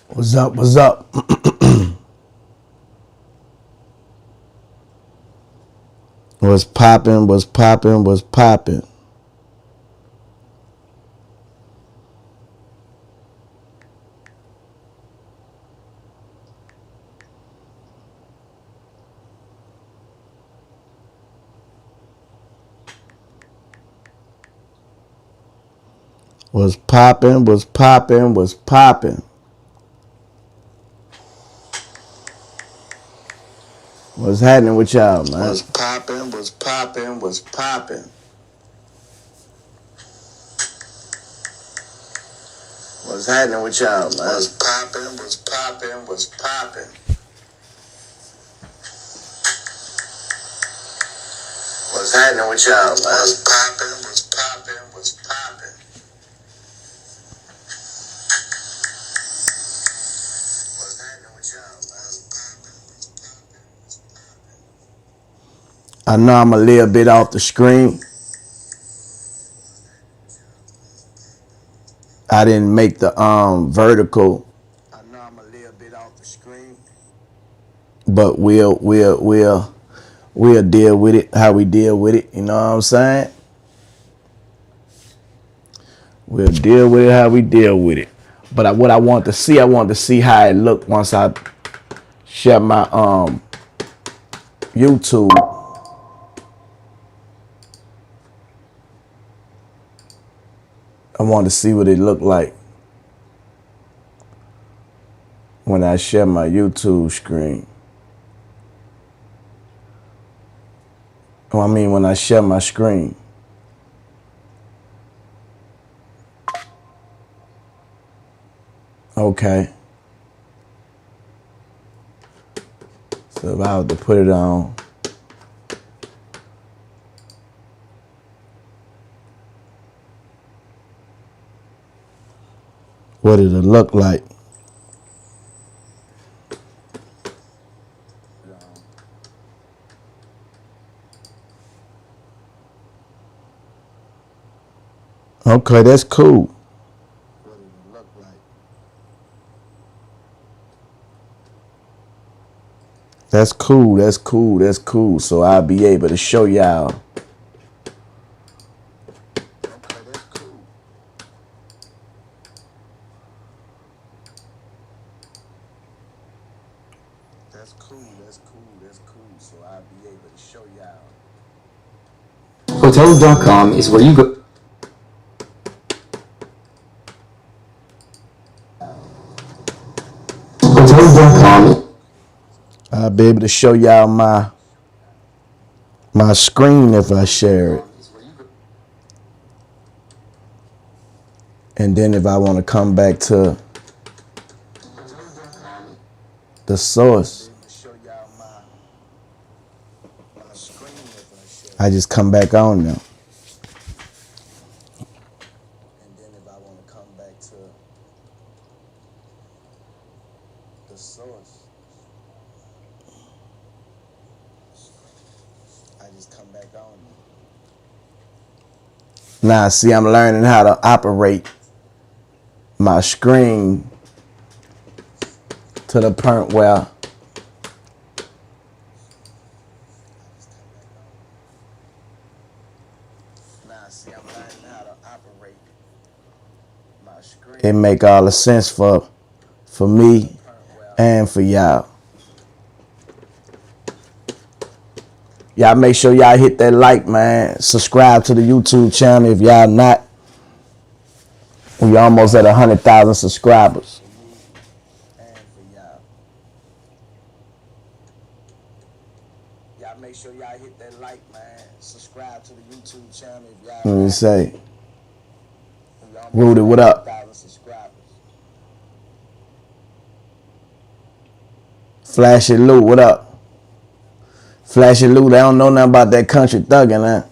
What's up? What's up? What's poppin'? What's poppin'? What's poppin'? What's poppin'? What's poppin'? What's poppin'? What's happening with y'all, man? What's poppin'? What's poppin'? What's poppin'? What's happening with y'all, man? What's poppin'? What's poppin'? What's poppin'? What's happening with y'all, man? What's poppin'? What's poppin'? What's poppin'? What's happening with y'all, man? What's poppin'? What's poppin'? What's poppin'? I know I'm a little bit off the screen. I didn't make the vertical. I know I'm a little bit off the screen. But we'll deal with it how we deal with it. You know what I'm saying? We'll deal with it how we deal with it. But what I want to see how it looked once I share my YouTube. I want to see what it looked like when I share my YouTube screen. I mean, when I share my screen. Okay. So if I have to put it on. What did it look like? Okay, that's cool. What did it look like? That's cool, that's cool, that's cool. So I'll be able to show y'all. Okay, that's cool. That's cool, that's cool, that's cool. So I'll be able to show y'all. Hotels.com is where you go. Hotels.com. I'll be able to show y'all my screen if I share it. And then if I want to come back to the source, I just come back on now. And then if I want to come back to the source, I just come back on now. Now, see, I'm learning how to operate my screen to the point where it make all the sense for me and for y'all. Y'all make sure y'all hit that like, man. Subscribe to the YouTube channel if y'all not. We almost at 100,000 subscribers. Y'all make sure y'all hit that like, man. Subscribe to the YouTube channel if y'all. Let me say. Rudy, what up? Flashy Lou, what up? Flashy Lou, they don't know nothing about that country thuggin', huh?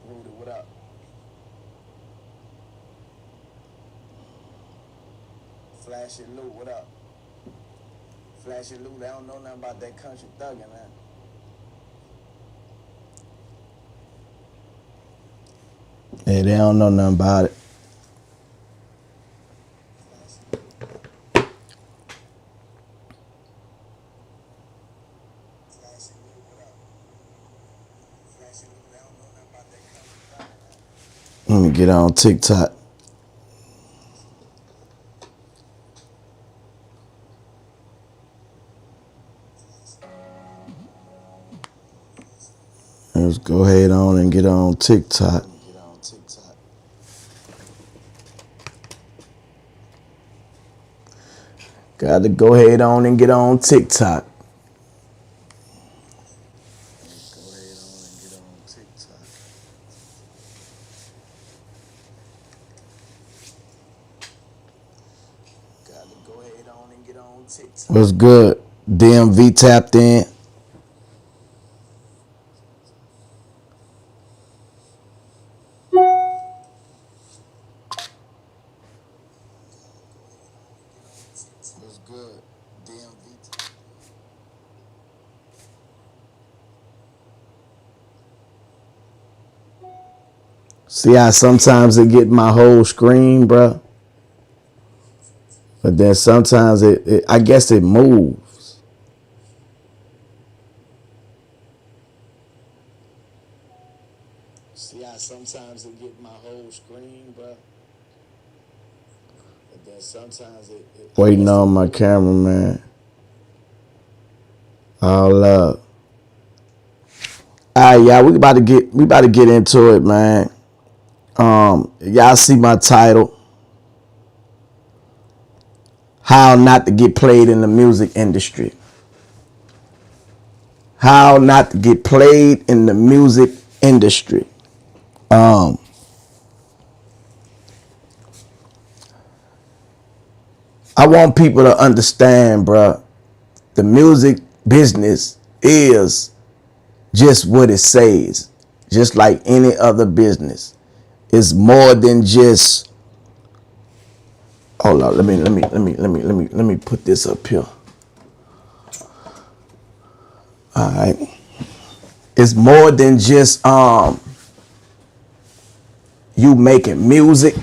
Rudy, what up? Flashy Lou, what up? Flashy Lou, they don't know nothing about that country thuggin', huh? Yeah, they don't know nothing about it. Let me get on TikTok. Let's go ahead on and get on TikTok. Got to go ahead on and get on TikTok. What's good? DMV tapped in. What's good? DMV. See how sometimes it get my whole screen, bro? But then sometimes I guess it moves. See how sometimes it get my whole screen, bro? But then sometimes it waiting on my cameraman. All up. All right, y'all, we about to get into it, man. Y'all see my title. How not to get played in the music industry. How not to get played in the music industry. I want people to understand, bruh, the music business is just what it says. Just like any other business. It's more than just. Hold on, let me put this up here. All right. It's more than just you making music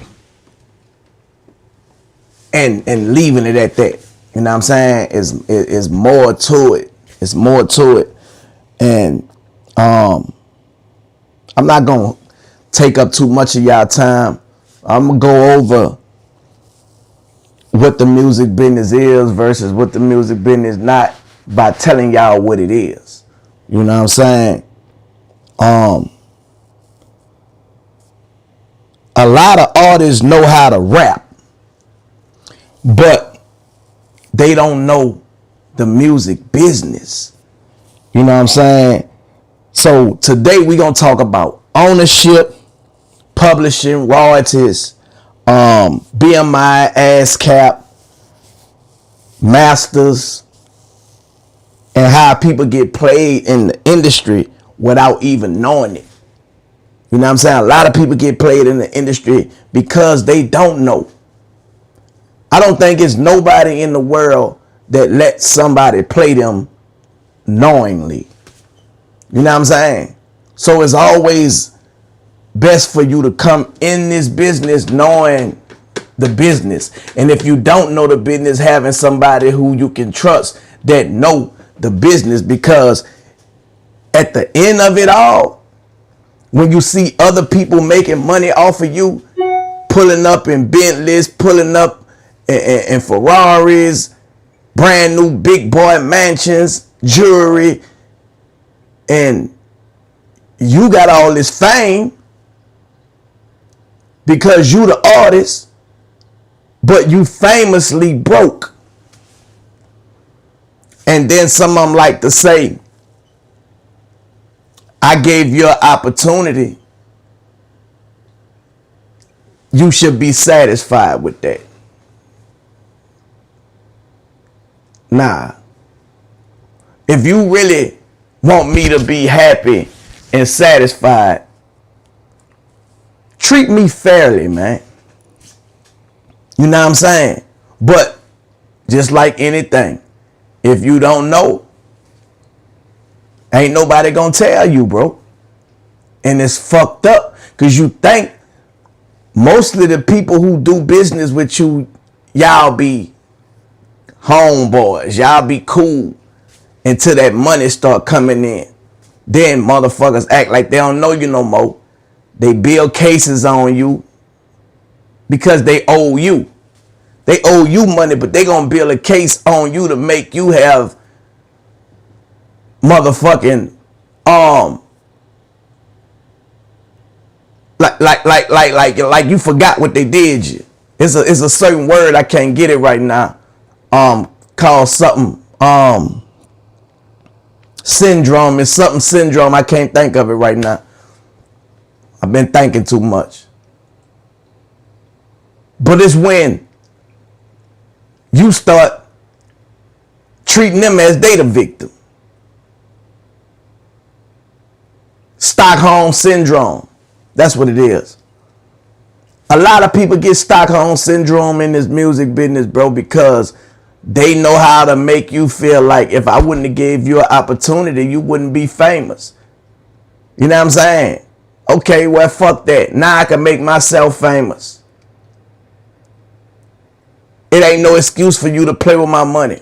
and leaving it at that. You know what I'm saying? It's more to it. It's more to it. And I'm not gonna take up too much of y'all time. I'm gonna go over what the music business is versus what the music business not by telling y'all what it is. You know what I'm saying? A lot of artists know how to rap, but they don't know the music business. You know what I'm saying? So today we gonna talk about ownership, publishing, royalties, BMI, ASCAP, masters, and how people get played in the industry without even knowing it. You know what I'm saying? A lot of people get played in the industry because they don't know. I don't think it's nobody in the world that lets somebody play them knowingly. You know what I'm saying? So it's always best for you to come in this business knowing the business. And if you don't know the business, having somebody who you can trust that know the business, because at the end of it all, when you see other people making money off of you, pulling up in Bentleys, pulling up in Ferraris, brand new big boy mansions, jewelry, and you got all this fame because you the artist, but you famously broke. And then some of them like to say, I gave you an opportunity. You should be satisfied with that. Nah. If you really want me to be happy and satisfied, treat me fairly, man. You know what I'm saying? But just like anything, if you don't know, ain't nobody gonna tell you, bro. And it's fucked up because you think mostly the people who do business with you, y'all be homeboys, y'all be cool until that money start coming in. Then motherfuckers act like they don't know you no more They build cases on you because they owe you. They owe you money, but they gonna build a case on you to make you have motherfucking like you forgot what they did you. It's a certain word, I can't get it right now. Called something syndrome. It's something syndrome. I can't think of it right now. I've been thinking too much. But it's when you start treating them as they the victim. Stockholm syndrome. That's what it is. A lot of people get Stockholm syndrome in this music business, bro, because they know how to make you feel like if I wouldn't have gave you an opportunity, you wouldn't be famous. You know what I'm saying? Okay, well, fuck that. Now I can make myself famous. It ain't no excuse for you to play with my money.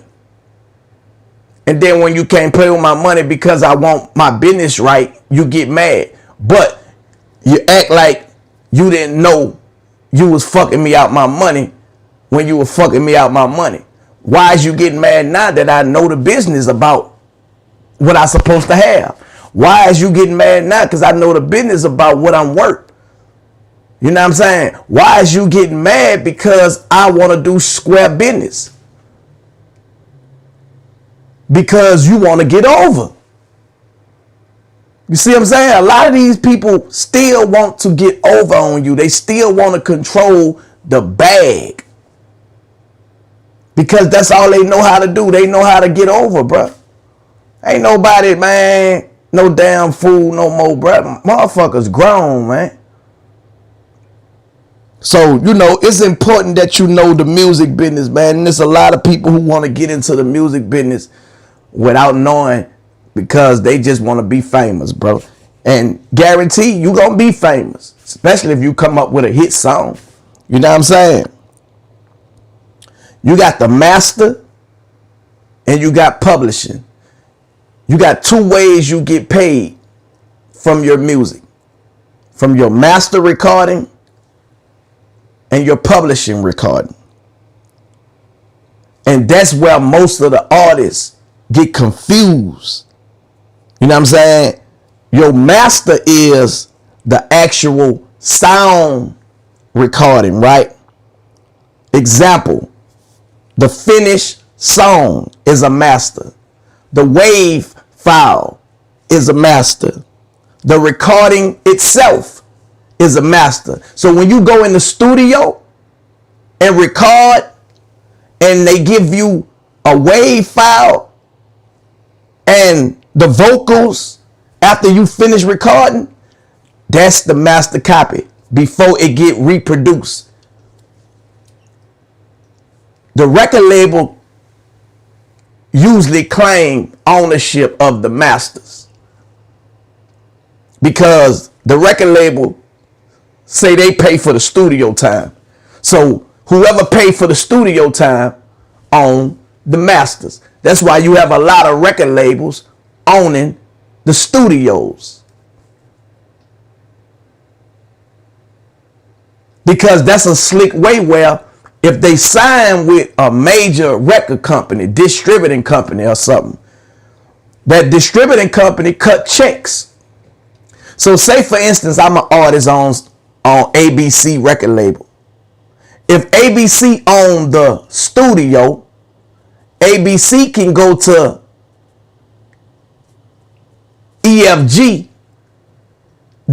And then when you can't play with my money because I want my business right, you get mad. But you act like you didn't know you was fucking me out my money when you were fucking me out my money. Why is you getting mad now that I know the business about what I supposed to have? Why is you getting mad now? Because I know the business about what I'm worth. You know what I'm saying? Why is you getting mad? Because I want to do square business. Because you want to get over. You see what I'm saying? A lot of these people still want to get over on you. They still want to control the bag. Because that's all they know how to do. They know how to get over, bro. Ain't nobody, man, no damn fool no more, bro. Motherfuckers grown, man. So, you know, it's important that you know the music business, man. And there's a lot of people who want to get into the music business without knowing, because they just want to be famous, bro. And guarantee you gonna be famous, especially if you come up with a hit song. You know what I'm saying? You got the master and you got publishing. You got two ways you get paid from your music. From your master recording and your publishing recording. And that's where most of the artists get confused. You know what I'm saying? Your master is the actual sound recording, right? Example, the finished song is a master. The wave file is a master. The recording itself is a master. So when you go in the studio and record and they give you a wave file and the vocals after you finish recording, that's the master copy before it get reproduced. The record label usually claim ownership of the masters because the record label say they pay for the studio time. So whoever paid for the studio time own the masters. That's why you have a lot of record labels owning the studios, because that's a slick way where if they sign with a major record company, distributing company or something, that distributing company cut checks. So say for instance, I'm an artist on ABC record label. If ABC own the studio, ABC can go to EFG,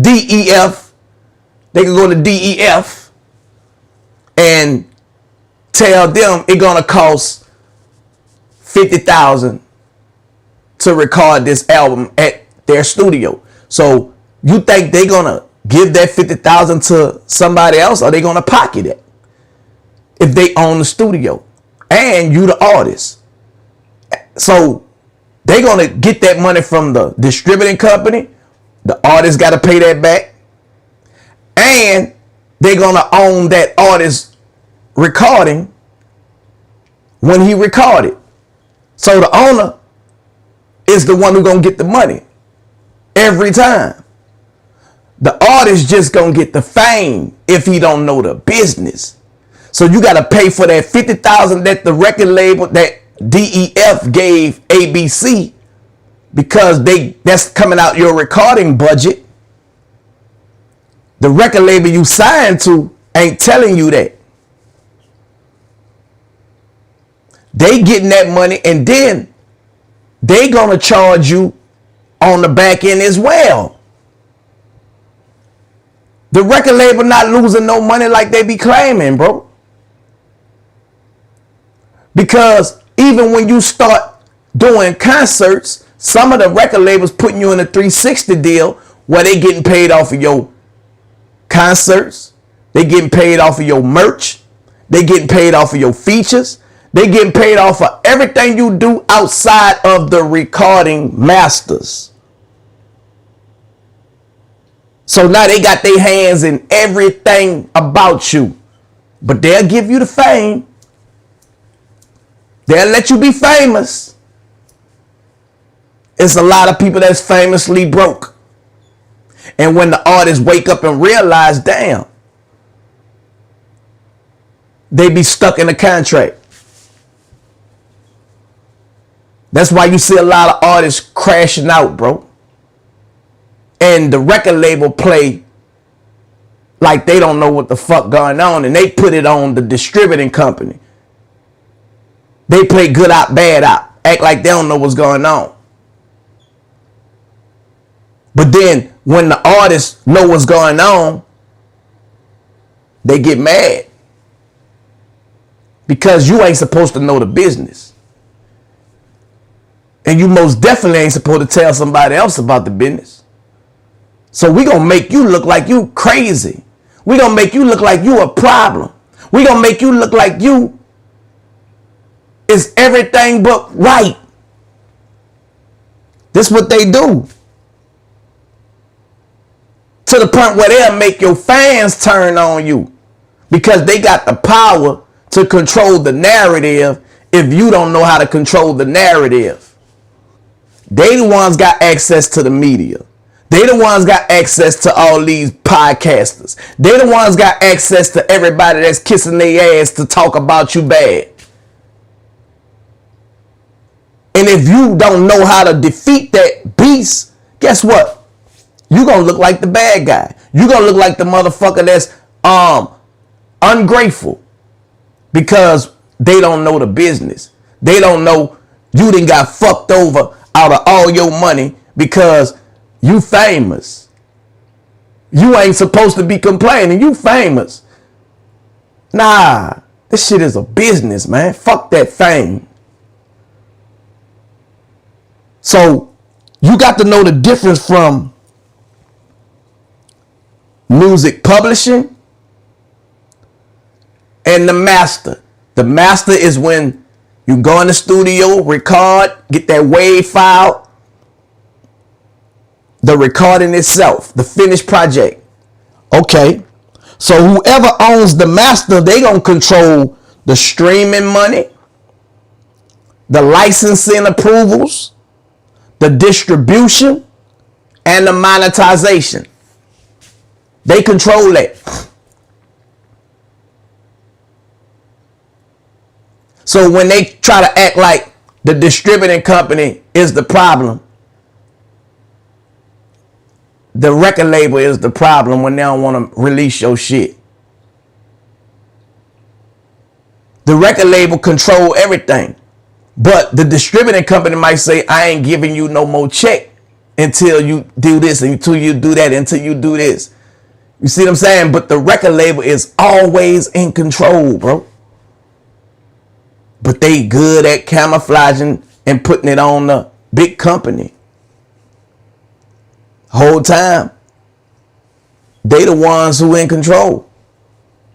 DEF, they can go to DEF and tell them it's gonna cost $50,000 to record this album at their studio. So you think they gonna give that $50,000 to somebody else, or they gonna pocket it if they own the studio and you the artist? So they gonna get that money from the distributing company. The artist got to pay that back, and they gonna own that artist recording when he recorded. So the owner is the one who gonna get the money every time. The artist just gonna get the fame if he don't know the business. So you gotta pay for that $50,000 that the record label, that DEF gave ABC, because that's coming out your recording budget. The record label you signed to ain't telling you that. They getting that money, and then they gonna charge you on the back end as well. The record label not losing no money like they be claiming, bro. Because even when you start doing concerts, some of the record labels putting you in a 360 deal where they getting paid off of your concerts, they getting paid off of your merch, they getting paid off of your features, they getting paid off of everything you do outside of the recording masters. So now they got their hands in everything about you, but they'll give you the fame. They'll let you be famous. It's a lot of people that's famously broke. And when the artists wake up and realize, damn, they be stuck in a contract. That's why you see a lot of artists crashing out, bro. And the record label play like they don't know what the fuck going on, and they put it on the distributing company. They play good out, bad out, act like they don't know what's going on. But then when the artists know what's going on, they get mad. Because you ain't supposed to know the business. And you most definitely ain't supposed to tell somebody else about the business. So we gonna make you look like you crazy. We gonna make you look like you a problem. We gonna make you look like you is everything but right. This what they do. To the point where they'll make your fans turn on you. Because they got the power to control the narrative if you don't know how to control the narrative. They the ones got access to the media. They the ones got access to all these podcasters. They the ones got access to everybody that's kissing their ass to talk about you bad. And if you don't know how to defeat that beast, guess what? You gonna look like the bad guy. You gonna look like the motherfucker that's ungrateful. Because they don't know the business. They don't know you done got fucked over out of all your money because you famous. You ain't supposed to be complaining. You famous. Nah, this shit is a business, man. Fuck that fame. So you got to know the difference from music publishing and the master. The master is when you go in the studio, record, get that WAV file, the recording itself, the finished project. Okay, so whoever owns the master, they gonna control the streaming money, the licensing approvals, the distribution, and the monetization. They control that. So when they try to act like the distributing company is the problem, the record label is the problem when they don't want to release your shit. The record label control everything. But the distributing company might say, I ain't giving you no more check until you do this, until you do that, until you do this. You see what I'm saying? But the record label is always in control, bro. But they good at camouflaging and putting it on the big company. Whole time. They the ones who in control.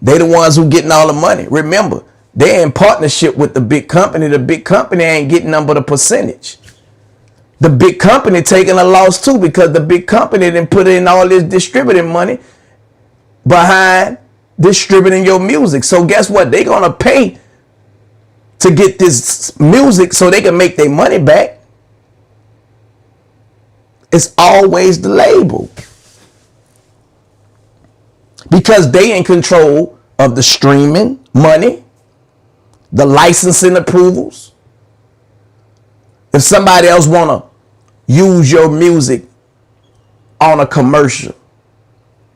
They the ones who getting all the money. Remember, they in partnership with the big company. The big company ain't getting none but a percentage. The big company taking a loss too, because the big company didn't put in all this distributing money behind distributing your music. So guess what? They gonna pay to get this music so they can make their money back. It's always the label. because they in control of the streaming money, the licensing approvals. If somebody else want to use your music on a commercial,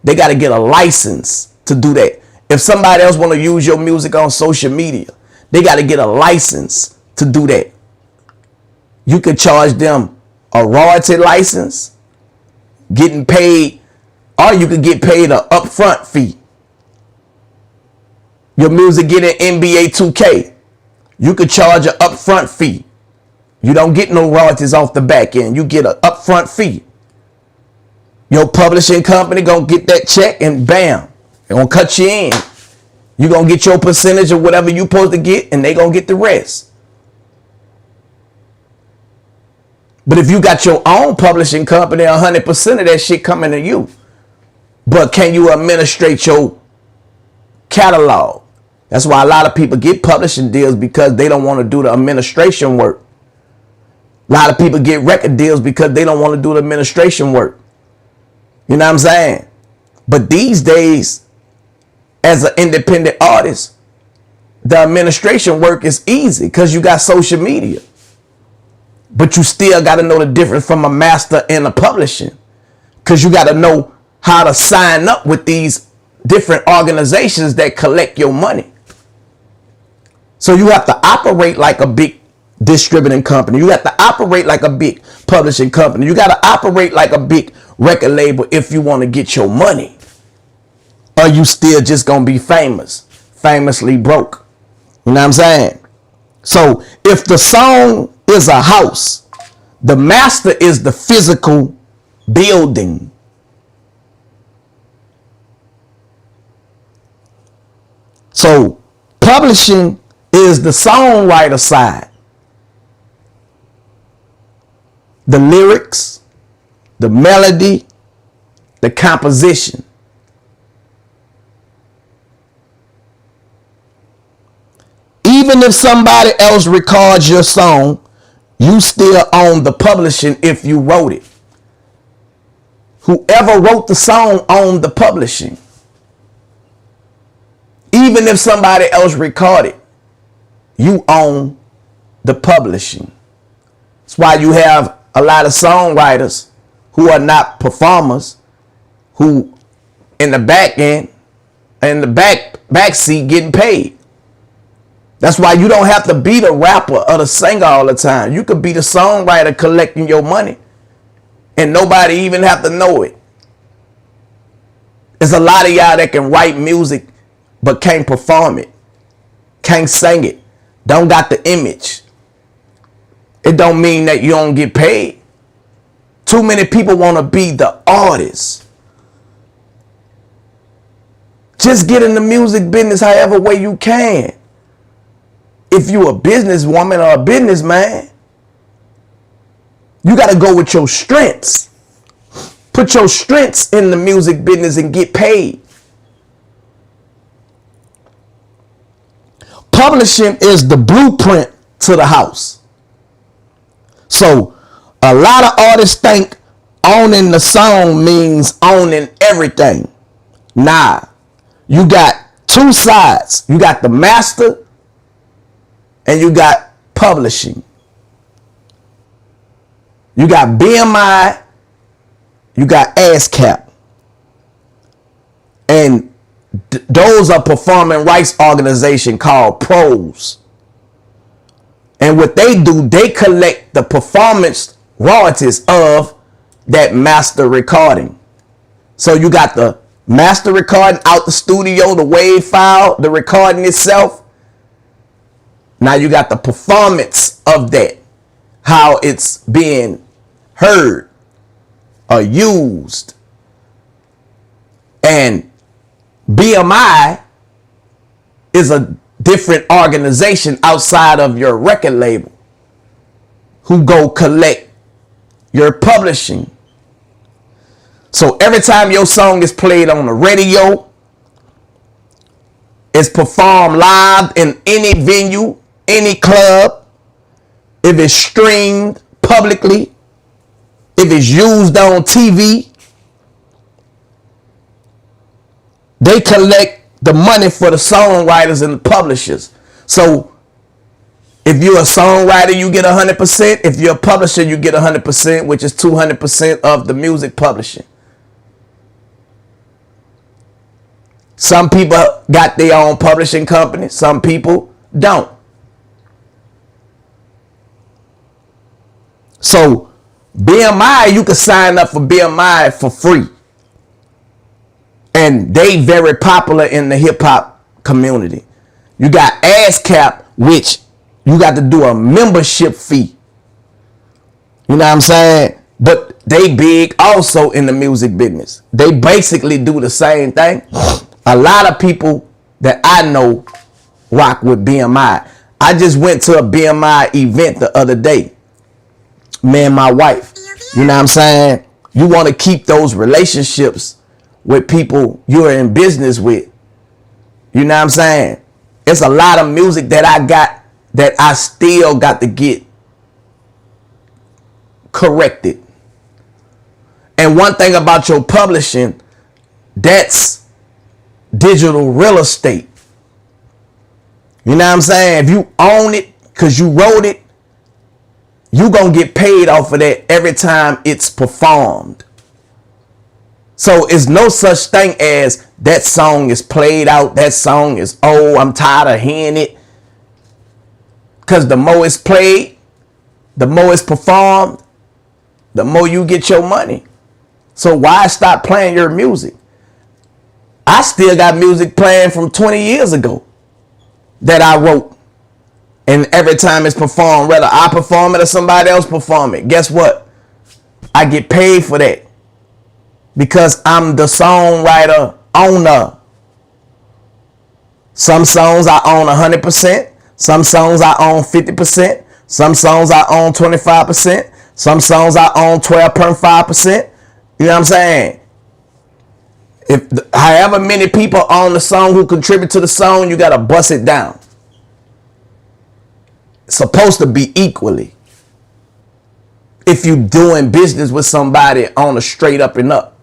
they got to get a license to do that. If somebody else want to use your music on social media, they got to get a license to do that. You could charge them a royalty license, getting paid, or you could get paid an upfront fee. Your music getting NBA 2K, you could charge an upfront fee. You don't get no royalties off the back end. You get an upfront fee. Your publishing company gonna get that check and bam, they gonna cut you in. You gonna get your percentage of whatever you supposed to get, and they gonna get the rest. But if you got your own publishing company, 100% of that shit coming to you. But can you administrate your catalog? That's why a lot of people get publishing deals, because they don't want to do the administration work. A lot of people get record deals because they don't want to do the administration work. You know what I'm saying? But these days, as an independent artist, the administration work is easy because you got social media. But you still got to know the difference from a master and a publishing, because you got to know how to sign up with these different organizations that collect your money. So you have to operate like a big distributing company. You have to operate like a big publishing company. You got to operate like a big record label if you want to get your money. Or you still just going to be famously broke. You know what I'm saying? So if the song is a house, the master is the physical building. So publishing is the songwriter side. The lyrics, the melody, the composition. Even if somebody else records your song, you still own the publishing if you wrote it. Whoever wrote the song owned the publishing. Even if somebody else recorded, you own the publishing. That's why you have a lot of songwriters who are not performers, who in the back end, in the back seat getting paid. That's why you don't have to be the rapper or the singer all the time. You could be the songwriter collecting your money and nobody even have to know it. There's a lot of y'all that can write music but can't perform it, can't sing it, don't got the image. It don't mean that you don't get paid. Too many people want to be the artist. Just get in the music business however way you can. If you a businesswoman or a businessman, you got to go with your strengths. Put your strengths in the music business and get paid. Publishing is the blueprint to the house. So a lot of artists think owning the song means owning everything. Nah, you got two sides. You got the master and you got publishing. You got BMI, you got ASCAP. And those are performing rights organization called pros. And what they do, they collect the performance royalties of that master recording. So you got the master recording out the studio, the wave file, the recording itself. Now you got the performance of that, how it's being heard or used. And BMI is a different organization outside of your record label who go collect your publishing. So every time your song is played on the radio, it's performed live in any venue, any club, if it's streamed publicly, if it's used on TV, They collect the money for the songwriters and the publishers. So if you're a songwriter, you get 100%. If you're a publisher, you get 100%, which is 200% of the music publishing. Some people got their own publishing company. Some people don't. So BMI, you can sign up for BMI for free. And they very popular in the hip hop community. You got ASCAP, which you got to do a membership fee. You know what I'm saying? But they big also in the music business. They basically do the same thing. A lot of people that I know rock with BMI. I just went to a BMI event the other day. Me and my wife. You know what I'm saying? You want to keep those relationships with people you're in business with. You know what I'm saying? It's a lot of music that I got that I still got to get corrected. And one thing about your publishing, that's digital real estate. You know what I'm saying? If you own it because you wrote it, you gonna get paid off of that every time it's performed. So it's no such thing as that song is played out, that song is, oh, I'm tired of hearing it. Because the more it's played, the more it's performed, the more you get your money. So why stop playing your music? I still got music playing from 20 years ago that I wrote. And every time it's performed, whether I perform it or somebody else perform it, guess what? I get paid for that. Because I'm the songwriter owner. Some songs I own 100%. Some songs I own 50%. Some songs I own 25%. Some songs I own 12.5%. You know what I'm saying? If however many people own the song who contribute to the song, you got to bust it down. It's supposed to be equally. If you doing business with somebody on a straight up and up.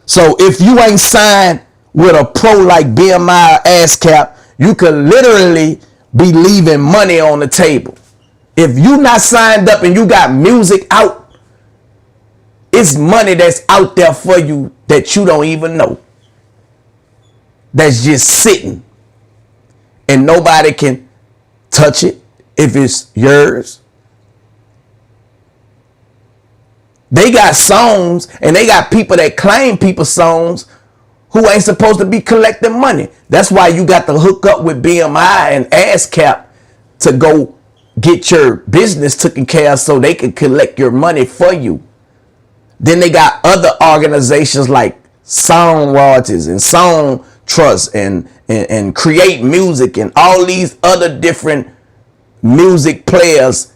So if you ain't signed with a pro like BMI or ASCAP, you could literally be leaving money on the table. If you not signed up and you got music out, it's money that's out there for you that you don't even know. That's just sitting. And nobody can touch it if it's yours. They got songs and they got people that claim people's songs who ain't supposed to be collecting money. That's why you got to hook up with BMI and ASCAP to go get your business taken care of so they can collect your money for you. Then they got other organizations like Song Royalties and Song Trust and Create Music and all these other different music players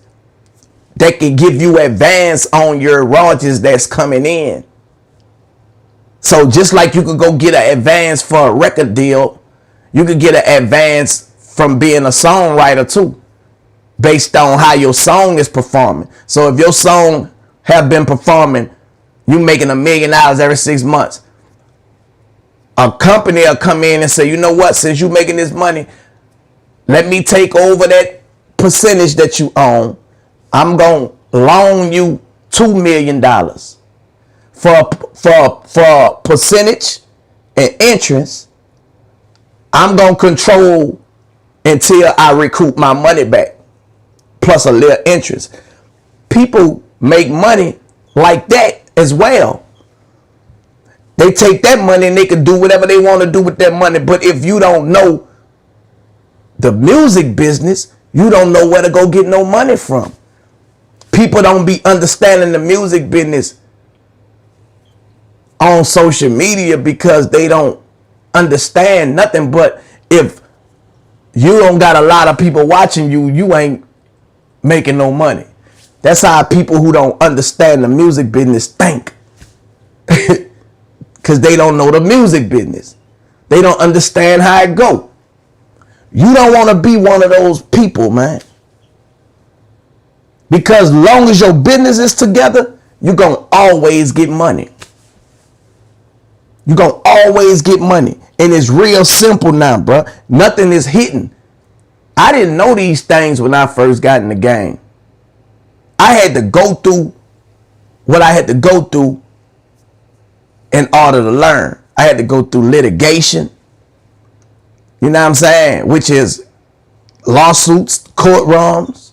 that can give you advance on your royalties that's coming in. So just like you could go get an advance for a record deal, you could get an advance from being a songwriter too, based on how your song is performing. So if your song have been performing, you making $1 million every 6 months. A company will come in and say, you know what, since you making this money, let me take over that percentage that you own. I'm going to loan you $2 million for percentage and interest. I'm going to control until I recoup my money back, plus a little interest. People make money like that as well. They take that money and they can do whatever they want to do with that money. But if you don't know the music business, you don't know where to go get no money from. People don't be understanding the music business on social media because they don't understand nothing. But if you don't got a lot of people watching you, you ain't making no money. That's how people who don't understand the music business think. Because they don't know the music business. They don't understand how it go. You don't want to be one of those people, man. Because long as your business is together, you're going to always get money. You're going to always get money. And it's real simple now, bro. Nothing is hidden. I didn't know these things when I first got in the game. I had to go through what I had to go through in order to learn. I had to go through litigation. You know what I'm saying? Which is lawsuits, courtrooms.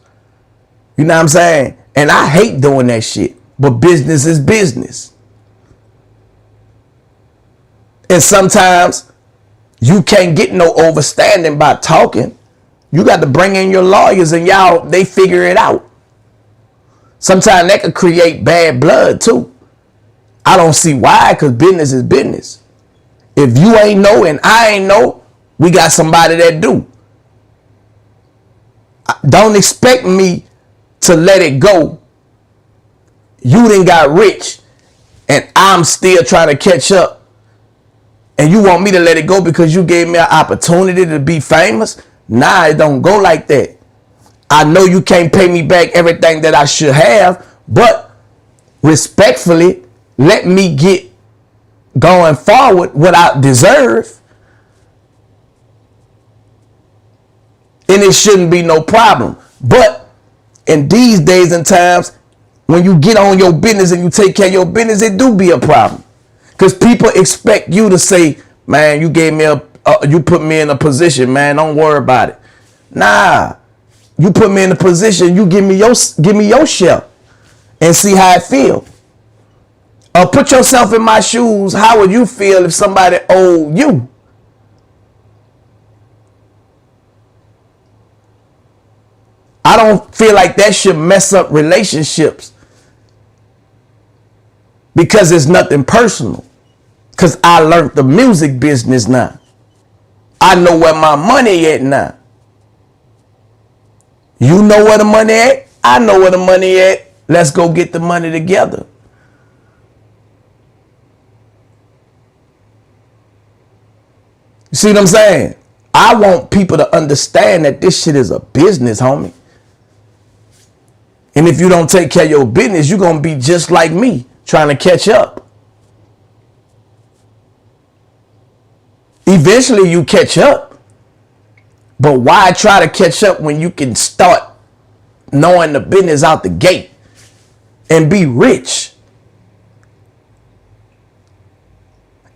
You know what I'm saying? And I hate doing that shit. But business is business. And sometimes you can't get no overstanding by talking. You got to bring in your lawyers and y'all, they figure it out. Sometimes that could create bad blood too. I don't see why, because business is business. If you ain't know and I ain't know, we got somebody that do. Don't expect me to let it go. You done got rich and I'm still trying to catch up. And you want me to let it go because you gave me an opportunity to be famous? Nah, it don't go like that. I know you can't pay me back everything that I should have, but respectfully, let me get going forward what I deserve. And it shouldn't be no problem. But in these days and times, when you get on your business and you take care of your business, it do be a problem. Because people expect you to say, man, you gave me you put me in a position, man, don't worry about it. Nah, you put me in a position, you give me your share and see how it feel. Put yourself in my shoes. How would you feel if somebody owed you? I don't feel like that should mess up relationships because it's nothing personal. Because I learned the music business now. I know where my money at now. You know where the money at? I know where the money at. Let's go get the money together. You see what I'm saying? I want people to understand that this shit is a business, homie. And if you don't take care of your business, you're going to be just like me, trying to catch up. Eventually you catch up. But why try to catch up when you can start knowing the business out the gate and be rich?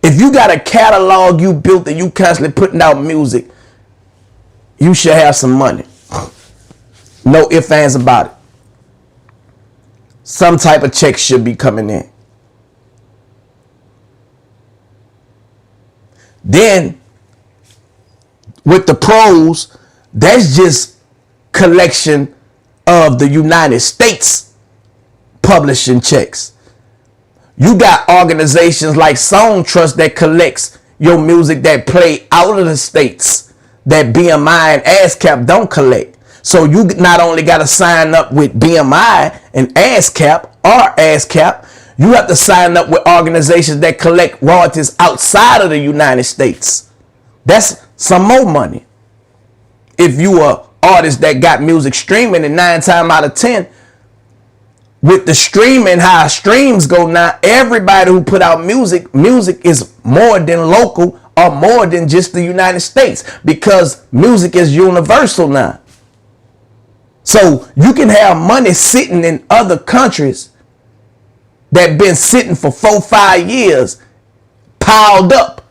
If you got a catalog you built and you constantly putting out music, you should have some money. No ifs, ands about it. Some type of check should be coming in. Then with the pros, that's just collection of the United States publishing checks. You got organizations like Song Trust that collects your music that play out of the states that BMI and ASCAP don't collect. So you not only got to sign up with BMI and ASCAP or ASCAP, you have to sign up with organizations that collect royalties outside of the United States. That's some more money. If you are artist that got music streaming, and 9 times out of 10, with the streaming, how streams go now, everybody who put out music is more than local or more than just the United States, because music is universal now. So you can have money sitting in other countries that been sitting for 4-5 years piled up,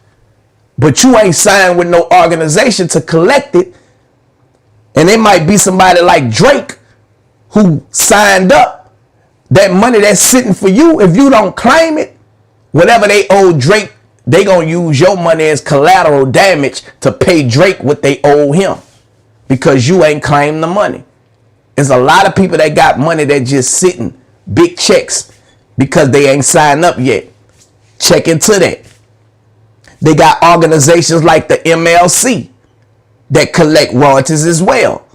but you ain't signed with no organization to collect it. And it might be somebody like Drake who signed up. That money that's sitting for you, if you don't claim it, whatever they owe Drake, they gonna use your money as collateral damage to pay Drake what they owe him, because you ain't claimed the money. There's a lot of people that got money that just sitting, big checks, because they ain't signed up yet. Check into that. They got organizations like the MLC that collect royalties as well.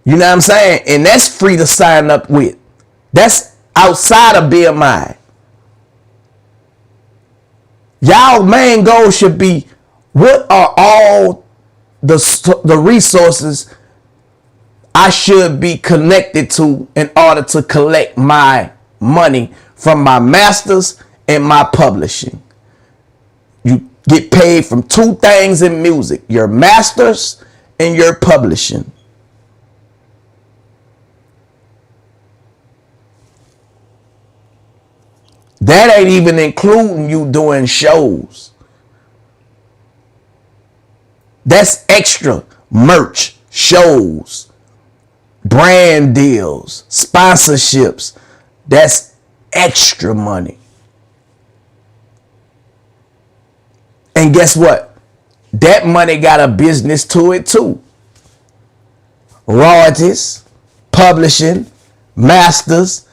You know what I'm saying? And that's free to sign up with. That's outside of BMI. Y'all main goal should be, what are all the resources I should be connected to in order to collect my money from my masters and my publishing? You get paid from two things in music: your masters and your publishing. That ain't even including you doing shows. That's extra. Merch, shows, brand deals, sponsorships. That's extra money. And guess what? That money got a business to it too. Royalties, publishing, masters,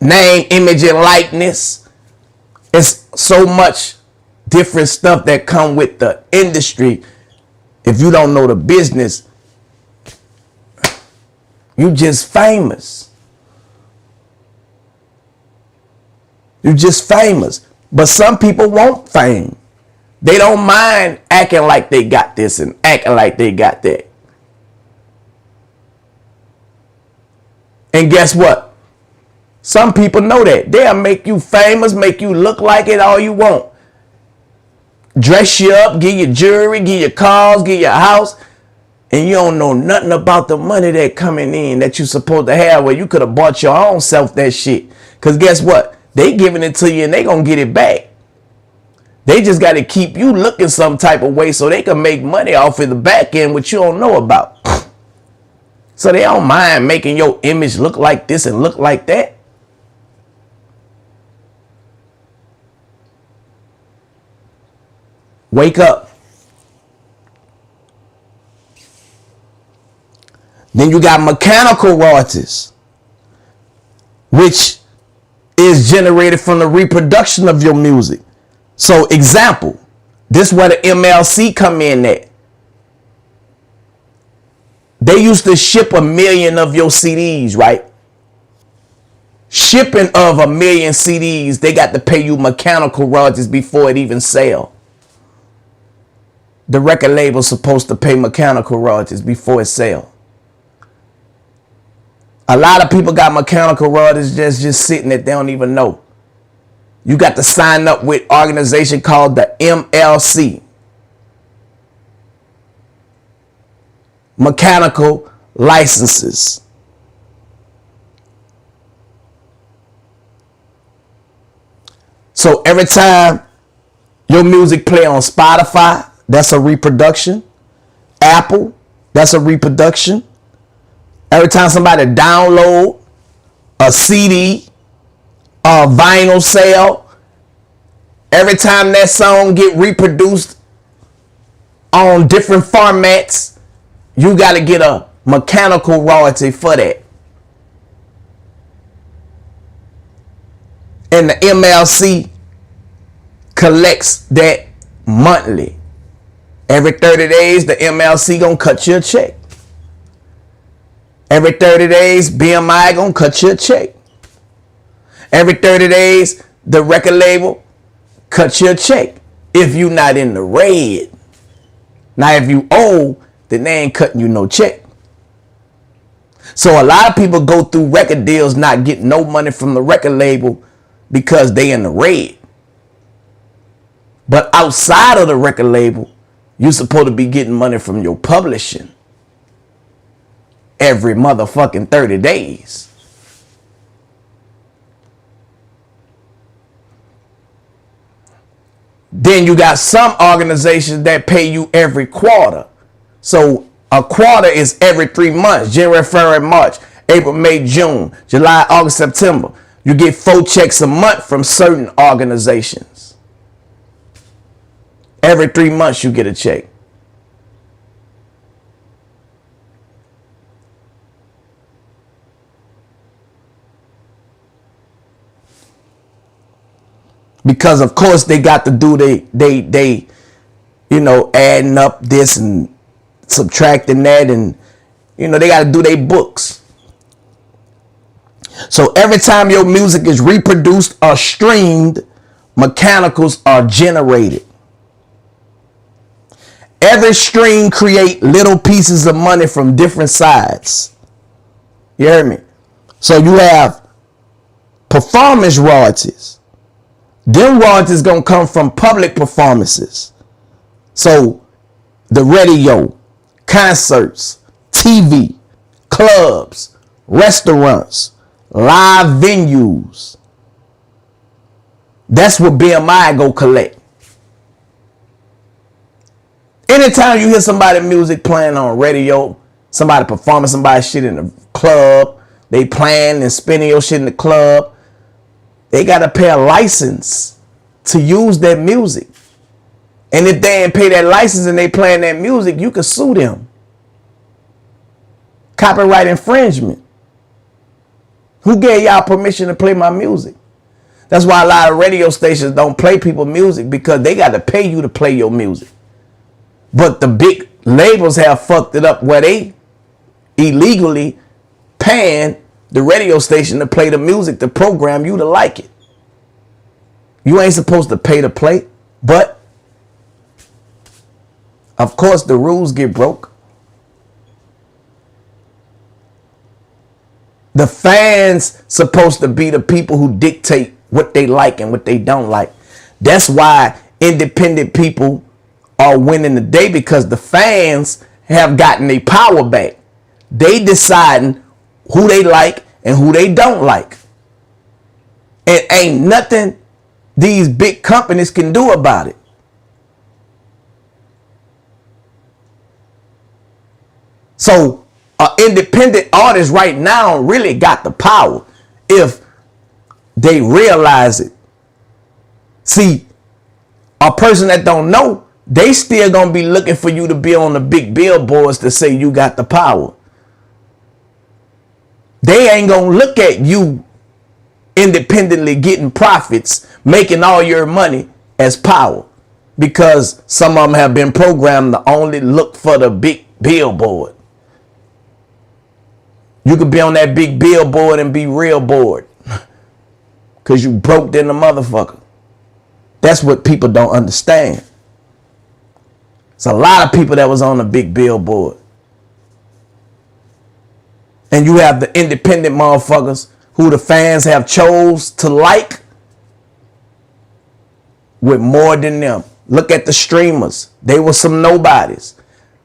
name, image, and likeness. It's so much different stuff that come with the industry. If you don't know the business, you just famous. You just famous. But some people want fame. They don't mind acting like they got this and acting like they got that. And guess what? Some people know that. They'll make you famous, make you look like it all you want. Dress you up, give you jewelry, give you cars, give you a house. And you don't know nothing about the money that coming in that you supposed to have, where you could have bought your own self that shit. Because guess what? They giving it to you and they going to get it back. They just got to keep you looking some type of way so they can make money off of the back end, which you don't know about. So they don't mind making your image look like this and look like that. Wake up. Then you got mechanical royalties, which is generated from the reproduction of your music. So example, this is where the MLC come in at. They used to ship 1 million of your CDs, right? Shipping of 1 million CDs, they got to pay you mechanical royalties before it even sell. The record label's supposed to pay mechanical royalties before it sell. A lot of people got mechanical royalties just sitting that they don't even know. You got to sign up with an organization called the MLC. Mechanical licenses. So every time your music play on Spotify, that's a reproduction. Apple, that's a reproduction. Every time somebody download a CD, a vinyl sale, every time that song get reproduced on different formats, you got to get a mechanical royalty for that. And the MLC collects that monthly. Every 30 days, the MLC gonna cut you a check. Every 30 days, BMI gonna cut you a check. Every 30 days, the record label cut you a check. If you not in the red. Now, if you owe, then they ain't cutting you no check. So a lot of people go through record deals not getting no money from the record label because they in the red. But outside of the record label, you're supposed to be getting money from your publishing every motherfucking 30 days. Then you got some organizations that pay you every quarter. So a quarter is every 3 months: January, February, March, April, May, June, July, August, September. You get 4 checks a month from certain organizations. Every 3 months you get a check. Because of course they got to do they adding up this and subtracting that, and they got to do their books. So every time your music is reproduced or streamed, mechanicals are generated. Every stream create little pieces of money from different sides. You heard me? So you have performance royalties. Them royalties gonna come from public performances. So the radio, concerts, TV, clubs, restaurants, live venues. That's what BMI go collect. Anytime you hear somebody music playing on radio, somebody performing somebody's shit in the club, they playing and spinning your shit in the club, they gotta pay a license to use that music. And if they ain't pay that license and they playing that music, you can sue them. Copyright infringement. Who gave y'all permission to play my music? That's why a lot of radio stations don't play people music, because they got to pay you to play your music. But the big labels have fucked it up where they illegally paying the radio station to play the music, to program you to like it. You ain't supposed to pay to play, but of course the rules get broke. The fans supposed to be the people who dictate what they like and what they don't like. That's why independent people are winning the day, because the fans have gotten their power back. They deciding who they like and who they don't like. And ain't nothing these big companies can do about it. So an independent artist right now really got the power if they realize it. See, a person that don't know, they still gonna be looking for you to be on the big billboards to say you got the power. They ain't gonna look at you independently getting profits, making all your money as power, because some of them have been programmed to only look for the big billboard. You could be on that big billboard and be real bored because you broke than the motherfucker. That's what people don't understand. It's a lot of people that was on the big billboard. And you have the independent motherfuckers who the fans have chose to like with more than them. Look at the streamers. They were some nobodies.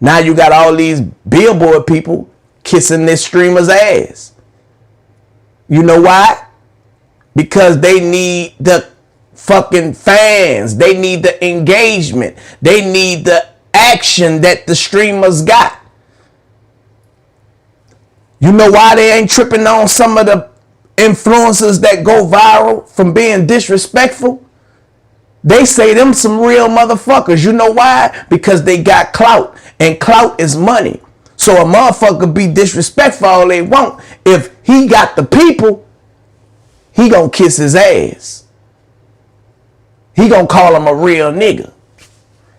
Now you got all these billboard people kissing this streamer's ass. You know why? Because they need the fucking fans. They need the engagement. They need the action that the streamers got. You know why they ain't tripping on some of the influencers that go viral from being disrespectful? They say them some real motherfuckers. You know why? Because they got clout, and clout is money. So a motherfucker be disrespectful all they want. If he got the people, he gonna kiss his ass. He gonna call him a real nigga.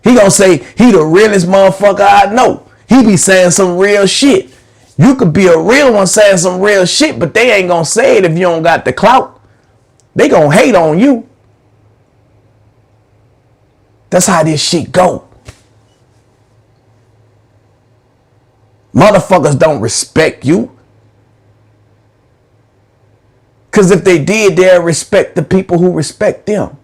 He gonna say he the realest motherfucker I know. He be saying some real shit. You could be a real one saying some real shit, but they ain't gonna say it if you don't got the clout. They gonna hate on you. That's how this shit go. Motherfuckers don't respect you. Because if they did, they'll respect the people who respect them.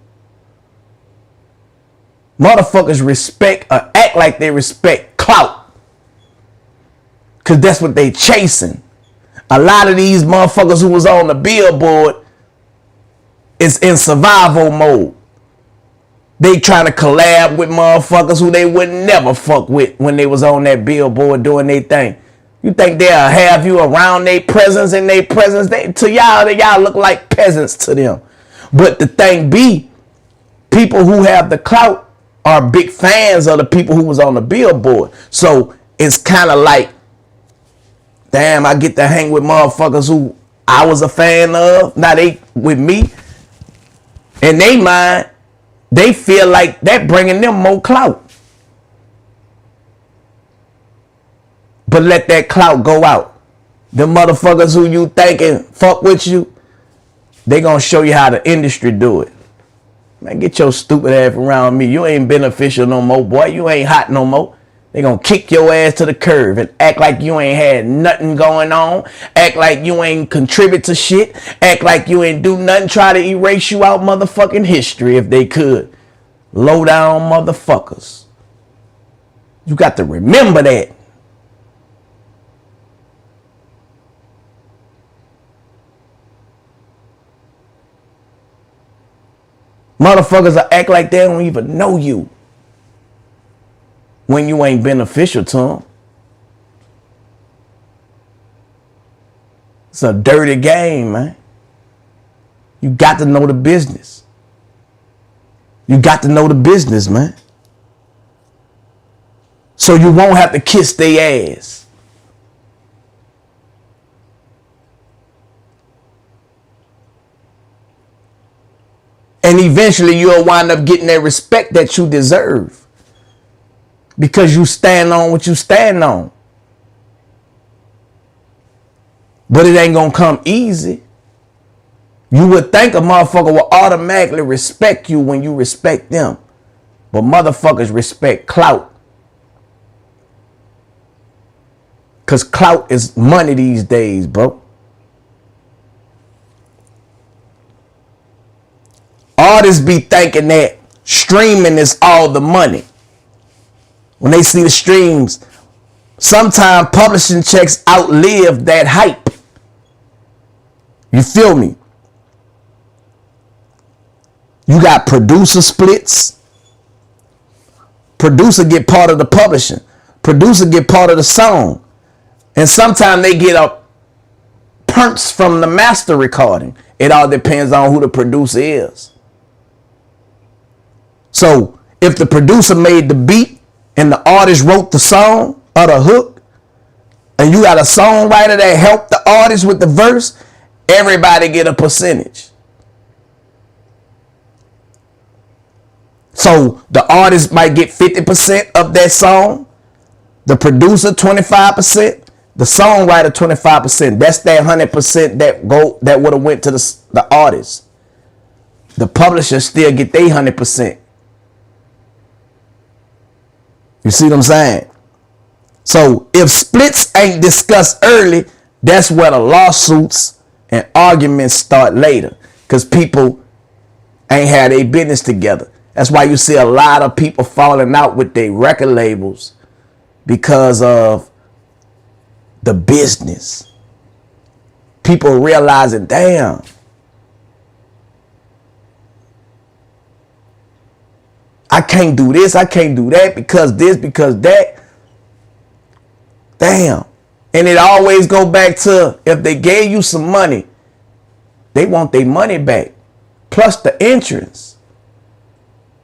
Motherfuckers respect or act like they respect clout. Because that's what they chasing. A lot of these motherfuckers who was on the billboard is in survival mode. They trying to collab with motherfuckers who they would never fuck with when they was on that billboard doing their thing. You think they'll have you around their presence and their presence? To y'all look like peasants to them. But the thing be, people who have the clout are big fans of the people who was on the billboard. So it's kind of like, damn, I get to hang with motherfuckers who I was a fan of. Now they with me. In they mind, they feel like that bringing them more clout. But let that clout go out. The motherfuckers who you thinking fuck with you, they gonna show you how the industry do it. Man, get your stupid ass around me. You ain't beneficial no more, boy. You ain't hot no more. They gonna kick your ass to the curb and act like you ain't had nothing going on. Act like you ain't contribute to shit. Act like you ain't do nothing. Try to erase you out motherfucking history if they could. Low down motherfuckers. You got to remember that. Motherfuckers will act like they don't even know you when you ain't beneficial to them. It's a dirty game, man. You got to know the business. You got to know the business, man. So you won't have to kiss their ass. And eventually you'll wind up getting that respect that you deserve. Because you stand on what you stand on. But it ain't gonna come easy. You would think a motherfucker will automatically respect you when you respect them. But motherfuckers respect clout. Because clout is money these days, bro. Artists be thinking that streaming is all the money. When they see the streams, sometimes publishing checks outlive that hype. You feel me? You got producer splits. Producer get part of the publishing. Producer get part of the song. And sometimes they get a perks from the master recording. It all depends on who the producer is. So if the producer made the beat and the artist wrote the song or the hook, and you got a songwriter that helped the artist with the verse, everybody get a percentage. So the artist might get 50% of that song, the producer 25%, the songwriter 25%. That's that 100% that would have went to the artist. The publisher still get their 100%. You see what I'm saying? So if splits ain't discussed early, that's where the lawsuits and arguments start later. Because people ain't had their business together. That's why you see a lot of people falling out with their record labels because of the business. People realizing, damn, I can't do this, I can't do that because this, because that. Damn. And it always go back to if they gave you some money, they want their money back. Plus the entrance.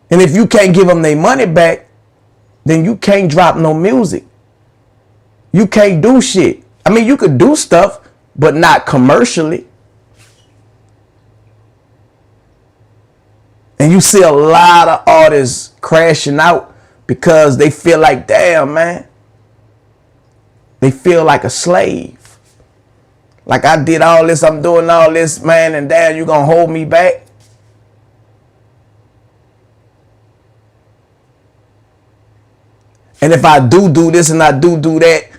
And if you can't give them their money back, then you can't drop no music. You can't do shit. I mean, you could do stuff, but not commercially. And you see a lot of artists crashing out because they feel like, damn, man. They feel like a slave. Like I did all this, I'm doing all this, man, and damn, you gonna hold me back? And if I do this and I do that,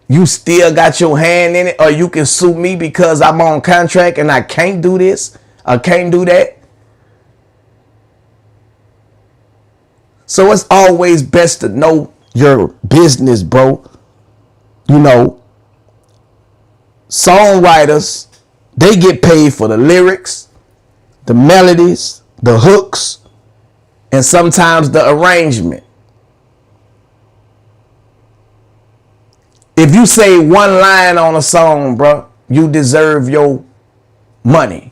you still got your hand in it, or you can sue me because I'm on contract and I can't do this, I can't do that. So it's always best to know your business, bro. You know, songwriters, they get paid for the lyrics, the melodies, the hooks, and sometimes the arrangement. If you say one line on a song, bro, you deserve your money.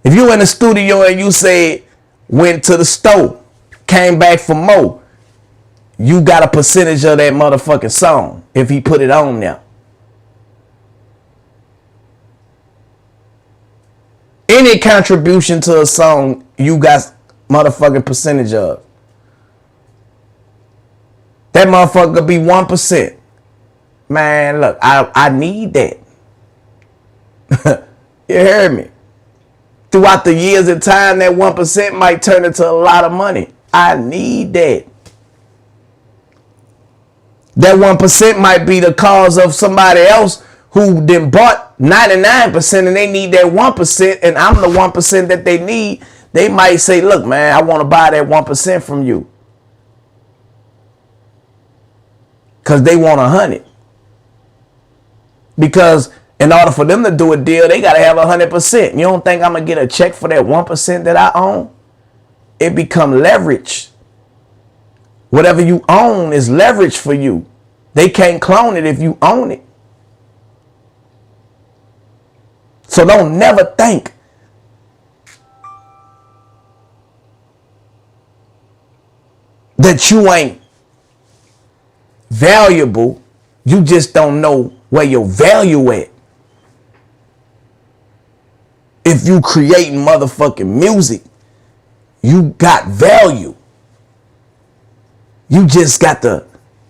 If you in the studio and you say, went to the store, came back for more, you got a percentage of that motherfucking song if he put it on there. Any contribution to a song, you got motherfucking percentage of. That motherfucker could be 1%. Man, look, I need that. You heard me? Throughout the years and time, that 1% might turn into a lot of money. I need that. That 1% might be the cause of somebody else who then bought 99% and they need that 1%, and I'm the 1% that they need. They might say, look, man, I want to buy that 1% from you. Because they want 100. Because in order for them to do a deal, they got to have 100%. You don't think I'm going to get a check for that 1% that I own? It become leverage. Whatever you own is leverage for you. They can't clone it if you own it. So don't never think that you ain't valuable. You just don't know where your value at. If you creating motherfucking music, you got value. You just got to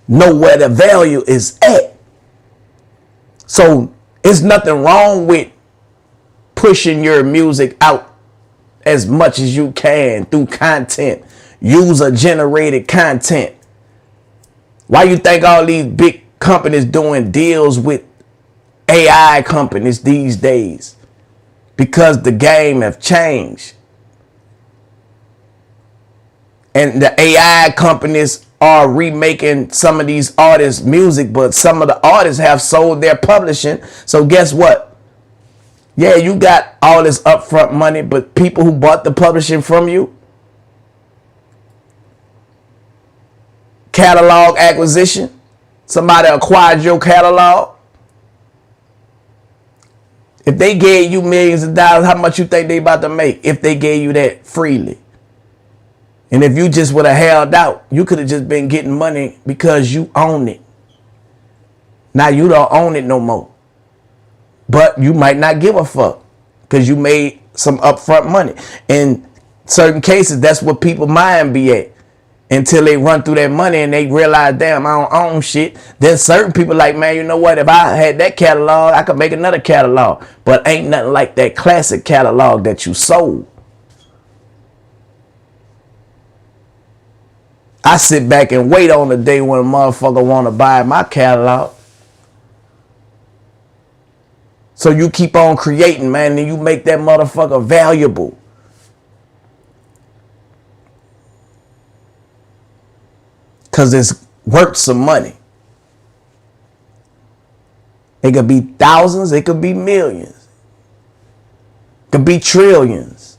know where the value is at. So it's nothing wrong with pushing your music out as much as you can through content, user generated content. Why you think all these big companies doing deals with AI companies these days? Because the game have changed. And the AI companies are remaking some of these artists' music, but some of the artists have sold their publishing. So guess what? Yeah, you got all this upfront money, but people who bought the publishing from you, catalog acquisition, somebody acquired your catalog. If they gave you millions of dollars, how much you think they about to make if they gave you that freely? And if you just would have held out, you could have just been getting money because you own it. Now you don't own it no more. But you might not give a fuck because you made some upfront money. In certain cases, that's what people's mind be at until they run through that money and they realize, damn, I don't own shit. Then certain people like, man, you know what? If I had that catalog, I could make another catalog. But ain't nothing like that classic catalog that you sold. I sit back and wait on the day when a motherfucker want to buy my catalog. So you keep on creating, man, and you make that motherfucker valuable. Because it's worth some money. It could be thousands, it could be millions. It could be trillions.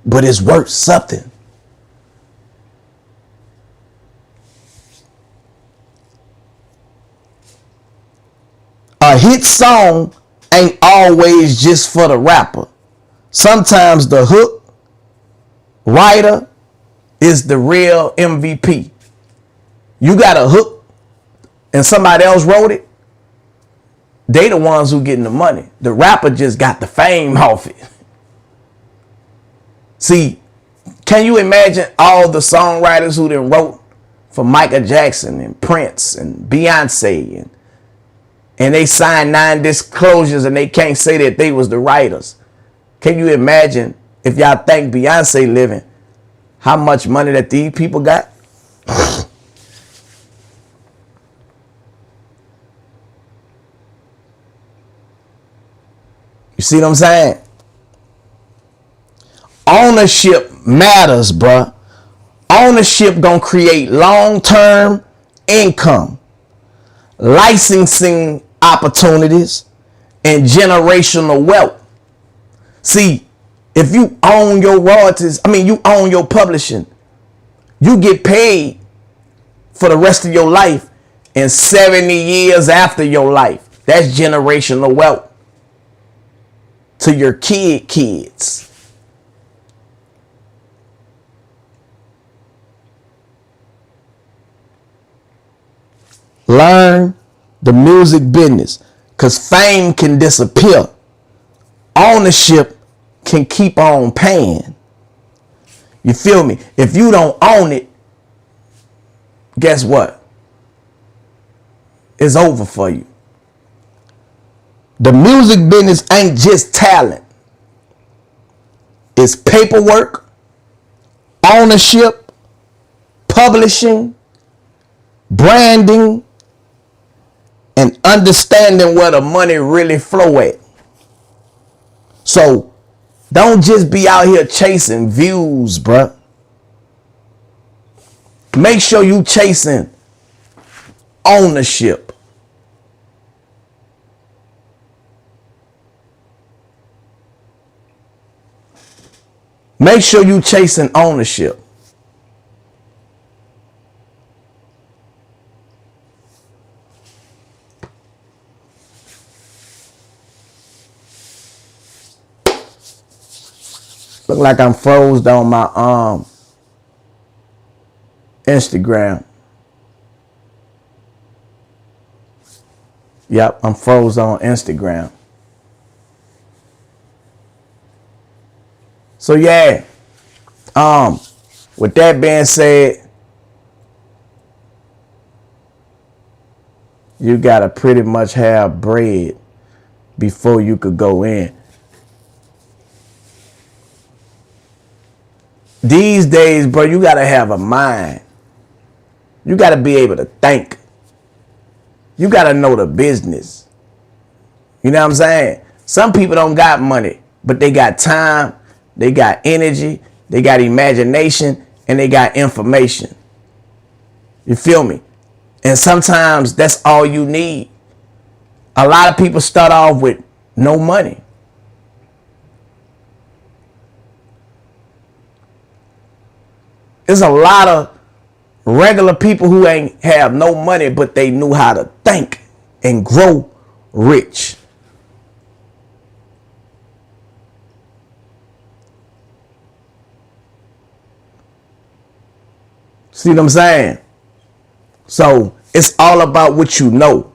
But it's worth something. A hit song ain't always just for the rapper. Sometimes the hook writer is the real MVP. You got a hook and somebody else wrote it, they the ones who getting the money. The rapper just got the fame off it. See, can you imagine all the songwriters who then wrote for Michael Jackson and Prince and Beyonce and they signed non-disclosures and they can't say that they was the writers? Can you imagine if y'all think Beyonce living, how much money that these people got? You see what I'm saying? Ownership matters, bruh. Ownership gonna create long-term income, licensing opportunities, and generational wealth. See, if you own your royalties, you own your publishing, you get paid for the rest of your life and 70 years after your life. That's generational wealth to your kids. Learn the music business, because fame can disappear. Ownership can keep on paying. You feel me? If you don't own it, guess what? It's over for you. The music business ain't just talent. It's paperwork, ownership, publishing, branding, and understanding where the money really flow at. So don't just be out here chasing views, bruh. Make sure you chasing ownership. Make sure you chasing ownership. Look like I'm froze on my Instagram. Yep, I'm froze on Instagram. So yeah, with that being said, you gotta pretty much have bread before you could go in. These days, bro, you gotta have a mind. You gotta be able to think. You gotta know the business. You know what I'm saying? Some people don't got money, but they got time, they got energy, they got imagination, and they got information. You feel me? And sometimes that's all you need. A lot of people start off with no money. There's a lot of regular people who ain't have no money, but they knew how to think and grow rich. See what I'm saying? So it's all about what you know.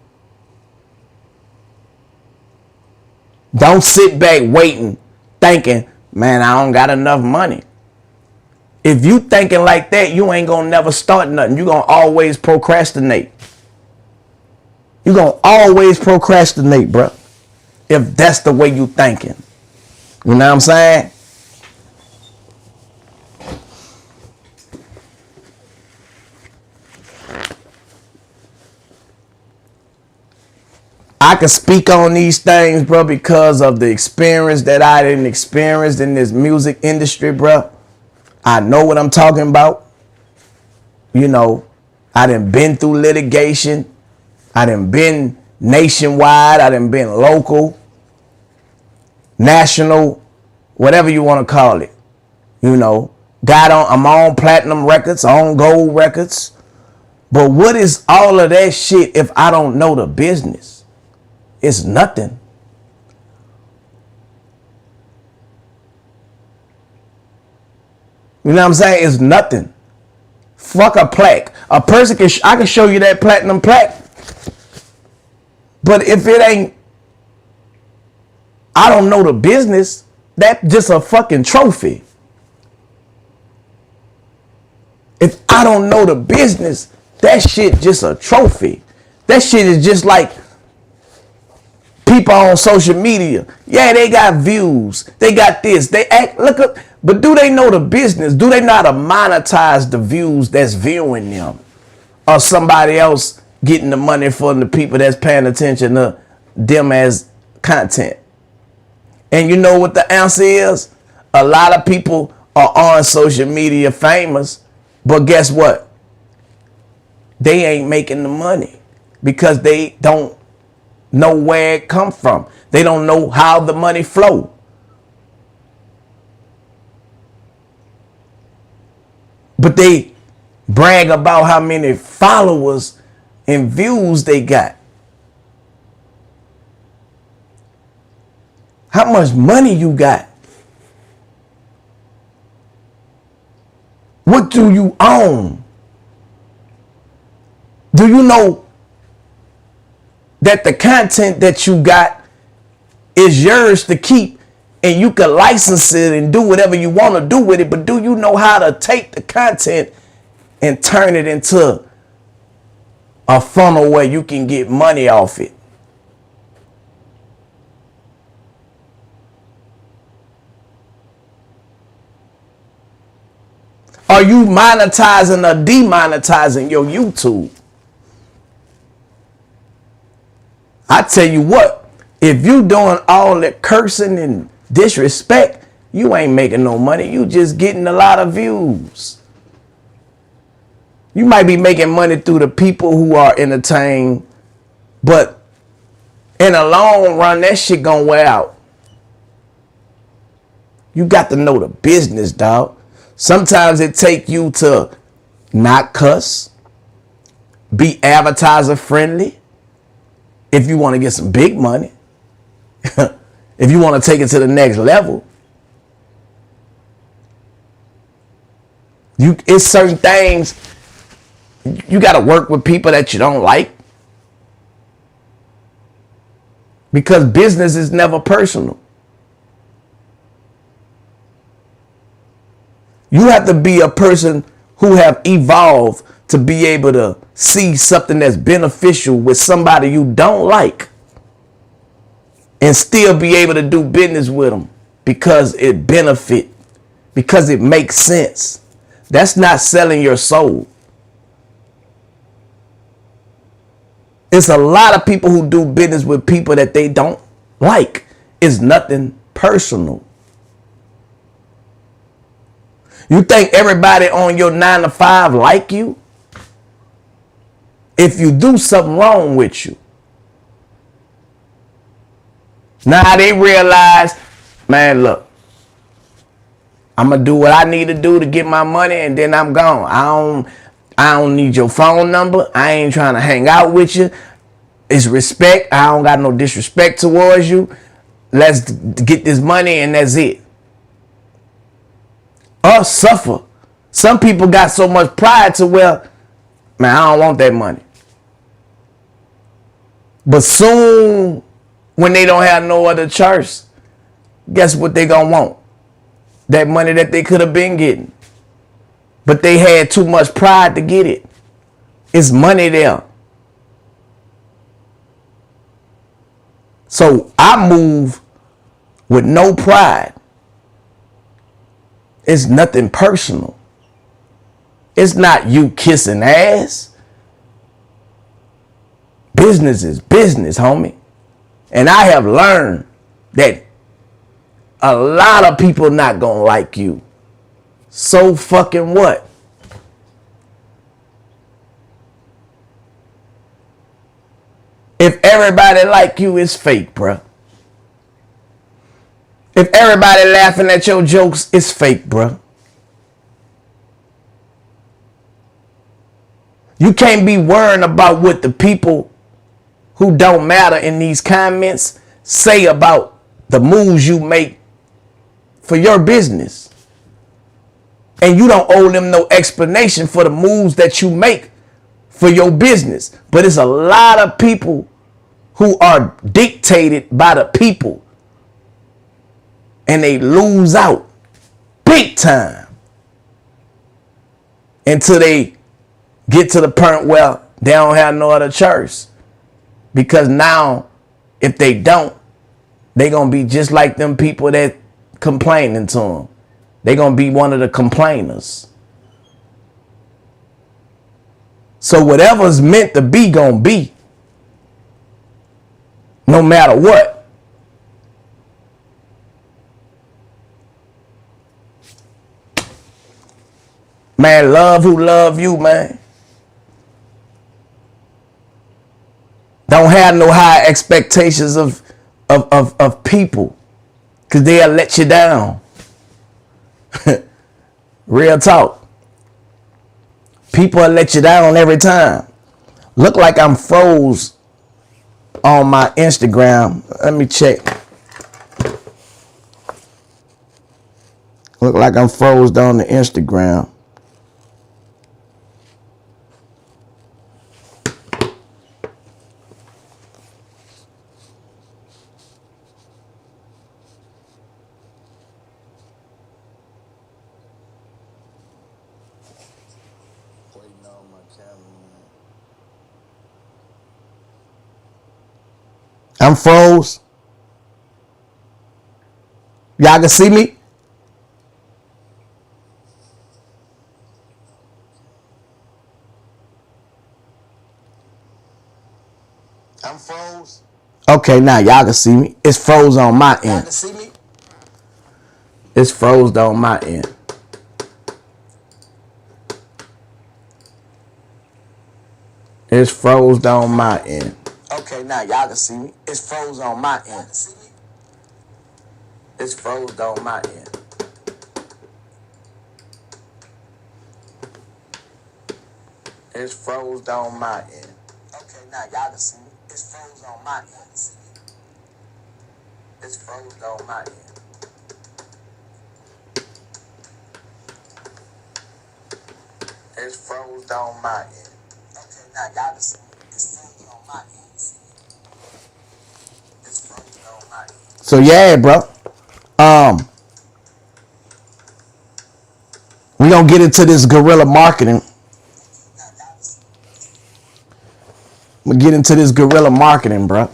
Don't sit back waiting, thinking, man, I don't got enough money. If you thinking like that, you ain't gonna never start nothing. You gonna always procrastinate. You gonna always procrastinate, bro. If that's the way you thinking. You know what I'm saying? I can speak on these things, bro, because of the experience that I didn't experience in this music industry, bro. I know what I'm talking about. You know, I done been through litigation. I done been nationwide. I done been local, national, whatever you want to call it. You know, I'm on platinum records, on gold records. But what is all of that shit if I don't know the business? It's nothing. You know what I'm saying? It's nothing. Fuck a plaque. A person I can show you that platinum plaque. But if it ain't, I don't know the business, that's just a fucking trophy. If I don't know the business, that shit just a trophy. That shit is just like people on social media. Yeah, they got views. They got this. They act, look up. But do they know the business? Do they know how to monetize the views that's viewing them? Or somebody else getting the money from the people that's paying attention to them as content? And you know what the answer is? A lot of people are on social media famous, but guess what? They ain't making the money because they don't know where it come from. They don't know how the money flow. But they brag about how many followers and views they got. How much money you got? What do you own? Do you know that the content that you got is yours to keep and you can license it and do whatever you want to do with it? But do you know how to take the content and turn it into a funnel where you can get money off it? Are you monetizing or demonetizing your YouTube? I tell you what, if you doing all that cursing and disrespect, you ain't making no money. You just getting a lot of views. You might be making money through the people who are entertained, but in the long run, that shit gonna wear out. You got to know the business, dog. Sometimes it take you to not cuss, be advertiser friendly if you want to get some big money. If you want to take it to the next level. It's certain things you got to work with people that you don't like. Because business is never personal. You have to be a person who have evolved to be able to see something that's beneficial with somebody you don't like and still be able to do business with them because it benefit, because it makes sense. That's not selling your soul. It's a lot of people who do business with people that they don't like. It's nothing personal. You think everybody on your 9 to 5 like you? If you do something wrong with you. Now they realize, man, look, I'm going to do what I need to do to get my money and then I'm gone. I don't need your phone number. I ain't trying to hang out with you. It's respect. I don't got no disrespect towards you. Let's get this money and that's it. Or suffer. Some people got so much pride to where, man, I don't want that money. But soon, when they don't have no other choice, guess what they gonna want? That money that they could have been getting. But they had too much pride to get it. It's money there. So I move with no pride. It's nothing personal. It's not you kissing ass. Business is business, homie. And I have learned that a lot of people not gonna like you. So fucking what? If everybody like you, it's fake, bruh. If everybody laughing at your jokes, it's fake, bruh. You can't be worrying about what the people who don't matter in these comments say about the moves you make for your business. And you don't owe them no explanation for the moves that you make for your business. But it's a lot of people who are dictated by the people. And they lose out big time until they get to the point where they don't have no other choice. Because now, if they don't, they going to be just like them people that complaining to them. They going to be one of the complainers. So whatever's meant to be going to be. No matter what. Man, love who love you, man. Don't have no high expectations of people. Because they'll let you down. Real talk. People will let you down every time. Look like I'm froze on my Instagram. Let me check. Look like I'm froze on the Instagram. I'm froze. Y'all can see me? I'm froze. Okay, now y'all can see me. It's froze on my end. Y'all can see me? It's froze on my end. It's froze on my end. Okay, now y'all can see me. It's froze on my end. It's froze on my end. It's froze on my end. Okay, now y'all can see me. It's froze on my end. It's froze on my end. It's froze on my end. Okay, now y'all can see me. It's froze on my end. It's froze on my end. So yeah, bro. We gonna get into this guerrilla marketing. We get into this guerrilla marketing, bro.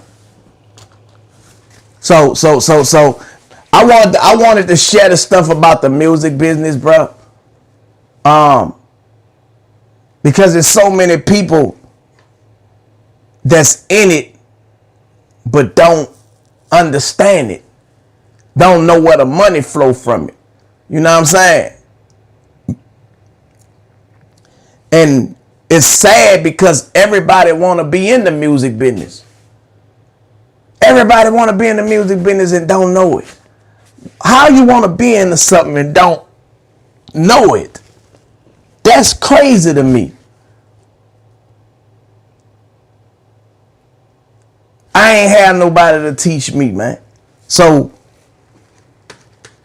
So I wanted to share the stuff about the music business, bro. Because there's so many people that's in it but don't understand it. Don't know where the money flow from it. You know what I'm saying? And it's sad because everybody want to be in the music business. Everybody want to be in the music business and don't know it. How you want to be into something and don't know it? That's crazy to me. I ain't had nobody to teach me, man. So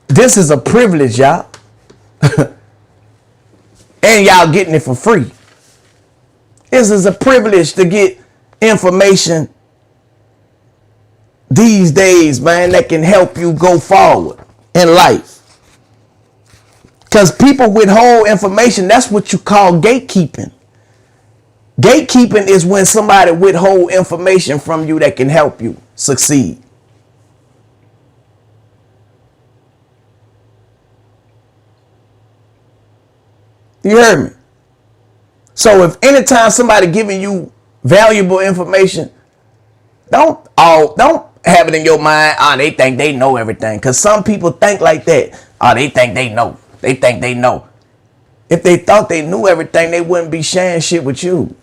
this is a privilege, y'all. And y'all getting it for free. This is a privilege to get information these days, man, that can help you go forward in life. Because people withhold information. That's what you call gatekeeping. Gatekeeping is when somebody withhold information from you that can help you succeed. You heard me? So if anytime somebody giving you valuable information, don't have it in your mind, they think they know everything. Because some people think like that. They think they know. They think they know. If they thought they knew everything, they wouldn't be sharing shit with you.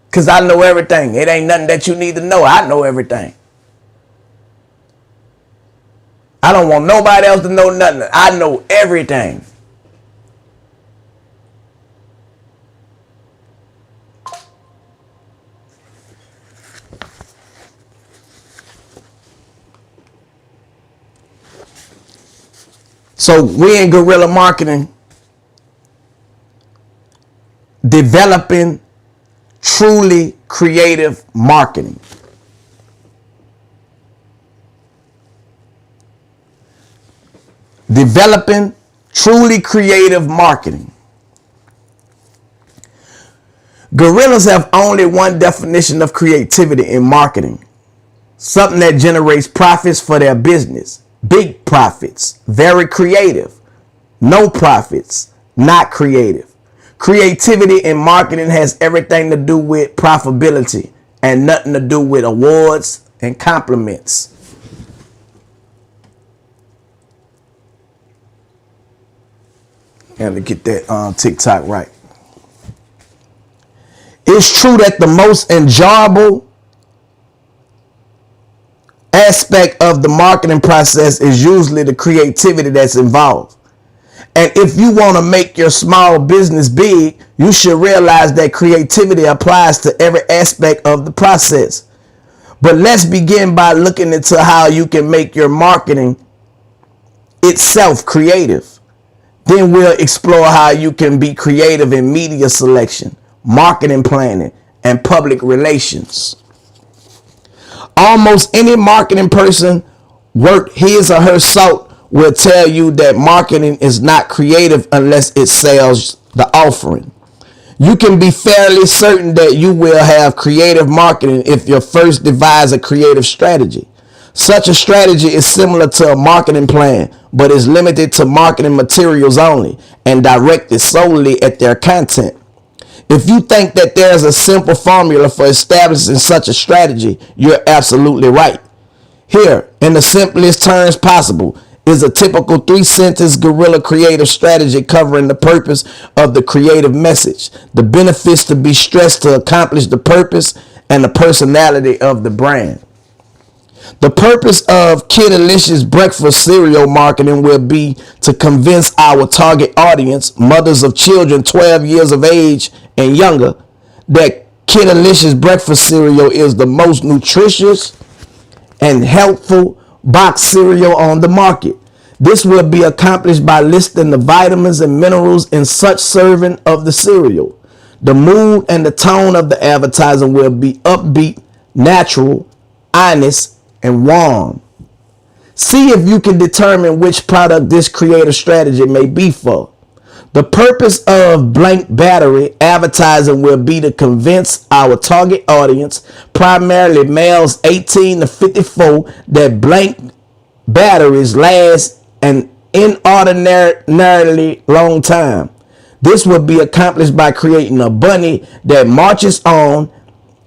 Because I know everything. It ain't nothing that you need to know. I know everything. I don't want nobody else to know nothing. I know everything. So we in guerrilla marketing, developing truly creative marketing. Developing truly creative marketing. Guerrillas have only one definition of creativity in marketing. Something that generates profits for their business. Big profits, very creative. No profits, not creative. Creativity in marketing has everything to do with profitability and nothing to do with awards and compliments. Got to get that TikTok right. It's true that the most enjoyable aspect of the marketing process is usually the creativity that's involved. And if you want to make your small business big, you should realize that creativity applies to every aspect of the process. But let's begin by looking into how you can make your marketing itself creative. Then we'll explore how you can be creative in media selection, marketing planning, and public relations. Almost any marketing person worth his or her salt will tell you that marketing is not creative unless it sells the offering. You can be fairly certain that you will have creative marketing if you first devise a creative strategy. Such a strategy is similar to a marketing plan, but is limited to marketing materials only and directed solely at their content. If you think that there's a simple formula for establishing such a strategy, you're absolutely right. Here, in the simplest terms possible, is a typical 3-sentence guerrilla creative strategy covering the purpose of the creative message, the benefits to be stressed to accomplish the purpose, and the personality of the brand. The purpose of Kidalicious breakfast cereal marketing will be to convince our target audience, mothers of children 12 years of age and younger, that Kidalicious breakfast cereal is the most nutritious and helpful box cereal on the market. This will be accomplished by listing the vitamins and minerals in such serving of the cereal. The mood and the tone of the advertising will be upbeat, natural, honest, and warm. See if you can determine which product this creative strategy may be for. The purpose of blank battery advertising will be to convince our target audience, primarily males 18 to 54, that blank batteries last an inordinarily long time. This will be accomplished by creating a bunny that marches on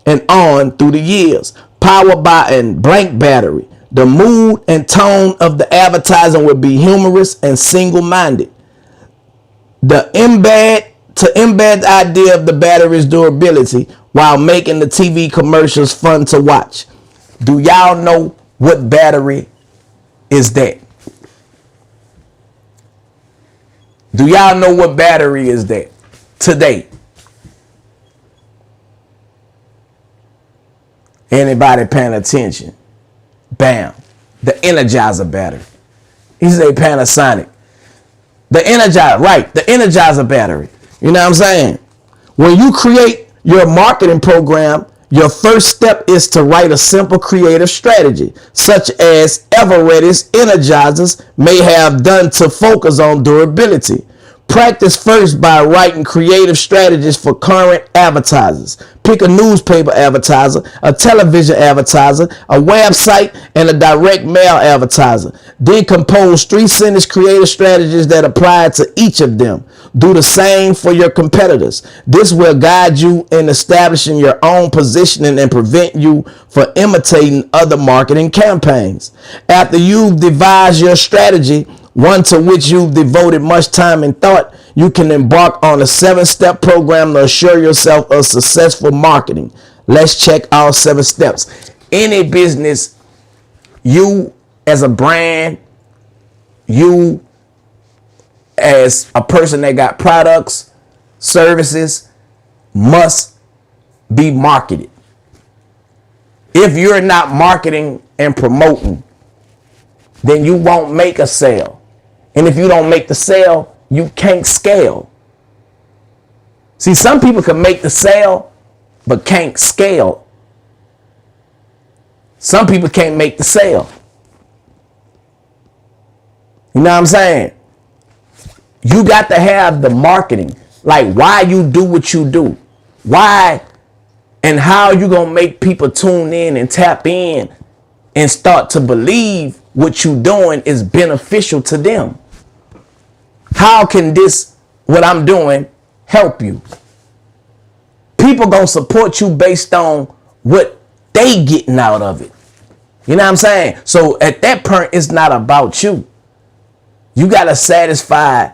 and on through the years, powered by a blank battery. The mood and tone of the advertising will be humorous and single-minded. To embed the idea of the battery's durability while making the TV commercials fun to watch. Do y'all know what battery is that? Do y'all know what battery is that today? Anybody paying attention? Bam. The Energizer battery. He say Panasonic. The Energizer, right. The Energizer battery. You know what I'm saying? When you create your marketing program, your first step is to write a simple creative strategy, such as Eveready's Energizers may have done to focus on durability. Practice first by writing creative strategies for current advertisers. Pick a newspaper advertiser, a television advertiser, a website, and a direct mail advertiser. Then compose 3-sentence creative strategies that apply to each of them. Do the same for your competitors. This will guide you in establishing your own positioning and prevent you from imitating other marketing campaigns. After you've devised your strategy, one to which you've devoted much time and thought, you can embark on a 7-step program to assure yourself of successful marketing. Let's check all 7 steps. Any business, you as a brand, you as a person that got products, services, must be marketed. If you're not marketing and promoting, then you won't make a sale. And if you don't make the sale, you can't scale. See, some people can make the sale, but can't scale. Some people can't make the sale. You know what I'm saying? You got to have the marketing, like why you do what you do. Why and how you going to make people tune in and tap in and start to believe what you doing is beneficial to them. How can this, what I'm doing, help you? People gonna support you based on what they getting out of it. You know what I'm saying? So at that point, it's not about you. You gotta satisfy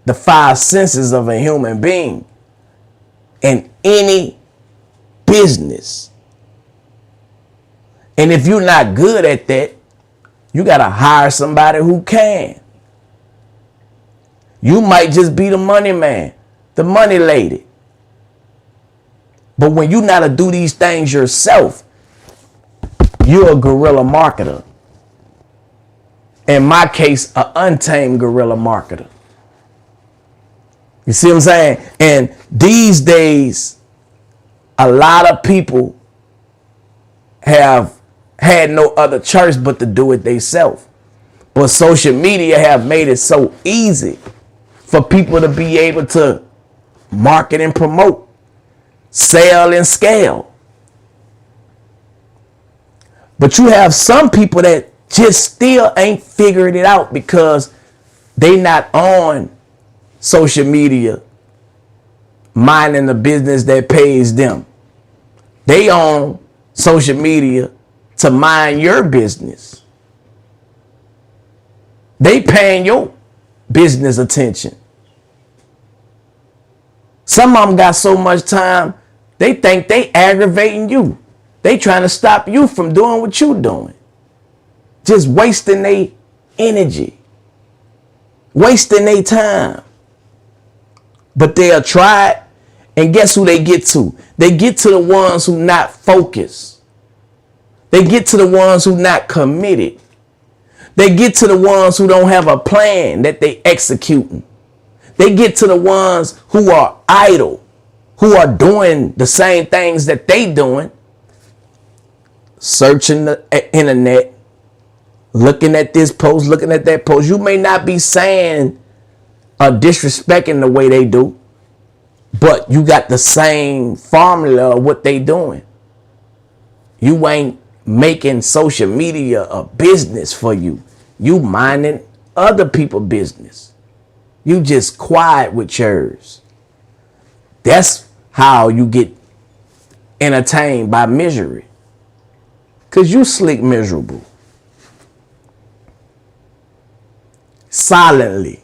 the 5 senses of a human being in any business. And if you're not good at that, you gotta hire somebody who can. You might just be the money man, the money lady. But when you know how to do these things yourself, you're a guerrilla marketer. In my case, an untamed guerrilla marketer. You see what I'm saying? And these days, a lot of people have had no other choice but to do it themselves. But social media have made it so easy for people to be able to market and promote, sell and scale. But you have some people that just still ain't figuring it out because they not on social media minding the business that pays them. They on social media to mind your business. They paying your business attention. Some of them got so much time, they think they aggravating you. They trying to stop you from doing what you doing. Just wasting their energy. Wasting their time. But they'll try it, and guess who they get to? They get to the ones who not focused. They get to the ones who not committed. They get to the ones who don't have a plan that they executing. They get to the ones who are idle, who are doing the same things that they doing, searching the internet, looking at this post, looking at that post. You may not be saying or disrespecting the way they do, but you got the same formula of what they doing. You ain't making social media a business for you. You minding other people's business. You just quiet with yours. That's how you get entertained by misery. Cause you slick miserable. Silently.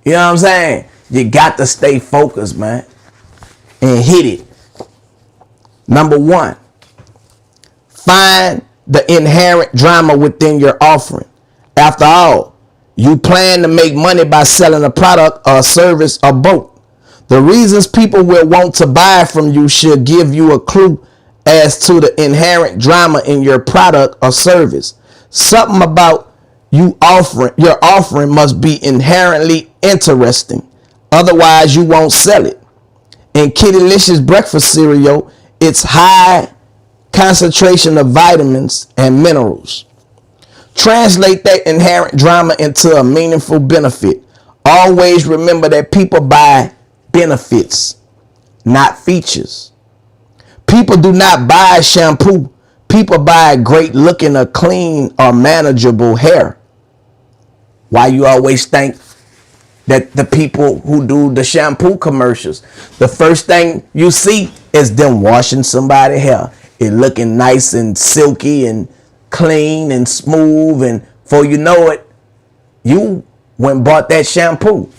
You know what I'm saying? You got to stay focused, man. And hit it. Number one, find the inherent drama within your offering. After all, you plan to make money by selling a product or a service or both. The reasons people will want to buy from you should give you a clue as to the inherent drama in your product or service. Something about your offering must be inherently interesting. Otherwise, you won't sell it. In Kittylicious breakfast cereal, it's high concentration of vitamins and minerals. Translate that inherent drama into a meaningful benefit. Always remember that people buy benefits, not features. People do not buy shampoo. People buy great looking or clean or manageable hair. Why you always think that the people who do the shampoo commercials, the first thing you see is them washing somebody's hair. It looking nice and silky and clean and smooth, and before you know it, you went and bought that shampoo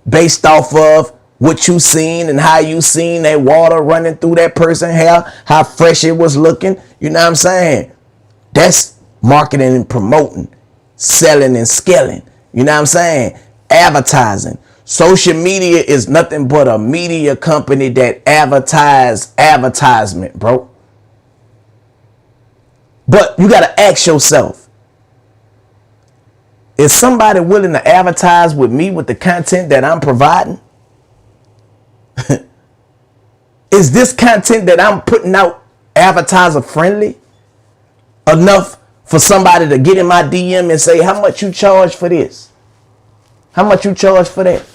based off of what you seen and how you seen that water running through that person's hair, how fresh it was looking. You know what I'm saying? That's marketing and promoting, selling and scaling. You know what I'm saying? Advertising. Social media is nothing but a media company that advertise advertisement, bro. But you got to ask yourself, is somebody willing to advertise with me with the content that I'm providing? Is this content that I'm putting out advertiser friendly enough for somebody to get in my DM and say, how much you charge for this? How much you charge for that?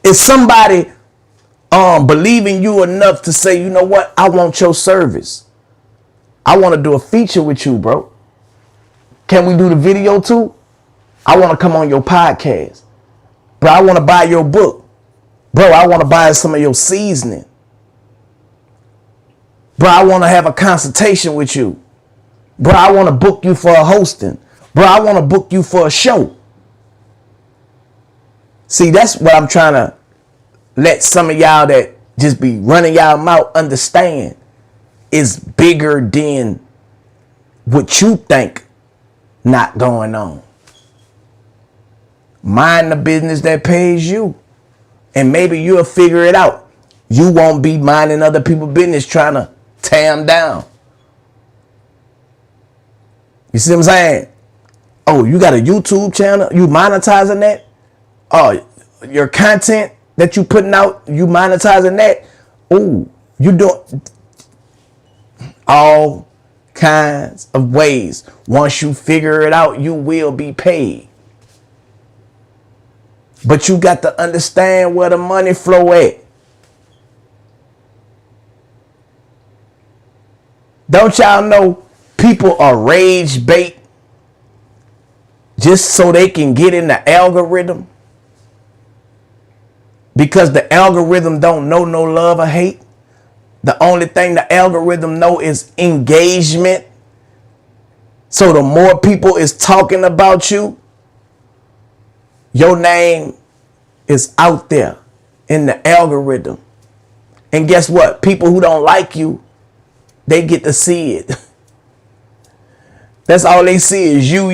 Is somebody believing you enough to say, you know what, I want your service. I want to do a feature with you, bro. Can we do the video too? I want to come on your podcast. Bro, I want to buy your book. Bro, I want to buy some of your seasoning. Bro, I want to have a consultation with you. Bro, I want to book you for a hosting. Bro, I want to book you for a show. See, that's what I'm trying to let some of y'all that just be running y'all mouth understand is bigger than what you think not going on. Mind the business that pays you, and maybe you'll figure it out. You won't be minding other people's business trying to tear them down. You see what I'm saying? Oh, you got a YouTube channel? You monetizing that? Oh, your content that you putting out, you monetizing that? Oh, you doing all kinds of ways. Once you figure it out, you will be paid. But you got to understand where the money flow at. Don't y'all know people are rage bait? just so they can get in the algorithm, because the algorithm don't know no love or hate. The only thing the algorithm know is engagement. So the more people is talking about you, your name is out there in the algorithm. And guess what? People who don't like you, they get to see it. That's all they see is you.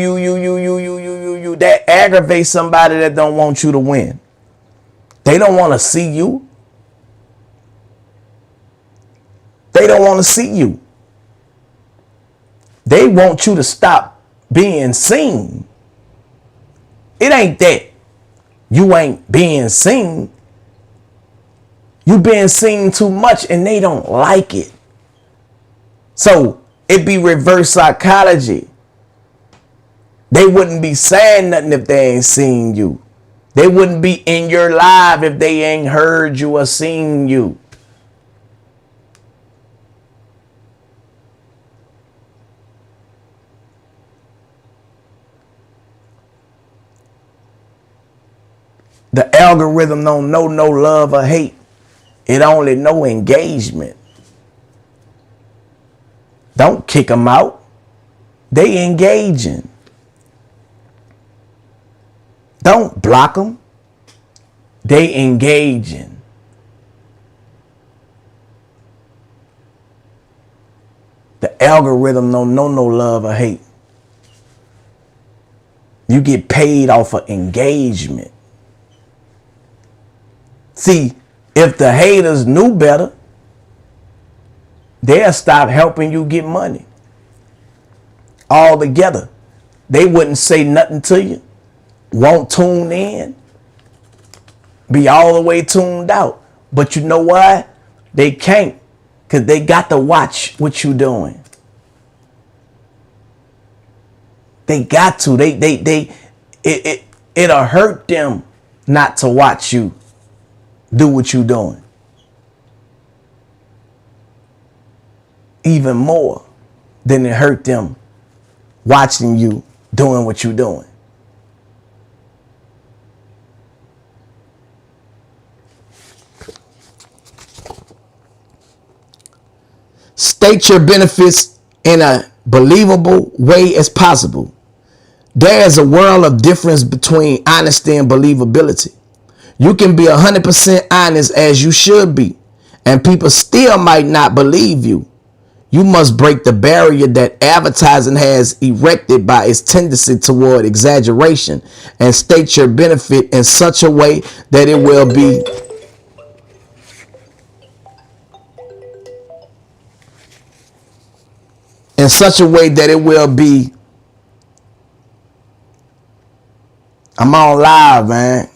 That aggravates somebody that don't want you to win. They don't want to see you. They don't want to see you. They want you to stop being seen. It ain't that you ain't being seen. You being seen too much and they don't like it. So it be reverse psychology. They wouldn't be saying nothing if they ain't seen you. They wouldn't be in your live if they ain't heard you or seen you. The algorithm don't know no love or hate. It only know engagement. Don't kick them out. They engaging. Don't block them. They engaging. The algorithm don't know no love or hate. You get paid off of engagement. See, if the haters knew better, they'll stop helping you get money altogether. They wouldn't say nothing to you, won't tune in, be all the way tuned out. But you know why? They can't, because they got to watch what you doing. They got to. It'll hurt them not to watch you do what you doing. Even more than it hurt them watching you doing what you doing. State your benefits in a believable way as possible. There is a world of difference between honesty and believability. You can be 100% honest, as you should be, and people still might not believe you. You must break the barrier that advertising has erected by its tendency toward exaggeration, and state your benefit in such a way that it will be I'm on live, man.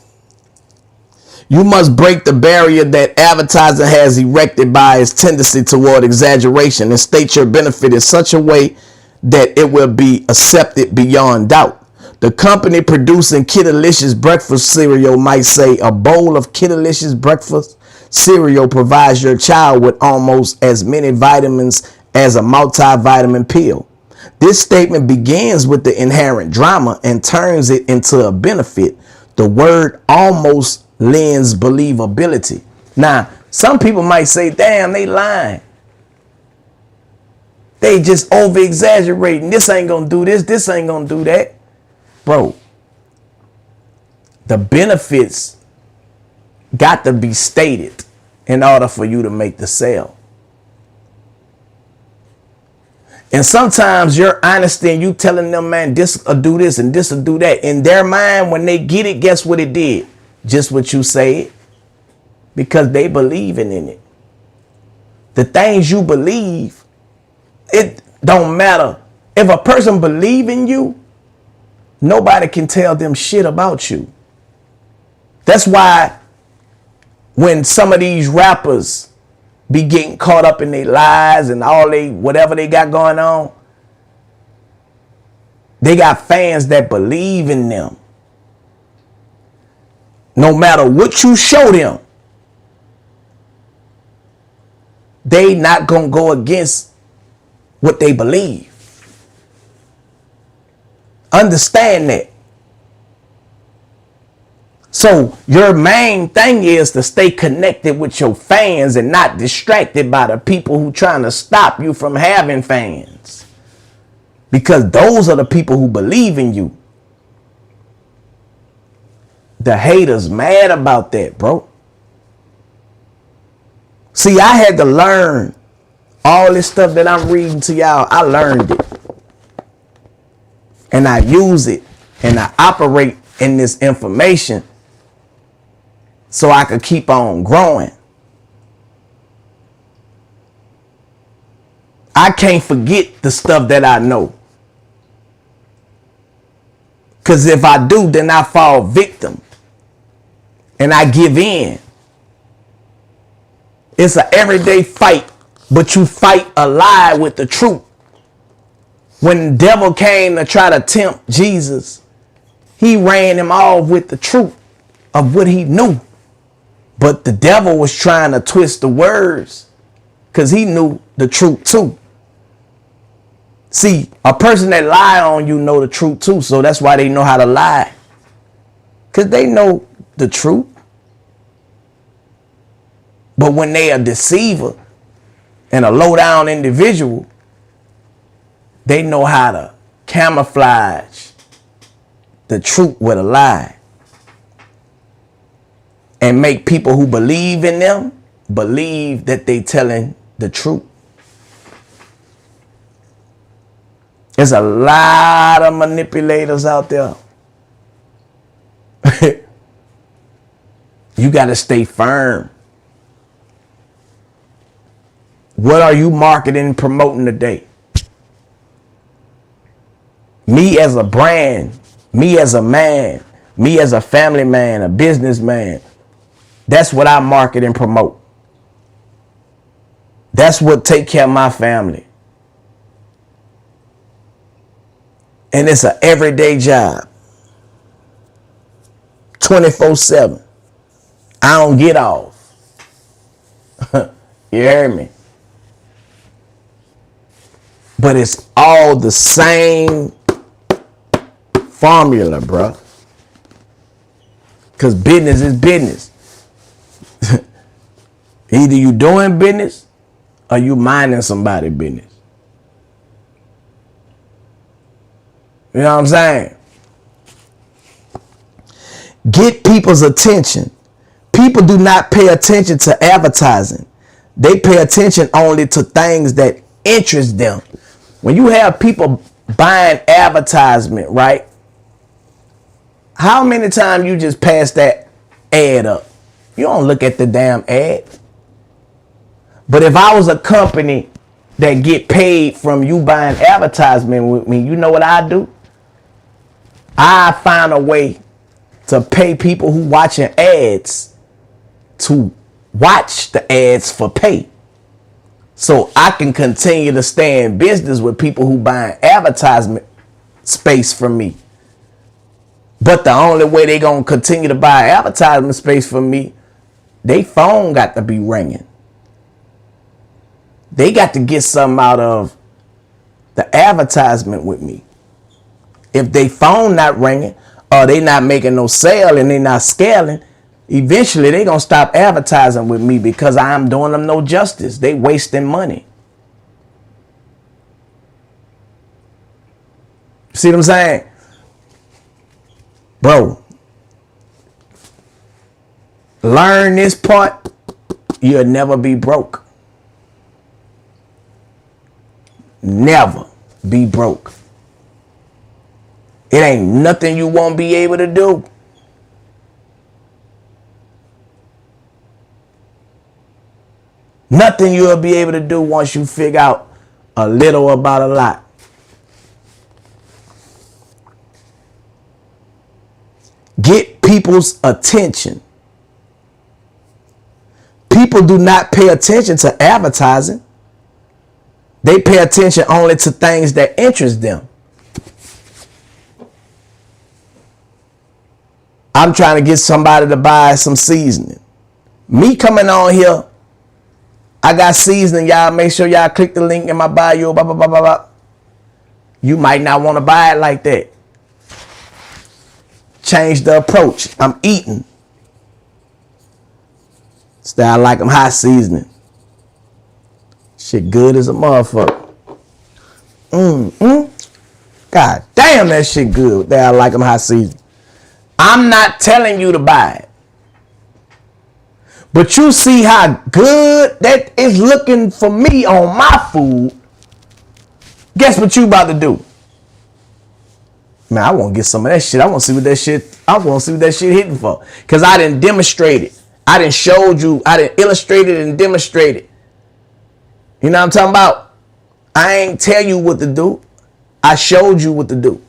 You must break the barrier that advertising has erected by its tendency toward exaggeration, and state your benefit in such a way that it will be accepted beyond doubt. The company producing Kiddalicious breakfast cereal might say a bowl of Kiddalicious breakfast cereal provides your child with almost as many vitamins as a multivitamin pill. This statement begins with the inherent drama and turns it into a benefit. The word almost lends believability. Now, some people might say, damn, they lying. They just over exaggerating. This ain't gonna do this. This ain't gonna do that. Bro, the benefits got to be stated in order for you to make the sale. And sometimes your honesty and you telling them, man, this will do this and this will do that. In their mind, when they get it, guess what it did? Just what you said. Because they believing in it. The things you believe, it don't matter. If a person believe in you, nobody can tell them shit about you. That's why when some of these rappers be getting caught up in their lies and all they whatever they got going on, they got fans that believe in them. No matter what you show them, they not gonna go against what they believe. Understand that. So your main thing is to stay connected with your fans and not distracted by the people who trying to stop you from having fans. Because those are the people who believe in you. The haters mad about that, bro. See, I had to learn all this stuff that I'm reading to y'all. I learned it. And I use it. And I operate in this information so I could keep on growing. I can't forget the stuff that I know. Because if I do, then I fall victim. And I give in. It's an everyday fight, but you fight a lie with the truth. When the devil came to try to tempt Jesus, he ran him off with the truth of what he knew. But the devil was trying to twist the words because he knew the truth too. See, a person that lie on you know the truth too, so that's why they know how to lie. Because they know the truth. But when they are a deceiver and a low-down individual, they know how to camouflage the truth with a lie and make people who believe in them believe that they telling the truth. There's a lot of manipulators out there. You got to stay firm. What are you marketing and promoting today? Me as a brand, me as a man, me as a family man, a businessman. That's what I market and promote. That's what take care of my family. And it's an everyday job. 24/7. I don't get off. You hear me? But it's all the same formula, bro. Because business is business. Either you doing business or you minding somebody's business. You know what I'm saying? Get people's attention. People do not pay attention to advertising. They pay attention only to things that interest them. When you have people buying advertisement, right? How many times you just pass that ad up? You don't look at the damn ad. But if I was a company that get paid from you buying advertisement with me, you know what I do? I find a way to pay people who watching ads to watch the ads for pay. So I can continue to stay in business with people who buying advertisement space from me. But the only way they gonna continue to buy advertisement space from me, they phone got to be ringing. They got to get something out of the advertisement with me. If they phone not ringing or they not making no sale and they not scaling, eventually they gonna stop advertising with me because I'm doing them no justice. They wasting money. See what I'm saying? Bro, learn this part, you'll never be broke. Never be broke. It ain't nothing you won't be able to do. Nothing you'll be able to do once you figure out a little about a lot. Get people's attention. People do not pay attention to advertising. They pay attention only to things that interest them. I'm trying to get somebody to buy some seasoning. Me coming on here, I got seasoning, y'all. Make sure y'all click the link in my bio. Blah, blah, blah, blah, blah. You might not want to buy it like that. change the approach. I'm eating. Style like I'm high seasoning. Shit good as a motherfucker. God damn, that shit good. Style like I'm high seasoning. I'm not telling you to buy it. But you see how good that is looking for me on my food. Guess what you about to do? Man, I want to get some of that shit. I want to see what that shit hitting for. Because I didn't demonstrate it. I didn't showed you. I didn't illustrate it and demonstrate it. You know what I'm talking about? I ain't tell you what to do. I showed you what to do.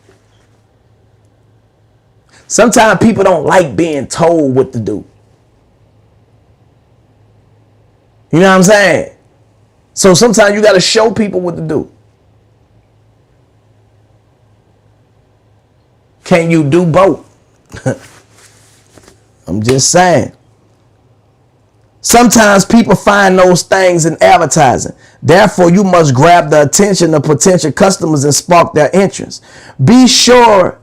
Sometimes people don't like being told what to do. You know what I'm saying? So sometimes you got to show people what to do. Can you do both? I'm just saying. Sometimes people find those things in advertising. Therefore, you must grab the attention of potential customers and spark their interest. Be sure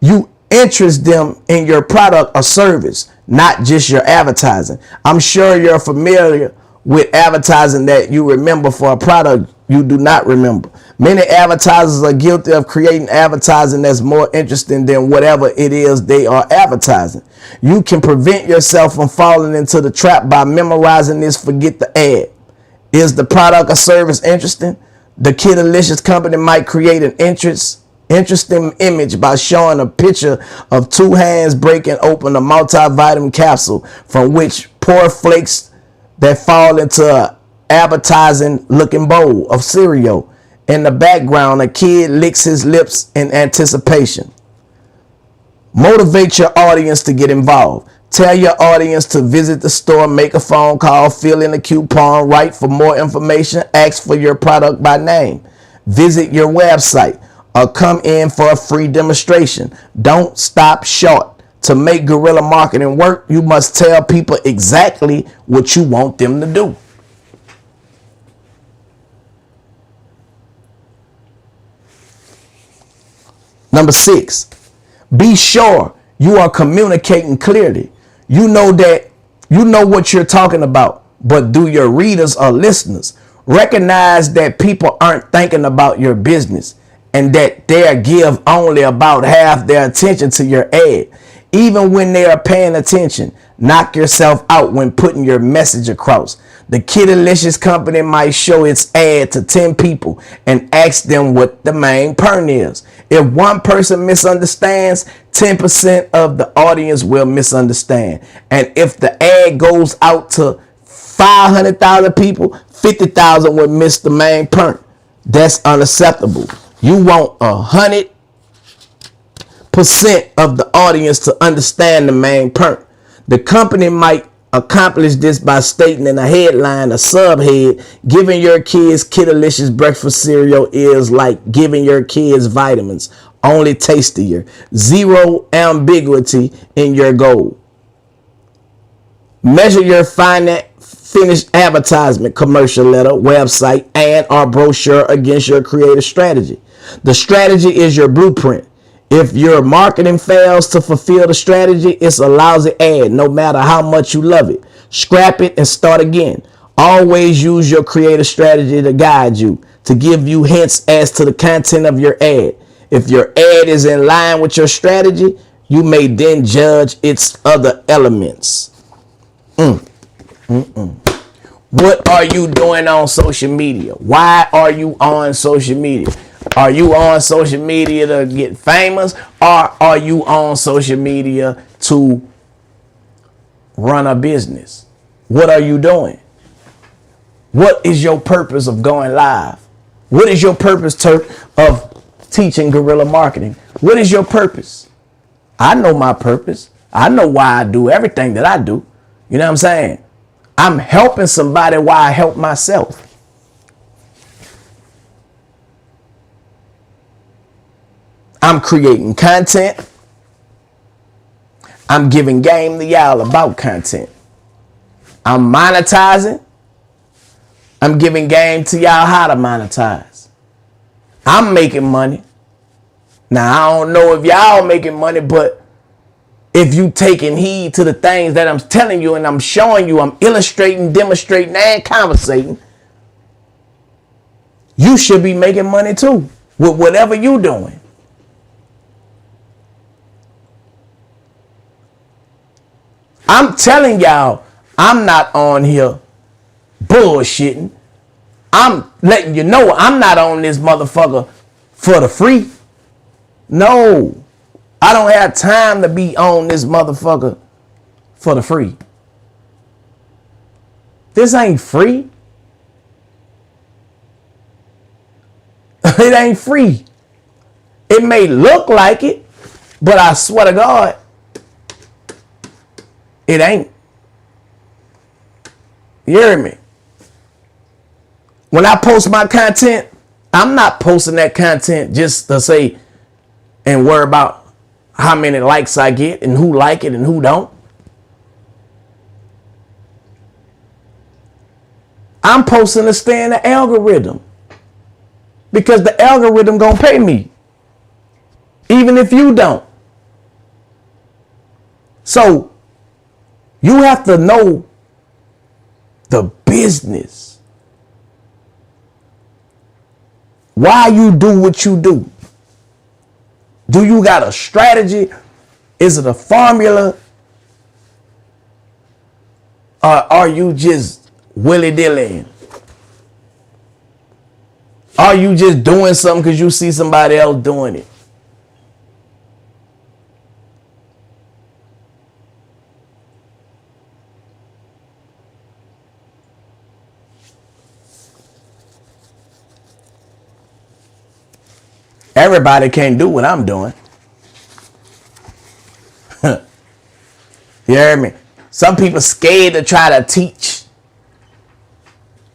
you interest them in your product or service, not just your advertising. I'm sure you're familiar with advertising that you remember for a product you do not remember. Many advertisers are guilty of creating advertising that's more interesting than whatever it is they are advertising. You can prevent yourself from falling into the trap by memorizing this. Forget the ad. Is the product or service interesting? The Kidalicious company might create an interesting image by showing a picture of two hands breaking open a multivitamin capsule from which pour flakes that fall into an appetizing looking bowl of cereal. In the background, a kid licks his lips in anticipation. Motivate your audience to get involved. Tell your audience to visit the store, make a phone call, fill in a coupon, write for more information, ask for your product by name, visit your website, or come in for a free demonstration. Don't stop short. To make guerrilla marketing work, you must tell people exactly what you want them to do. Number 6, be sure you are communicating clearly. You know what you're talking about, but do your readers or listeners recognize that people aren't thinking about your business and that they give only about half their attention to your ad? Even when they are paying attention, knock yourself out when putting your message across. The Kidalicious company might show its ad to 10 people and ask them what the main point is. If one person misunderstands, 10% of the audience will misunderstand. And if the ad goes out to 500,000 people, 50,000 will miss the main point. That's unacceptable. You want 100% of the audience to understand the main point. The company might accomplish this by stating in a headline, a subhead, giving your kids Kidalicious breakfast cereal is like giving your kids vitamins, only tastier. Zero ambiguity in your goal. Measure your finished advertisement, commercial letter, website, and or brochure against your creative strategy. The strategy is your blueprint. If your marketing fails to fulfill the strategy, it's a lousy ad, no matter how much you love it. Scrap it and start again. Always use your creative strategy to guide you, to give you hints as to the content of your ad. If your ad is in line with your strategy, you may then judge its other elements. What are you doing on social media? Why are you on social media? Are you on social media to get famous, or are you on social media to run a business? What are you doing? What is your purpose of going live? What is your purpose of teaching guerrilla marketing? What is your purpose? I know my purpose. I know why I do everything that I do. You know what I'm saying? I'm helping somebody while I help myself. I'm creating content. I'm giving game to y'all about content. I'm monetizing. I'm giving game to y'all how to monetize. I'm making money. Now, I don't know if y'all making money, but if you taking heed to the things that I'm telling you and I'm showing you, I'm illustrating, demonstrating, and conversating, you should be making money too with whatever you doing. I'm telling y'all, I'm not on here bullshitting. I'm letting you know I'm not on this motherfucker for the free. No, I don't have time to be on this motherfucker for the free. This ain't free. It ain't free. It may look like it, but I swear to God, it ain't. You hear me? When I post my content, I'm not posting that content just to say and worry about how many likes I get and who like it and who don't. I'm posting to stay in the algorithm because the algorithm gonna pay me, even if you don't. So you have to know the business. Why you do what you do? Do you got a strategy? Is it a formula? Or are you just willy-dilly? Are you just doing something because you see somebody else doing it? Everybody can't do what I'm doing. You hear me? Some people scared to try to teach.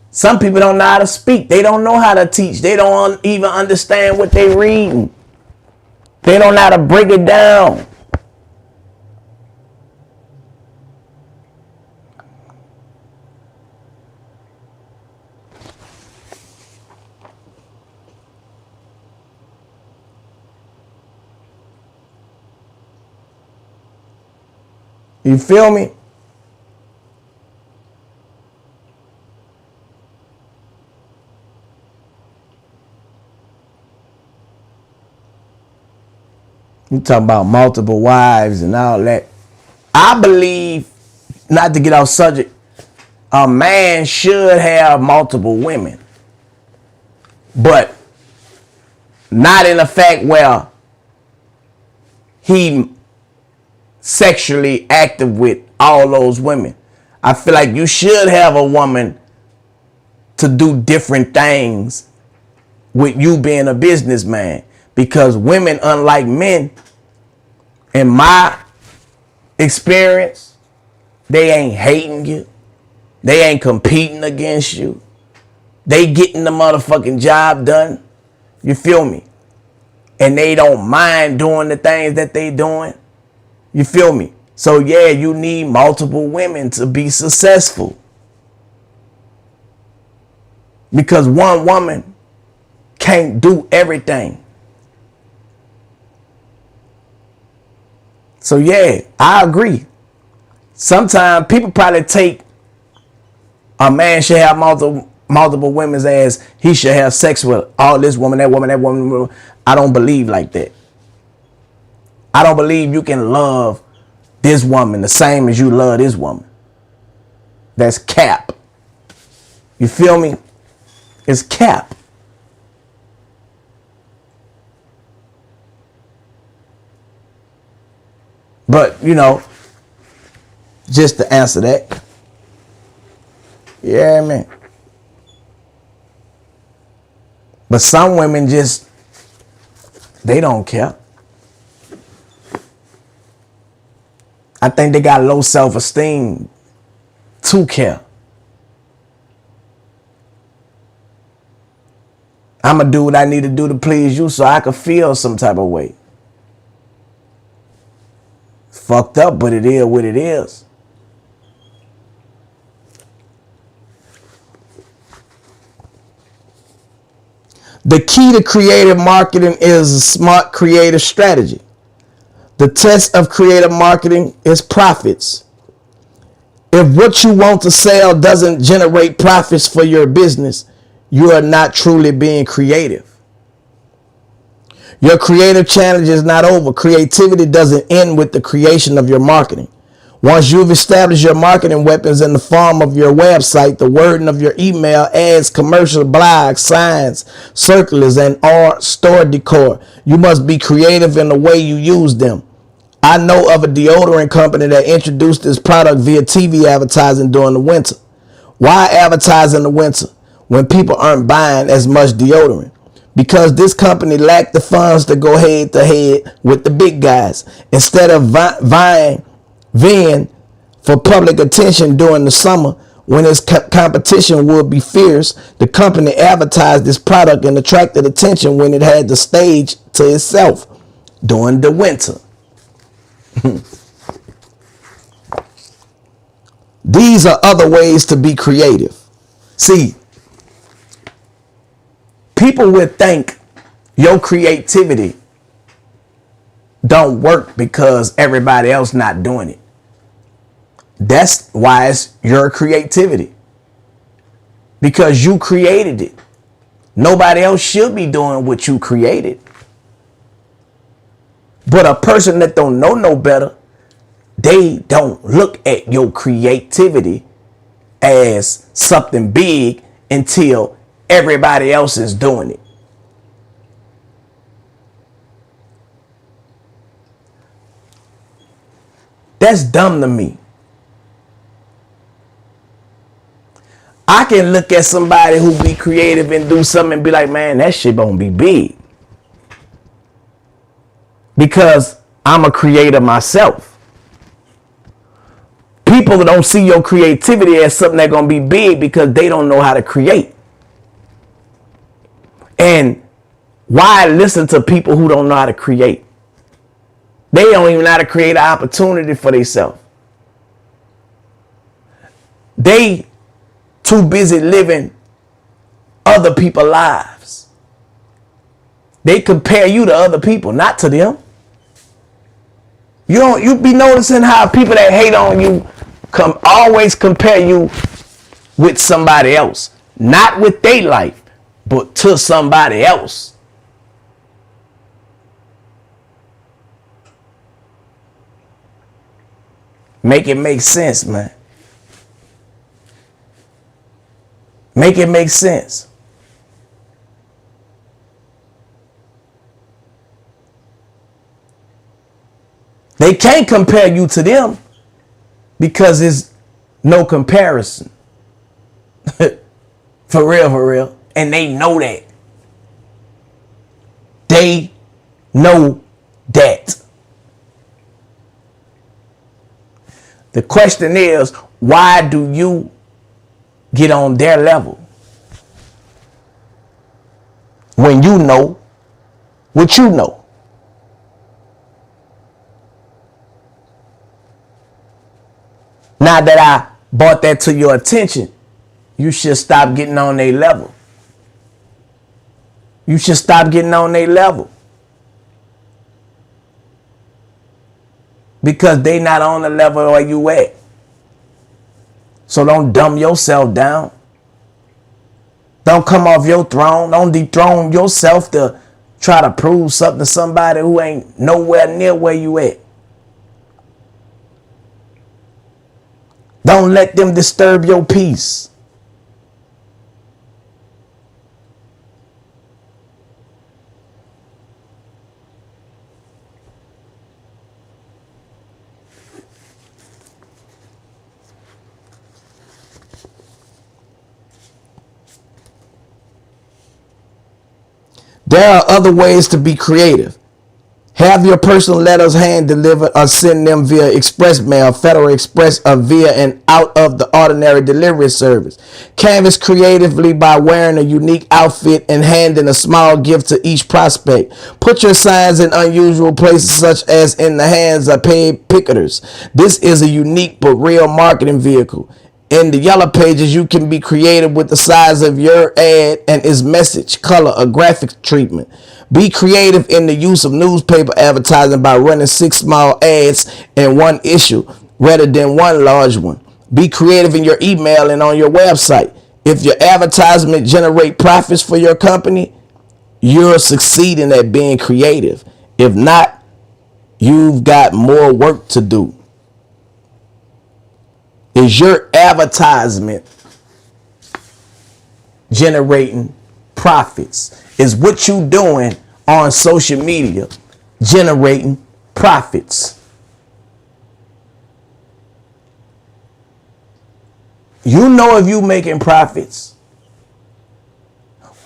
Some people don't know how to speak. They don't know how to teach. They don't even understand what they reading. They don't know how to break it down. You feel me? You talking about multiple wives and all that. I believe, not to get off subject, a man should have multiple women. But not in a fact where he sexually active with all those women. I feel like you should have a woman to do different things with you being a businessman. Because women, unlike men, in my experience, they ain't hating you. They ain't competing against you. They getting the motherfucking job done. You feel me? And they don't mind doing the things that they doing. You feel me? So yeah, you need multiple women to be successful. Because one woman can't do everything. So yeah, I agree. Sometimes people probably take a man should have multiple women's as he should have sex with all this woman, that woman, that woman. I don't believe like that. I don't believe you can love this woman the same as you love this woman. That's cap. You feel me? It's cap. But, you know, just to answer that. Yeah, man. But some women just, they don't care. I think they got low self-esteem to care. I'm going to do what I need to do to please you so I can feel some type of way. It's fucked up, but it is what it is. The key to creative marketing is a smart creative strategy. The test of creative marketing is profits. If what you want to sell doesn't generate profits for your business, you are not truly being creative. Your creative challenge is not over. Creativity doesn't end with the creation of your marketing. Once you've established your marketing weapons in the form of your website, the wording of your email, ads, commercial blogs, signs, circulars, and or store decor, you must be creative in the way you use them. I know of a deodorant company that introduced this product via TV advertising during the winter. Why advertise in the winter when people aren't buying as much deodorant? Because this company lacked the funds to go head to head with the big guys. Instead of vying for public attention during the summer when its competition would be fierce, the company advertised this product and attracted attention when it had the stage to itself during the winter. These are other ways to be creative. See, people would think your creativity don't work because everybody else not doing it. That's why it's your creativity. Because you created it. Nobody else should be doing what you created. But a person that don't know no better, they don't look at your creativity as something big until everybody else is doing it. That's dumb to me. I can look at somebody who be creative and do something and be like, man, that shit gonna be big. Because I'm a creator myself. People don't see your creativity as something that's gonna be big because they don't know how to create. And why listen to people who don't know how to create? They don't even know how to create an opportunity for themselves. They too busy living other people's lives. They compare you to other people, not to them. You be noticing how people that hate on you always compare you with somebody else. Not with their life, but to somebody else. Make it make sense, man. Make it make sense. They can't compare you to them because there's no comparison. For real, for real. And they know that. They know that. The question is, why do you get on their level when you know what you know? Now that I brought that to your attention, you should stop getting on their level. You should stop getting on their level. Because they not on the level where you at. So don't dumb yourself down. Don't come off your throne. Don't dethrone yourself to try to prove something to somebody who ain't nowhere near where you at. Don't let them disturb your peace. There are other ways to be creative. Have your personal letters hand delivered or send them via express mail, Federal Express, or via an out of the ordinary delivery service. Canvas creatively by wearing a unique outfit and handing a small gift to each prospect. Put your signs in unusual places such as in the hands of paid picketers. This is a unique but real marketing vehicle. In the yellow pages, you can be creative with the size of your ad and its message, color, or graphic treatment. Be creative in the use of newspaper advertising by running 6 small ads in one issue rather than one large one. Be creative in your email and on your website. If your advertisement generate profits for your company, you're succeeding at being creative. If not, you've got more work to do. Is your advertisement generating profits? Is what you doing on social media generating profits? You know if you making profits.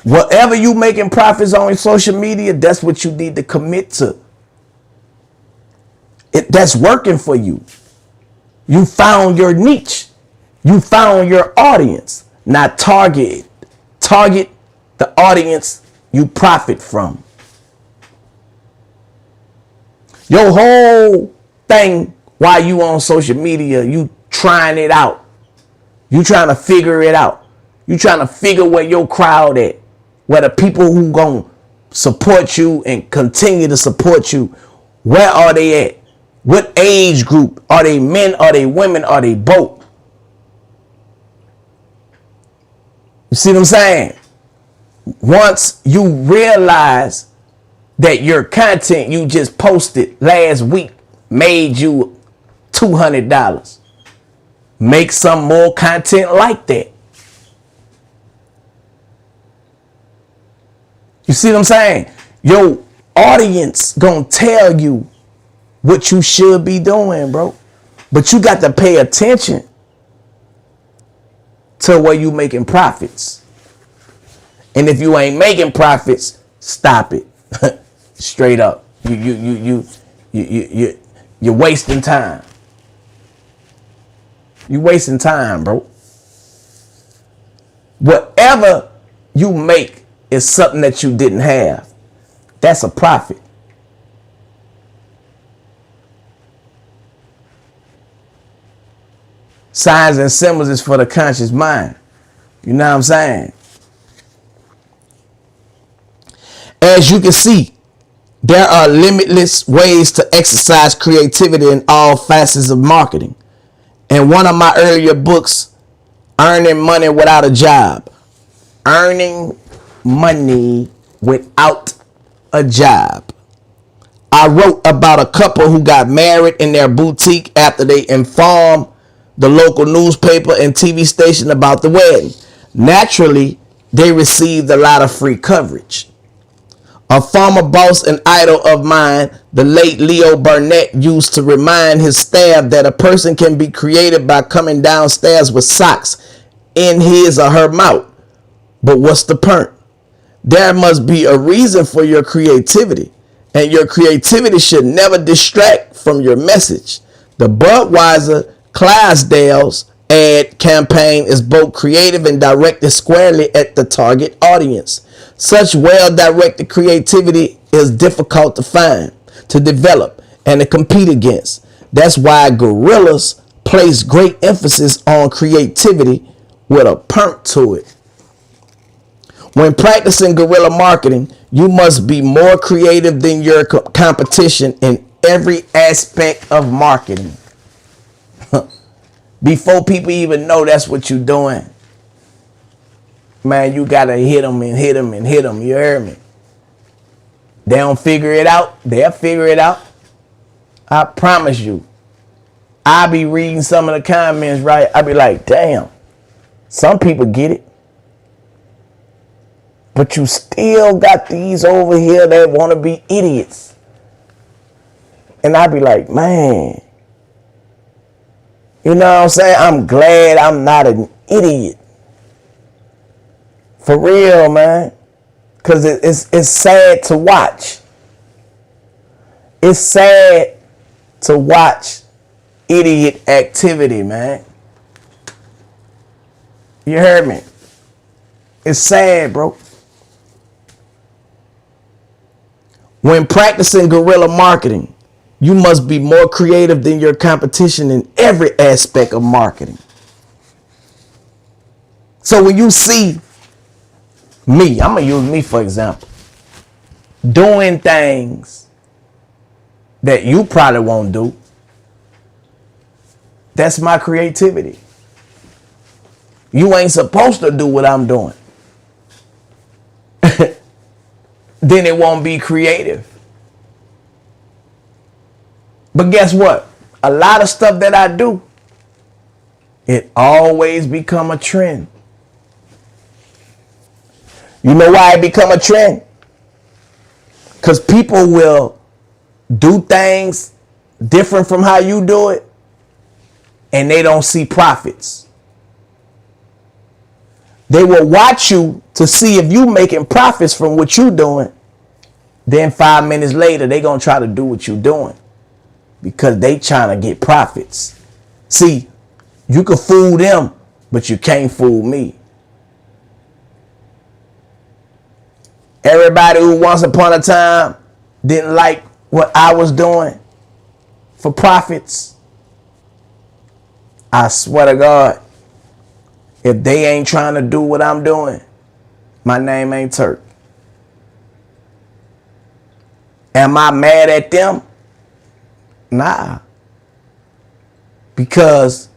Whatever you making profits on social media, that's what you need to commit to. That's working for you. You found your niche. You found your audience. Now target the audience you profit from. Your whole thing while you on social media, you trying it out. You trying to figure it out. You trying to figure where your crowd at. Where the people who gonna support you and continue to support you, where are they at? What age group? Are they men? Are they women? Are they both? You see what I'm saying? Once you realize that your content you just posted last week made you $200, make some more content like that. You see what I'm saying? Your audience gonna tell you what you should be doing, bro. But you got to pay attention to where you making profits. And if you ain't making profits, stop it. Straight up. You're wasting time. You're wasting time, bro. Whatever you make is something that you didn't have. That's a profit. Signs and symbols is for the conscious mind. You know what I'm saying? As you can see, there are limitless ways to exercise creativity in all facets of marketing. In one of my earlier books, Earning Money Without a Job. Earning money without a job. I wrote about a couple who got married in their boutique after they informed the local newspaper and TV station about the wedding. Naturally, they received a lot of free coverage. A former boss and idol of mine, the late Leo Burnett, used to remind his staff that a person can be creative by coming downstairs with socks in his or her mouth. But what's the point? There must be a reason for your creativity, and your creativity should never distract from your message. The Budweiser Clydesdales ad campaign is both creative and directed squarely at the target audience. Such well-directed creativity is difficult to find, to develop, and to compete against. That's why gorillas place great emphasis on creativity with a perk to it. When practicing guerrilla marketing, you must be more creative than your competition in every aspect of marketing. Before people even know that's what you're doing, man, you gotta hit them and hit them and hit them. You heard me? They don't figure it out. They'll figure it out. I promise you. I be reading some of the comments, right? I be like, damn, some people get it. But you still got these over here that want to be idiots. And I be like, man, you know what I'm saying? I'm glad I'm not an idiot. For real, man. Because it's sad to watch. It's sad to watch idiot activity, man. You heard me? It's sad, bro. When practicing guerrilla marketing, you must be more creative than your competition in every aspect of marketing. So when you see me, I'm going to use me for example. doing things that you probably won't do. That's my creativity. You ain't supposed to do what I'm doing. Then it won't be creative. But guess what? A lot of stuff that I do, it always become a trend. You know why it become a trend? Because people will do things different from how you do it, and they don't see profits. They will watch you to see if you making profits from what you doing. Then 5 minutes later, they gonna try to do what you doing because they trying to get profits. See, you can fool them, but you can't fool me. Everybody who once upon a time didn't like what I was doing for profits, I swear to God, if they ain't trying to do what I'm doing, my name ain't Turk. Am I mad at them? Nah. Because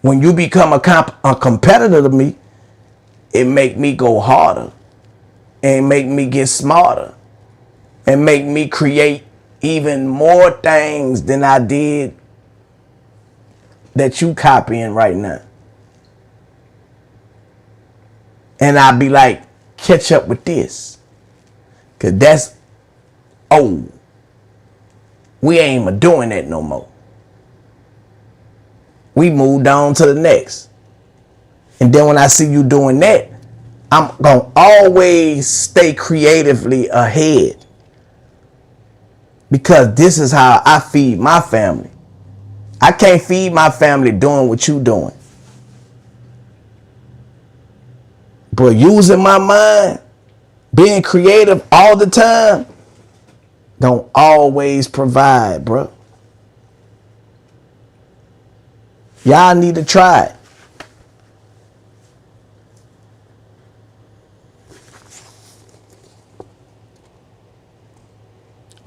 when you become a competitor to me, it make me go harder and make me get smarter and make me create even more things than I did that you copying right now. And I'll be like, catch up with this. Because that's old. We ain't doing that no more. We moved on to the next. And then when I see you doing that, I'm going to always stay creatively ahead. Because this is how I feed my family. I can't feed my family doing what you doing. But using my mind, being creative all the time, don't always provide, bro. Y'all need to try it.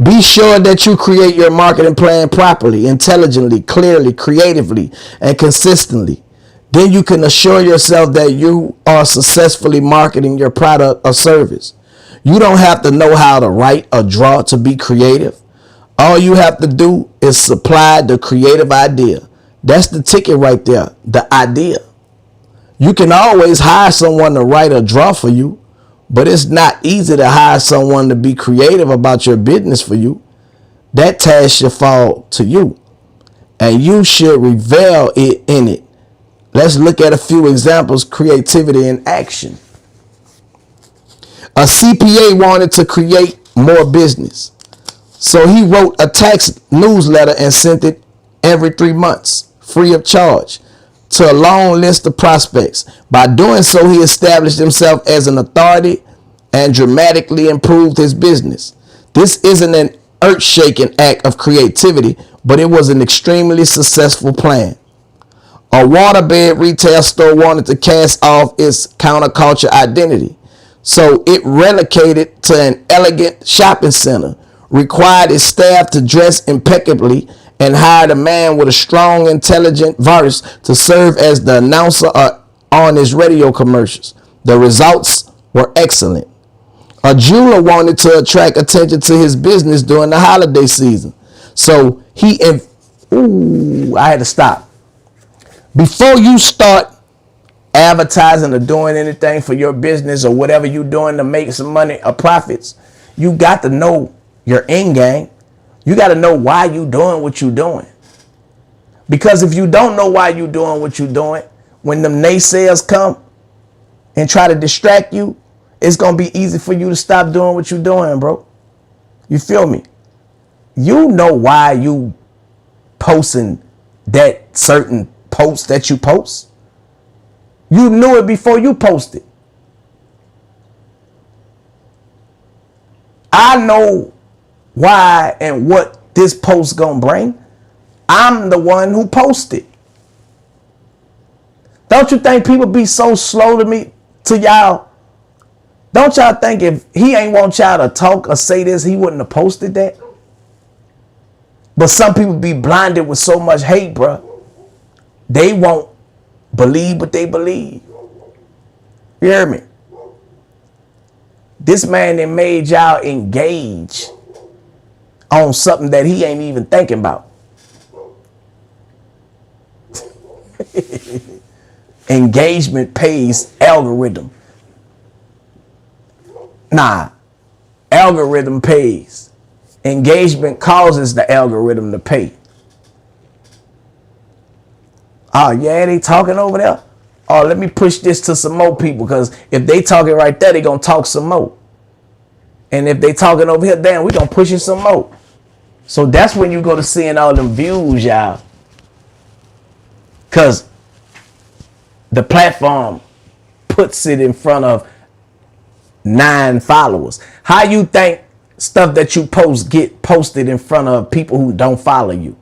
Be sure that you create your marketing plan properly, intelligently, clearly, creatively, and consistently. Then you can assure yourself that you are successfully marketing your product or service. You don't have to know how to write or draw to be creative. All you have to do is supply the creative idea. That's the ticket right there, the idea. You can always hire someone to write or draw for you, but it's not easy to hire someone to be creative about your business for you. That task should fall to you, and you should revel in it. Let's look at a few examples: creativity in action. A CPA wanted to create more business, so he wrote a tax newsletter and sent it every 3 months, free of charge, to a long list of prospects. By doing so, he established himself as an authority and dramatically improved his business. This isn't an earth-shaking act of creativity, but it was an extremely successful plan. A waterbed retail store wanted to cast off its counterculture identity, so it relocated to an elegant shopping center, required its staff to dress impeccably, and hired a man with a strong, intelligent voice to serve as the announcer on his radio commercials. The results were excellent. A jeweler wanted to attract attention to his business during the holiday season, so I had to stop. Before you start advertising or doing anything for your business or whatever you're doing to make some money or profits, you got to know your end game. You got to know why you doing what you doing. Because if you don't know why you doing what you doing, when them naysayers come and try to distract you, it's going to be easy for you to stop doing what you doing, bro. You feel me? You know why you posting that certain post that you post. You knew it before you posted. I know why and what this post gonna bring. I'm the one who posted. Don't you think people be so slow to y'all Don't y'all think if he ain't want y'all to talk or say this, he wouldn't have posted that? But some people be blinded with so much hate, bro. They won't believe what they believe. You hear me? This man that made y'all engage on something that he ain't even thinking about. Engagement pays algorithm. Nah, algorithm pays. Engagement causes the algorithm to pay. Oh, yeah, they talking over there. Oh, let me push this to some more people, because if they talking right there, they going to talk some more. And if they talking over here, damn, we going to push it some more. So that's when you go to seeing all them views, y'all. Because the platform puts it in front of 9 followers. How you think stuff that you post get posted in front of people who don't follow you?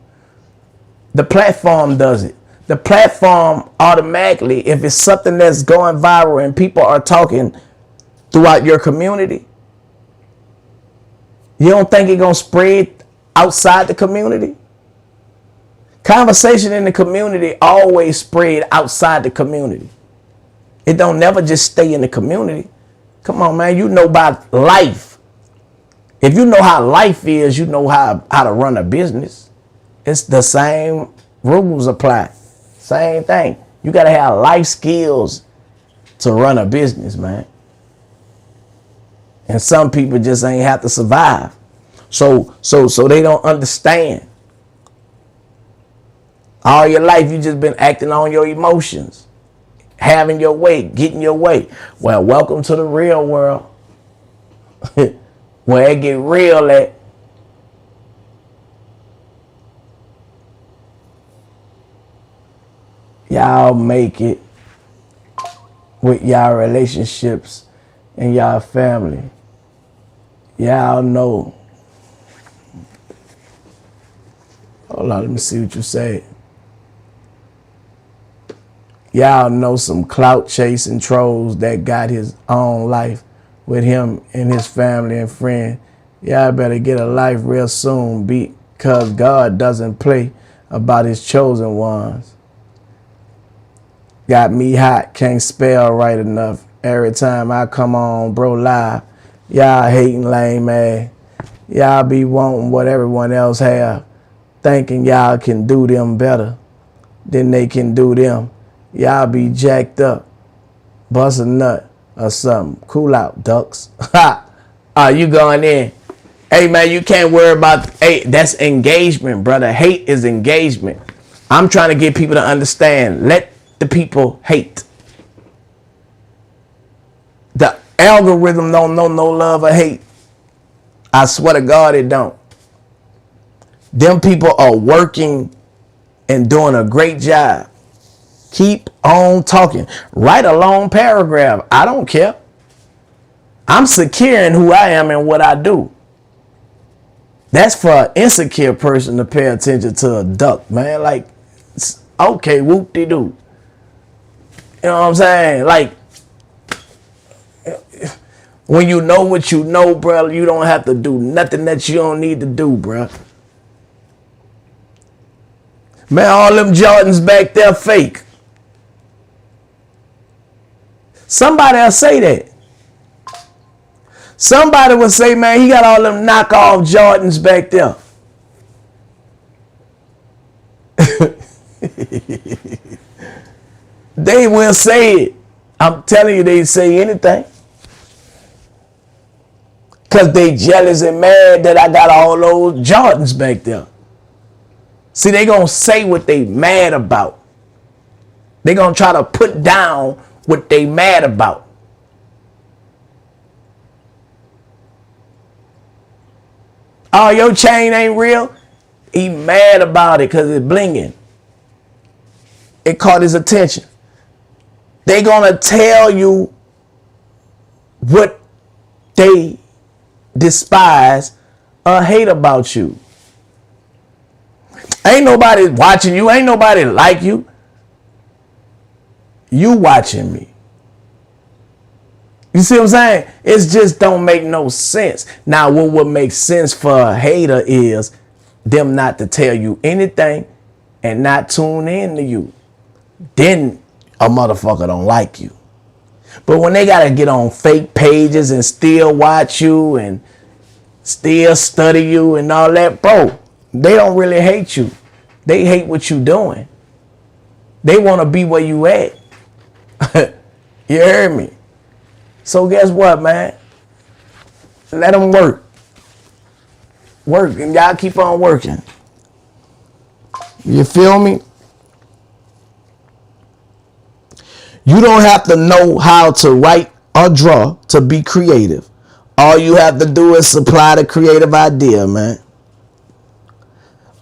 The platform does it. The platform automatically, if it's something that's going viral and people are talking throughout your community, you don't think it's going to spread outside the community? Conversation in the community always spread outside the community. It don't never just stay in the community. Come on, man. You know about life. If you know how life is, you know how to run a business. It's the same rules apply. Same thing. You got to have life skills to run a business, man. And some people just ain't have to survive. So they don't understand. All your life, you just been acting on your emotions, having your way, getting your way. Well, welcome to the real world, where it get real at. Y'all make it with y'all relationships and y'all family. Y'all know. Hold on, let me see what you say. Y'all know some clout chasing trolls that got his own life with him and his family and friend. Y'all better get a life real soon, because God doesn't play about his chosen ones. Got me hot, can't spell right enough. Every time I come on, bro, live, y'all hating lame ass. Y'all be wanting what everyone else have, thinking y'all can do them better than they can do them. Y'all be jacked up, bust a nut or something. Cool out, ducks. Ha! You going in? Hey, man, you can't worry about. Hey, that's engagement, brother. Hate is engagement. I'm trying to get people to understand. Let the people hate. The algorithm don't know no love or hate. I swear to God, it don't. Them people are working and doing a great job. Keep on talking. Write a long paragraph. I don't care. I'm secure in who I am and what I do. That's for an insecure person to pay attention to a duck, man. Like, okay, whoop-de-doo. You know what I'm saying? Like, when you know what you know, bro, you don't have to do nothing that you don't need to do, bro. Man, all them Jordans back there fake. Somebody will say that. Somebody will say, man, he got all them knockoff Jordans back there. They will say it. I'm telling you, they say anything. Because they jealous and mad that I got all those Jordans back there. See, they going to say what they mad about. They going to try to put down what they mad about. Oh, your chain ain't real? He mad about it because it's blinging. It caught his attention. They gonna tell you what they despise or hate about you. Ain't nobody watching you. Ain't nobody like you. You watching me. You see what I'm saying? It just don't make no sense. Now, what would make sense for a hater is them not to tell you anything and not tune in to you. Then a motherfucker don't like you. But when they gotta get on fake pages and still watch you and still study you and all that, bro, they don't really hate you. They hate what you doing. They want to be where you at. You heard me? So guess what, man? Let them work. Work, and y'all keep on working. You feel me? You don't have to know how to write or draw to be creative. All you have to do is supply the creative idea, man.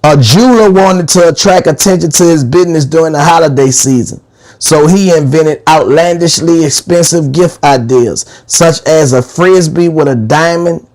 A jeweler wanted to attract attention to his business during the holiday season. So he invented outlandishly expensive gift ideas, such as a frisbee with a diamond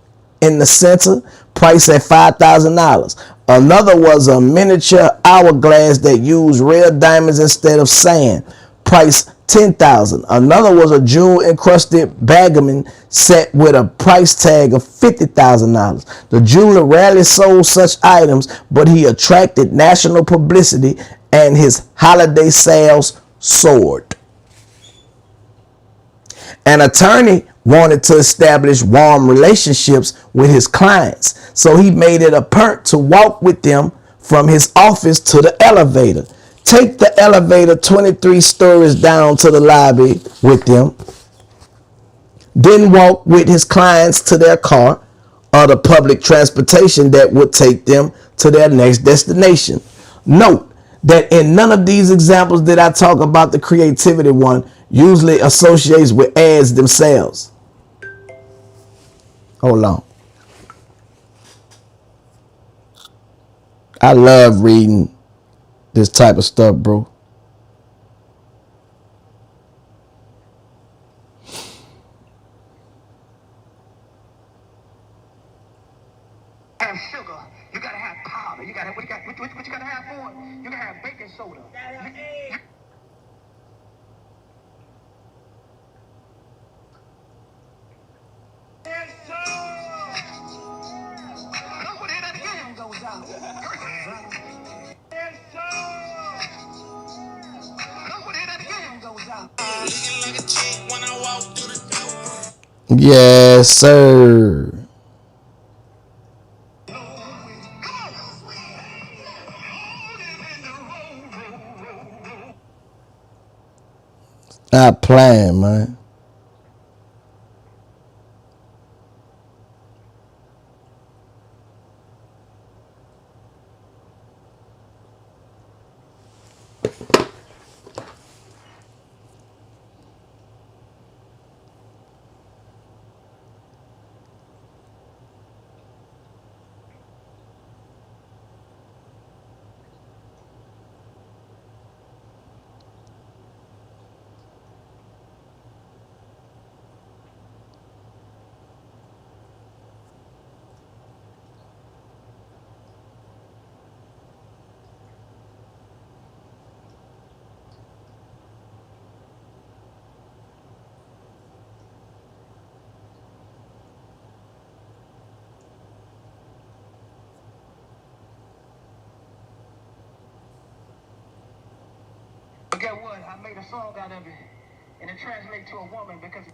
in the center, priced at $5,000. Another was a miniature hourglass that used real diamonds instead of sand, priced $10,000. Another was a jewel-encrusted Baggerman set with a price tag of $50,000. The jeweler rarely sold such items, but he attracted national publicity and his holiday sales soared. An attorney wanted to establish warm relationships with his clients, so he made it a perk to walk with them from his office to the elevator. Take the elevator 23 stories down to the lobby with them, then walk with his clients to their car or the public transportation that would take them to their next destination. Note that in none of these examples did I talk about the creativity one usually associates with ads themselves. Hold on. I love reading this type of stuff, bro. Have sugar, you gotta have powder, you gotta what you gotta have for it? You gotta have baking soda. Yes, sir. Not playing, man. But get what? I made a song out of it, and it translates to a woman because.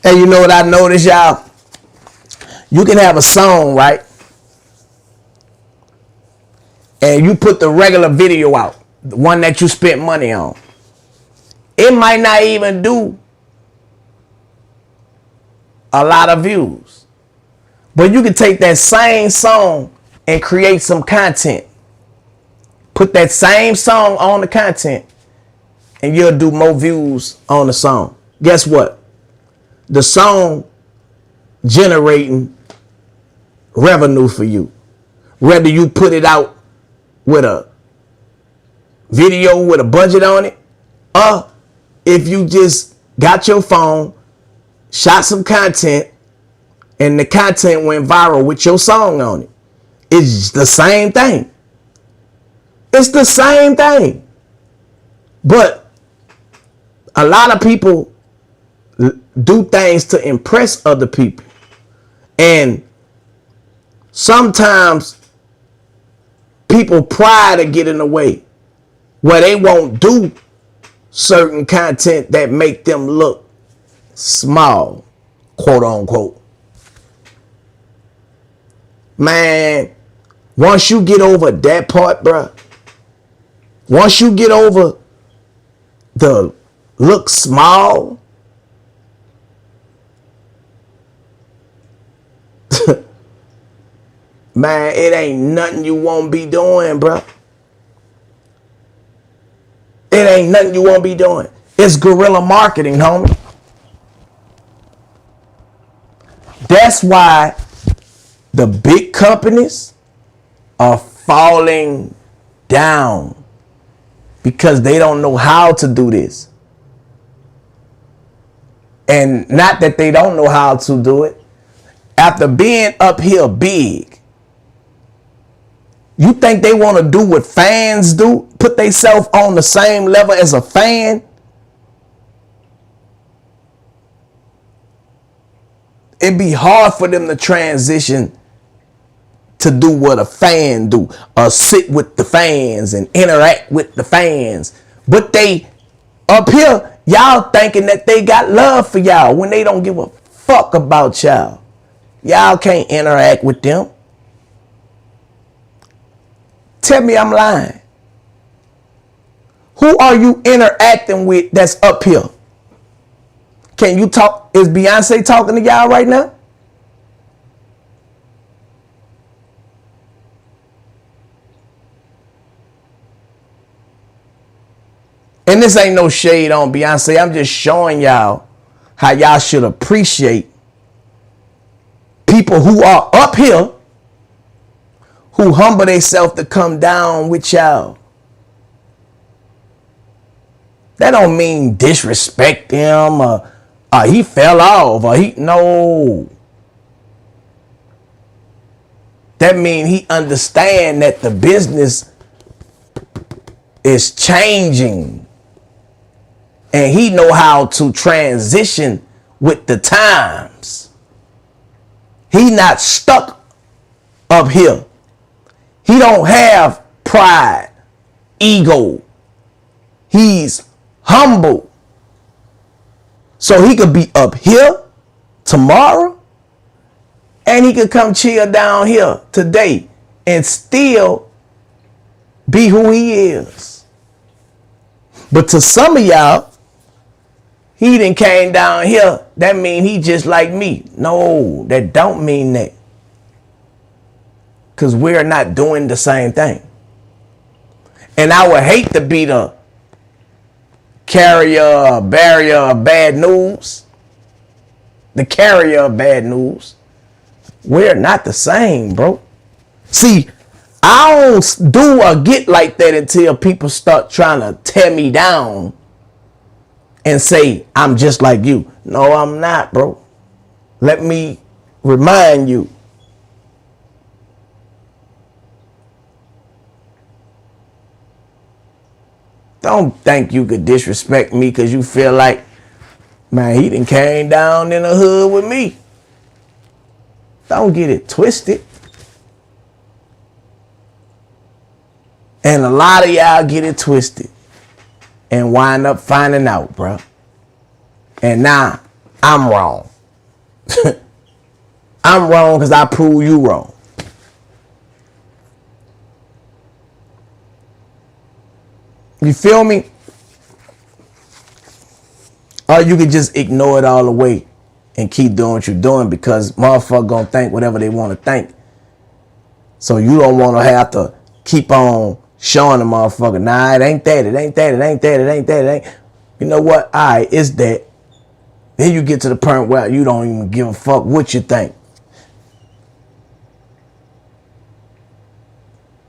Hey, you know what I noticed, y'all? You can have a song, right? And you put the regular video out, the one that you spent money on. It might not even do a lot of views. But you can take that same song and create some content. Put that same song on the content and you'll do more views on the song. Guess what? The song generating revenue for you. Whether you put it out with a video with a budget on it, or if you just got your phone, shot some content, and the content went viral with your song on it. It's the same thing. It's the same thing. But a lot of people do things to impress other people. And sometimes people pride to get in the way where they won't do certain content that make them look small, quote unquote. Man, once you get over that part, bruh, once you get over the look small, man, it ain't nothing you won't be doing, bruh. It ain't nothing you won't be doing. It's guerrilla marketing, homie. That's why the big companies are falling down, because they don't know how to do this. And not that they don't know how to do it. After being up here big, you think they want to do what fans do? Put themselves on the same level as a fan? It'd be hard for them to transition to do what a fan do, or sit with the fans and interact with the fans. But they up here, y'all thinking that they got love for y'all when they don't give a fuck about y'all. Y'all can't interact with them. Tell me I'm lying. Who are you interacting with that's up here? Can you talk? Is Beyonce talking to y'all right now? And this ain't no shade on Beyonce. I'm just showing y'all how y'all should appreciate people who are up here, who humble themselves to come down with y'all. That don't mean disrespect him, or he fell off, or no. That mean he understand that the business is changing. And he know how to transition with the times. He not stuck up here. He don't have pride, ego. He's humble. So he could be up here tomorrow, and he could come chill down here today and still be who he is. But to some of y'all, he done came down here, that mean he just like me. No, that don't mean that. Because we're not doing the same thing. And I would hate to be the carrier or barrier of bad news. The carrier of bad news. We're not the same, bro. See, I don't do or get like that until people start trying to tear me down and say, I'm just like you. No, I'm not, bro. Let me remind you. Don't think you could disrespect me because you feel like, man, he done came down in the hood with me. Don't get it twisted. And a lot of y'all get it twisted and wind up finding out, bro. And now I'm wrong. I'm wrong because I prove you wrong. You feel me? Or you could just ignore it all the way and keep doing what you're doing, because motherfuckers gonna think whatever they want to think. So you don't want to have to keep on showing the motherfucker, nah, it ain't that, it ain't that, it ain't that, it ain't that, it ain't. You know what? All right, it's that. Then you get to the point where you don't even give a fuck what you think.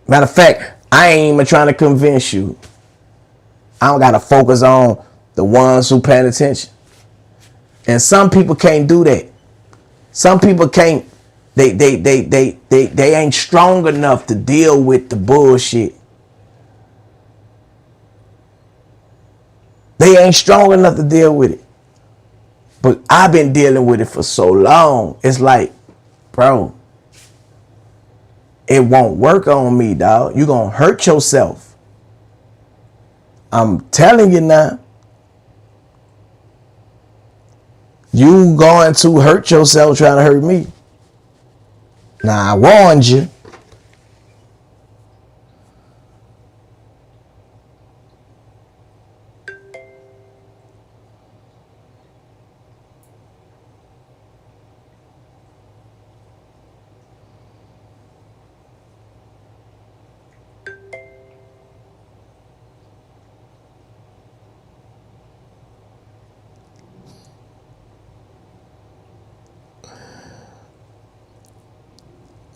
Matter of fact, I ain't even trying to convince you. I don't got to focus on the ones who paying attention. And some people can't do that. Some people can't, they ain't strong enough to deal with the bullshit. They ain't strong enough to deal with it. But I've been dealing with it for so long. It's like, bro, it won't work on me, dog. You gonna hurt yourself. I'm telling you now. You going to hurt yourself trying to hurt me. Now, I warned you.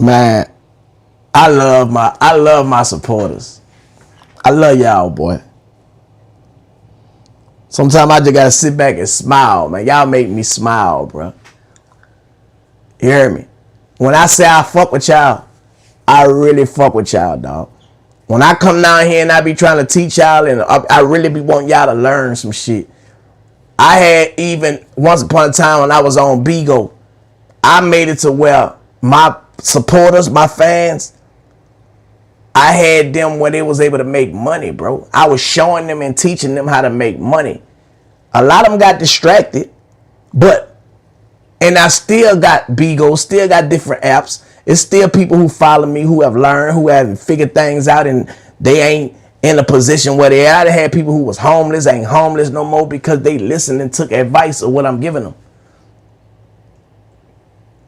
Man, I love my supporters. I love y'all, boy. Sometimes I just gotta sit back and smile, man. Y'all make me smile, bro. You hear me? When I say I fuck with y'all, I really fuck with y'all, dog. When I come down here and I be trying to teach y'all, and I really be wanting y'all to learn some shit. I had even once upon a time when I was on Bigo, I made it to where my supporters, my fans, I had them where they was able to make money, bro. I was showing them and teaching them how to make money. A lot of them got distracted, and I still got Bigo, still got different apps. It's still people who follow me, who have learned, who have figured things out, and they ain't in a position where they are. I had people who was homeless, ain't homeless no more because they listened and took advice of what I'm giving them.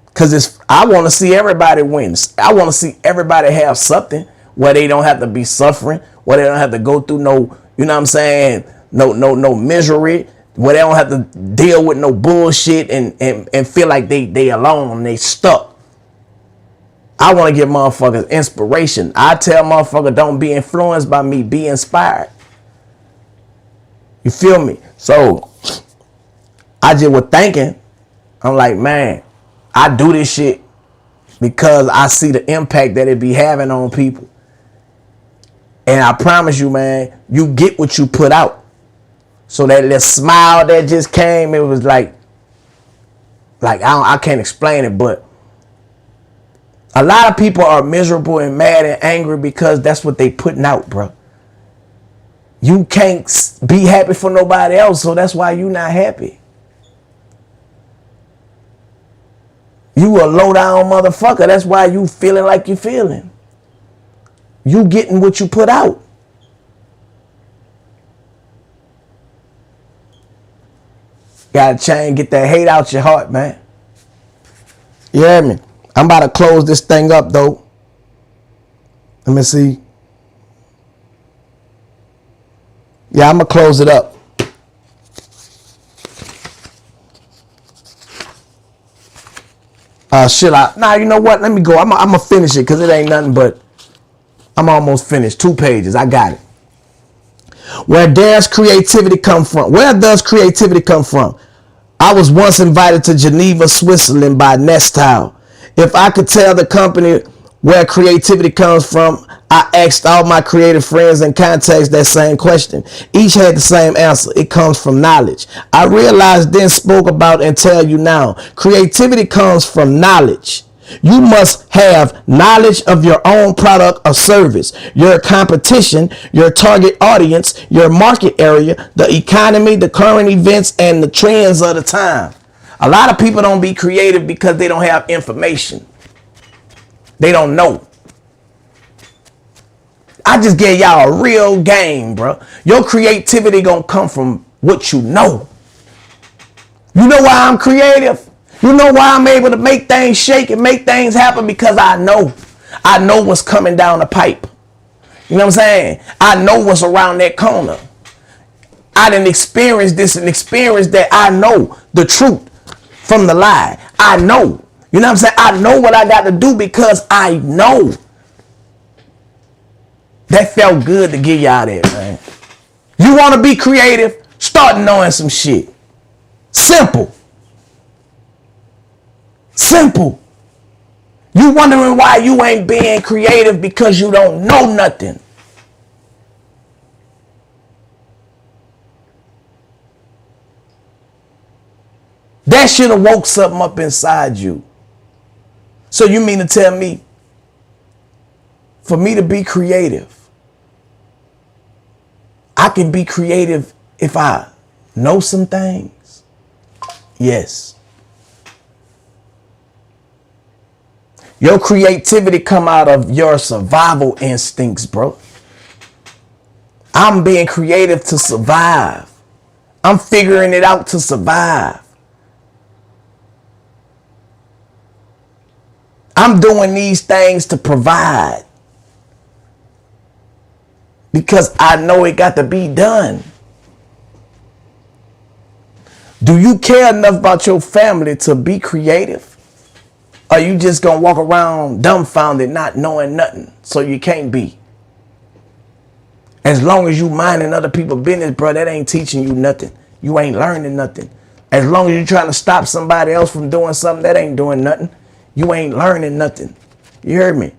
Because I want to see everybody win. I want to see everybody have something where they don't have to be suffering, where they don't have to go through no, you know what I'm saying, no misery, where they don't have to deal with no bullshit and feel like they alone, they stuck. I want to give motherfuckers inspiration. I tell motherfuckers, don't be influenced by me, be inspired. You feel me? So I just was thinking, I'm like, man, I do this shit because I see the impact that it be having on people. And I promise you, man, you get what you put out. So that little smile that just came, it was like I can't explain it, but a lot of people are miserable and mad and angry because that's what they putting out, bro. You can't be happy for nobody else, so that's why you not happy. You a low down motherfucker. That's why you feeling like you feeling. You getting what you put out. Gotta change, get that hate out your heart, man. You hear me? I'm about to close this thing up, though. Let me see. Yeah, I'm gonna close it up. Nah, you know what? Let me go. I'm gonna finish it because it ain't nothing but. I'm almost finished. 2 pages. I got it. Where does creativity come from? Where does creativity come from? I was once invited to Geneva, Switzerland by Nestle. If I could tell the company where creativity comes from, I asked all my creative friends and contacts that same question. Each had the same answer. It comes from knowledge. I realized then, spoke about, and tell you now. Creativity comes from knowledge. You must have knowledge of your own product or service, your competition, your target audience, your market area, the economy, the current events, and the trends of the time. A lot of people don't be creative because they don't have information. They don't know. I just gave y'all a real game, bro. Your creativity gonna come from what you know. You know why I'm creative? You know why I'm able to make things shake and make things happen? Because I know. I know what's coming down the pipe. You know what I'm saying? I know what's around that corner. I didn't experience this and experience that. I know the truth from the lie. I know. You know what I'm saying? I know what I got to do because I know. That felt good to give y'all that, man. You want to be creative? Start knowing some shit. Simple. Simple. You wondering why you ain't being creative because you don't know nothing. That should have woke something up inside you. So you mean to tell me, for me to be creative, I can be creative if I know some things? Yes. Your creativity come out of your survival instincts, bro. I'm being creative to survive. I'm figuring it out to survive. I'm doing these things to provide. Because I know it got to be done. Do you care enough about your family to be creative? Or you just gonna walk around dumbfounded, not knowing nothing, so you can't be? As long as you minding other people's business, bro, that ain't teaching you nothing. You ain't learning nothing. As long as you're trying to stop somebody else from doing something, that ain't doing nothing. You ain't learning nothing. You heard me?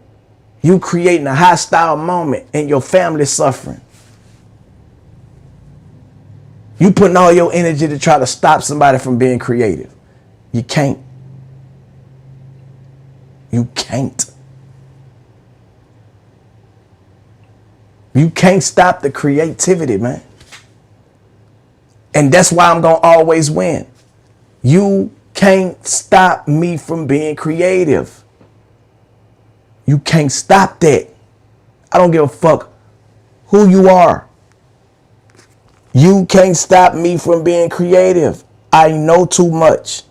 You creating a hostile moment and your family suffering. You putting all your energy to try to stop somebody from being creative. You can't. You can't. You can't stop the creativity, man. And that's why I'm going to always win. You can't stop me from being creative. You can't stop that. I don't give a fuck who you are. You can't stop me from being creative. I know too much.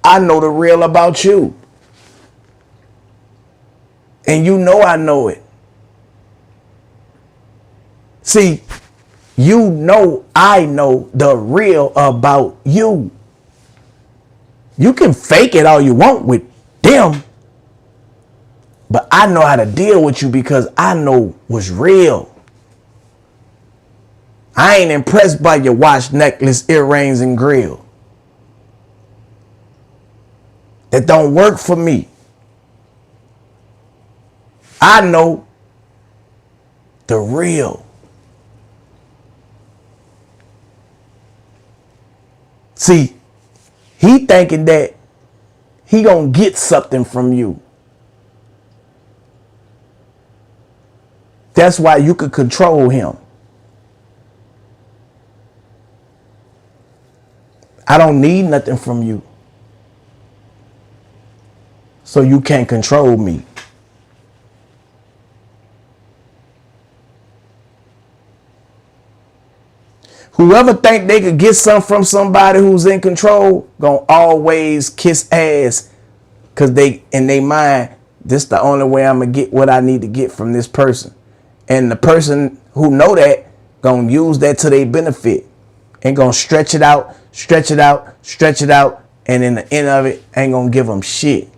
I know the real about you. And you know I know it. See, you know I know the real about you. You can fake it all you want with them. But I know how to deal with you because I know what's real. I ain't impressed by your watch, necklace, earrings, and grill. That don't work for me. I know the real. See, he thinking that he gonna get something from you. That's why you could control him. I don't need nothing from you. So you can't control me. Whoever think they could get something from somebody who's in control, gonna always kiss ass. Cause they, in their mind, this the only way I'm gonna get what I need to get from this person. And the person who know that, gonna use that to their benefit. And gonna stretch it out, stretch it out, stretch it out. And in the end of it, ain't gonna give them shit.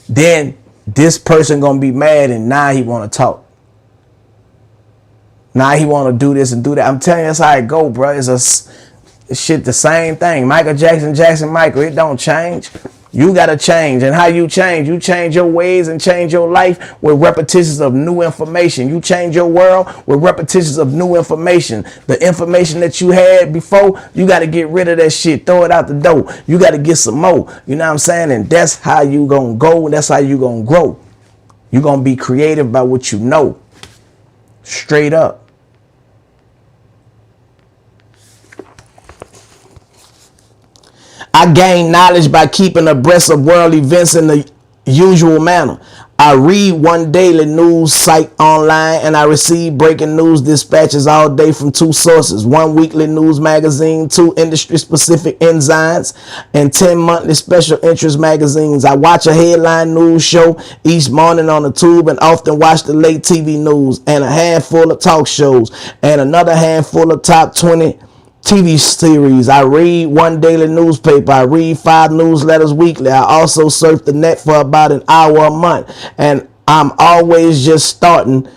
Then this person gonna be mad and now he wanna talk. Now he want to do this and do that. I'm telling you, that's how it go, bro. It's shit the same thing. Michael Jackson, Michael. It don't change. You got to change. And how you change? You change your ways and change your life with repetitions of new information. You change your world with repetitions of new information. The information that you had before, you got to get rid of that shit. Throw it out the door. You got to get some more. You know what I'm saying? And that's how you going to go. That's how you going to grow. You going to be creative by what you know. Straight up. I gain knowledge by keeping abreast of world events in the usual manner. I read one daily news site online and I receive breaking news dispatches all day from two sources. One weekly news magazine, 2 industry-specific ensigns, and 10 monthly special interest magazines. I watch a headline news show each morning on the tube and often watch the late TV news and a handful of talk shows and another handful of top 20 TV series. I read one daily newspaper. I read 5 newsletters weekly. I also surf the net for about an hour a month. And I'm always just starting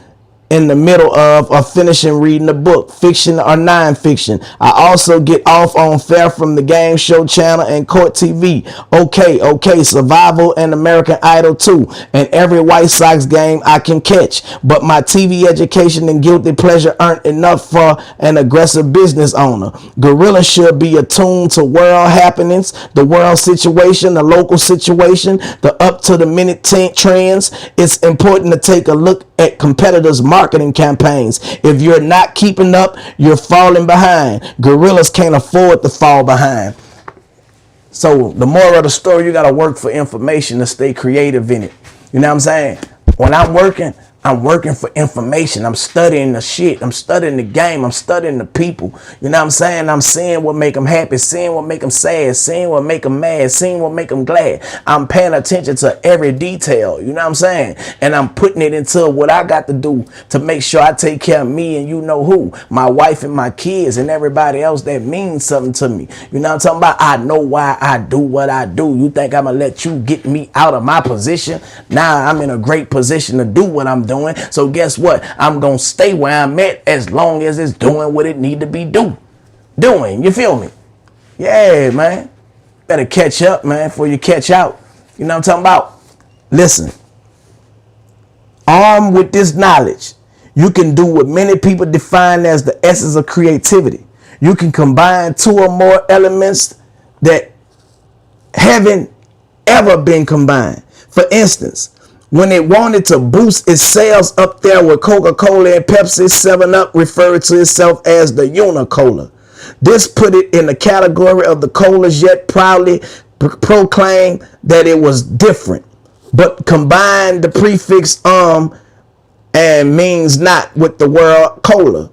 in the middle of or finishing reading a book, fiction or non-fiction. I also get off on Fair from the Game Show channel and Court TV. Okay, Survival and American Idol 2, and every White Sox game I can catch. But my TV education and guilty pleasure aren't enough for an aggressive business owner. Gorilla should be attuned to world happenings, the world situation, the local situation, the up to the minute trends. It's important to take a look at competitors' marketing campaigns. If you're not keeping up, you're falling behind. Gorillas can't afford to fall behind. So the moral of the story, you got to work for information to stay creative in it. You know what I'm saying? When I'm working for information. I'm studying the shit. I'm studying the game. I'm studying the people. You know what I'm saying? I'm seeing what make them happy, seeing what make them sad, seeing what make them mad, seeing what make them glad. I'm paying attention to every detail. You know what I'm saying? And I'm putting it into what I got to do to make sure I take care of me and you know who, my wife and my kids and everybody else that means something to me. You know what I'm talking about? I know why I do what I do. You think I'm going to let you get me out of my position? Nah, I'm in a great position to do what I'm doing. So guess what? I'm going to stay where I'm at as long as it's doing what it need to be doing. You feel me? Yeah, man. Better catch up, man, before you catch out. You know what I'm talking about? Listen. Armed with this knowledge, you can do what many people define as the essence of creativity. You can combine two or more elements that haven't ever been combined. For instance, when it wanted to boost its sales up there with Coca-Cola and Pepsi, 7-Up referred to itself as the Unicola. This put it in the category of the colas, yet proudly proclaimed that it was different, but combined the prefix and means not with the word cola.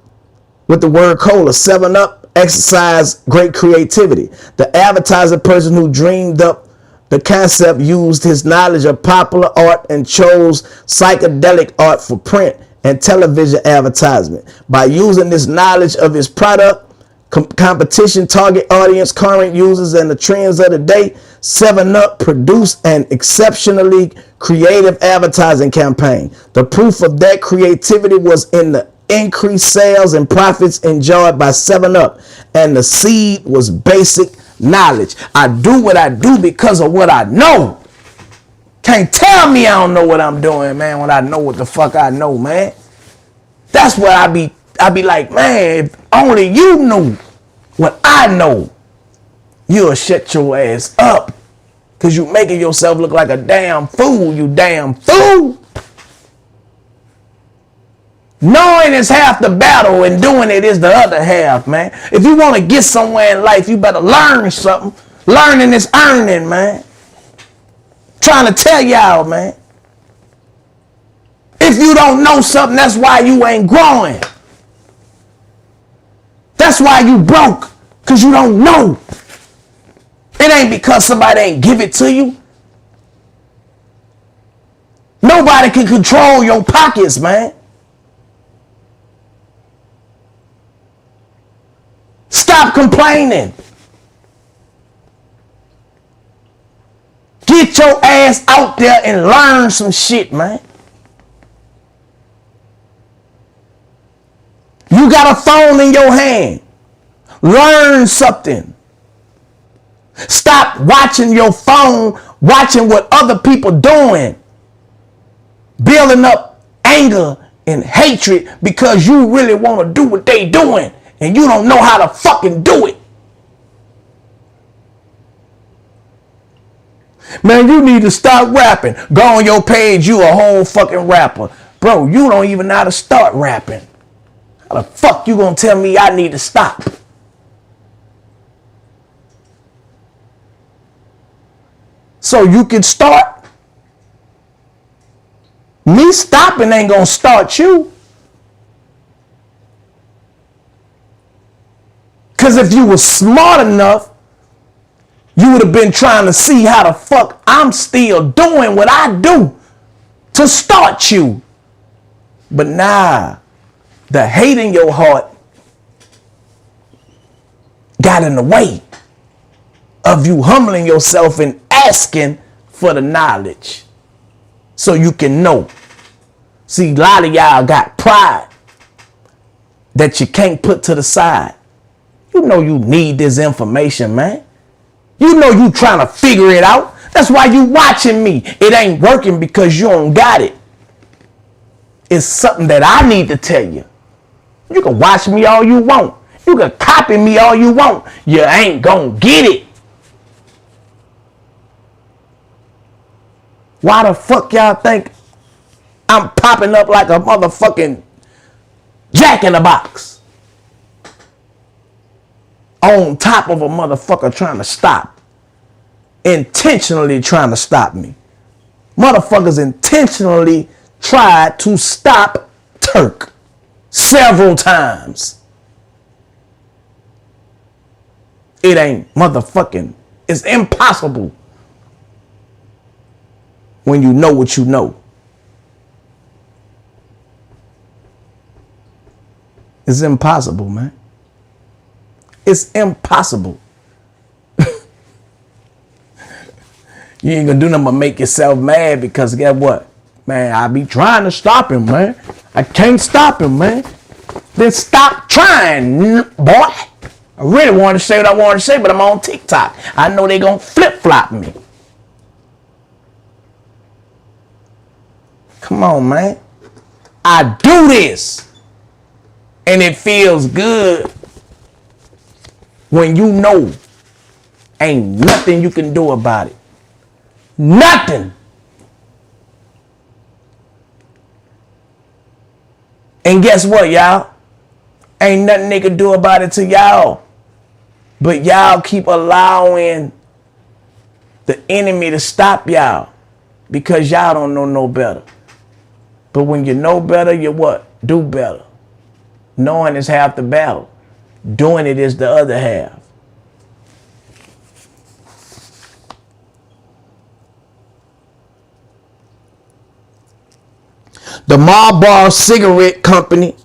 With the word cola, 7-Up exercised great creativity. The advertising person who dreamed up the concept used his knowledge of popular art and chose psychedelic art for print and television advertisement. By using this knowledge of his product, competition, target audience, current users, and the trends of the day, 7-Up produced an exceptionally creative advertising campaign. The proof of that creativity was in the increased sales and profits enjoyed by 7-Up, and the seed was basic knowledge. I do what I do because of what I know. Can't tell me I don't know what I'm doing, man, when I know what the fuck I know, man. That's what I be like, man, if only you knew what I know, you'll shut your ass up. Cause you making yourself look like a damn fool, you damn fool. Knowing is half the battle and doing it is the other half, man. If you want to get somewhere in life, you better learn something. Learning is earning, man. Trying to tell y'all, man. If you don't know something, that's why you ain't growing. That's why you broke, because you don't know. It ain't because somebody ain't give it to you. Nobody can control your pockets, man. Stop complaining. Get your ass out there and learn some shit, man. You got a phone in your hand. Learn something. Stop watching your phone, watching what other people doing. Building up anger and hatred because you really want to do what they doing. And you don't know how to fucking do it. Man, you need to stop rapping. Go on your page, you a whole fucking rapper. Bro, you don't even know how to start rapping. How the fuck you gonna tell me I need to stop? So you can start. Me stopping ain't gonna start you. Because if you were smart enough, you would have been trying to see how the fuck I'm still doing what I do to start you. But nah, the hate in your heart got in the way of you humbling yourself and asking for the knowledge so you can know. See, a lot of y'all got pride that you can't put to the side. You know you need this information, man. You know you trying to figure it out. That's why you watching me. It ain't working because you don't got it. It's something that I need to tell you. You can watch me all you want. You can copy me all you want. You ain't gonna get it. Why the fuck y'all think I'm popping up like a motherfucking Jack in the Box on top of a motherfucker trying to stop, intentionally trying to stop me? Motherfuckers intentionally tried to stop Turk several times. It ain't motherfucking, it's impossible when you know what you know. It's impossible, man. It's impossible. You ain't gonna do nothing but make yourself mad because guess what? Man, I be trying to stop him, man. I can't stop him, man. Then stop trying, boy. I really wanted to say what I wanted to say, but I'm on TikTok. I know they gonna flip-flop me. Come on, man. I do this. And it feels good when you know ain't nothing you can do about it. Nothing. And guess what, y'all? Ain't nothing they can do about it to y'all. But y'all keep allowing the enemy to stop y'all because y'all don't know no better. But when you know better, you what? Do better. Knowing is half the battle. Doing it is the other half. The Marlboro cigarette company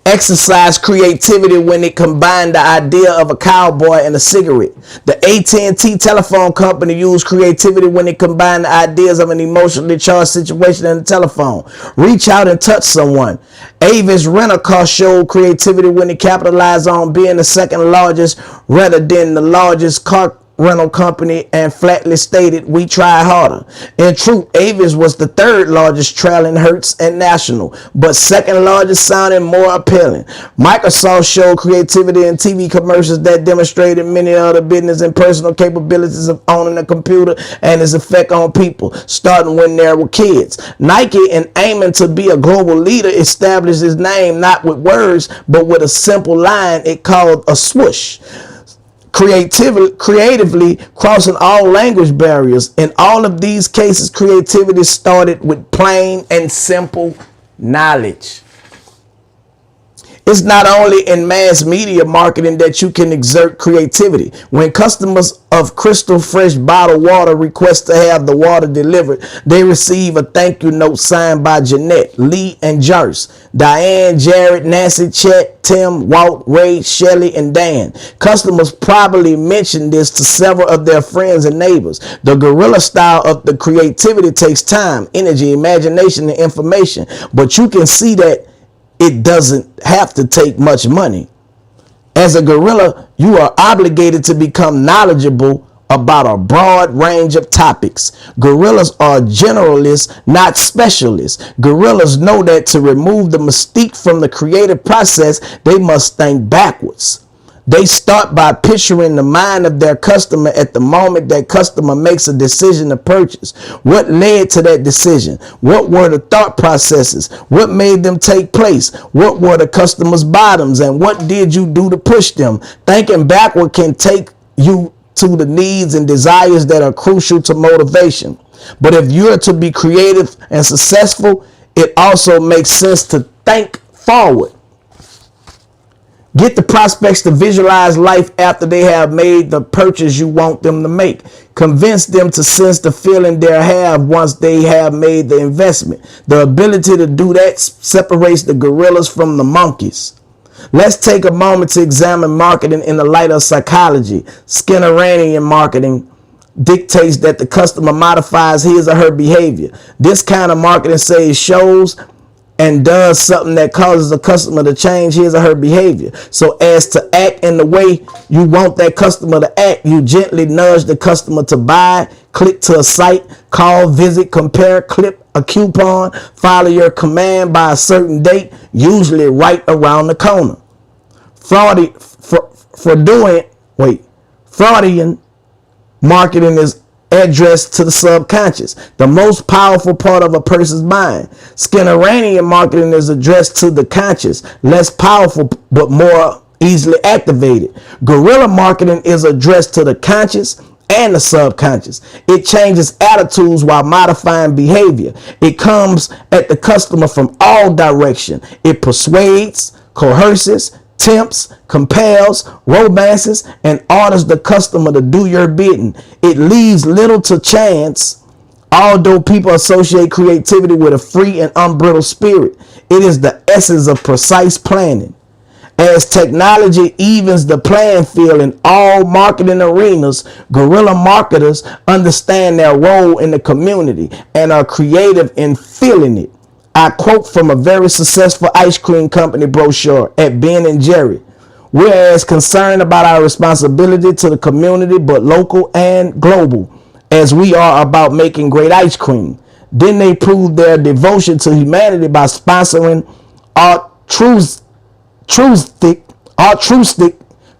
exercised creativity when it combined the idea of a cowboy and a cigarette. The AT&T telephone company used creativity when it combined the ideas of an emotionally charged situation and a telephone. Reach out and touch someone. Avis Rent-A-Car showed creativity when it capitalized on being the second largest rather than the largest car rental company and flatly stated, we try harder. In truth, Avis was the third largest, trailing Hertz and National, but second largest, sounding more appealing. Microsoft showed creativity in TV commercials that demonstrated many other business and personal capabilities of owning a computer and its effect on people, starting when there were kids. Nike, in aiming to be a global leader, established its name not with words, but with a simple line it called a swoosh. Creatively crossing all language barriers. In all of these cases, creativity started with plain and simple knowledge. It's not only in mass media marketing that you can exert creativity. When customers of Crystal Fresh bottled water request to have the water delivered, they receive a thank you note signed by Jeanette, Lee, and Jarce, Diane, Jared, Nancy, Chet, Tim, Walt, Ray, Shelley, and Dan. Customers probably mentioned this to several of their friends and neighbors. The guerrilla style of the creativity takes time, energy, imagination, and information, but you can see that it doesn't have to take much money. As a guerrilla, you are obligated to become knowledgeable about a broad range of topics. Guerrillas are generalists, not specialists. Guerrillas know that to remove the mystique from the creative process, they must think backwards. They start by picturing the mind of their customer at the moment that customer makes a decision to purchase. What led to that decision? What were the thought processes? What made them take place? What were the customer's bottoms? And what did you do to push them? Thinking backward can take you to the needs and desires that are crucial to motivation. But if you're to be creative and successful, it also makes sense to think forward. Get the prospects to visualize life after they have made the purchase you want them to make. Convince them to sense the feeling they'll have once they have made the investment. The ability to do that separates the gorillas from the monkeys. Let's take a moment to examine marketing in the light of psychology. Skinnerian marketing dictates that the customer modifies his or her behavior. This kind of marketing says shows and does something that causes a customer to change his or her behavior so as to act in the way you want that customer to act. You gently nudge the customer to buy, click to a site, call, visit, compare, clip a coupon, follow your command by a certain date, usually right around the corner. Freudian marketing is addressed to the subconscious, the most powerful part of a person's mind. Skinnerian marketing is addressed to the conscious, less powerful but more easily activated. Guerrilla marketing is addressed to the conscious and the subconscious. It changes attitudes while modifying behavior. It comes at the customer from all directions. It persuades, coerces, tempts, compels, romances, and orders the customer to do your bidding. It leaves little to chance. Although people associate creativity with a free and unbridled spirit, it is the essence of precise planning. As technology evens the playing field in all marketing arenas, guerrilla marketers understand their role in the community and are creative in filling it. I quote from a very successful ice cream company brochure at Ben & Jerry. We're as concerned about our responsibility to the community, but local and global, as we are about making great ice cream. Then they proved their devotion to humanity by sponsoring altruistic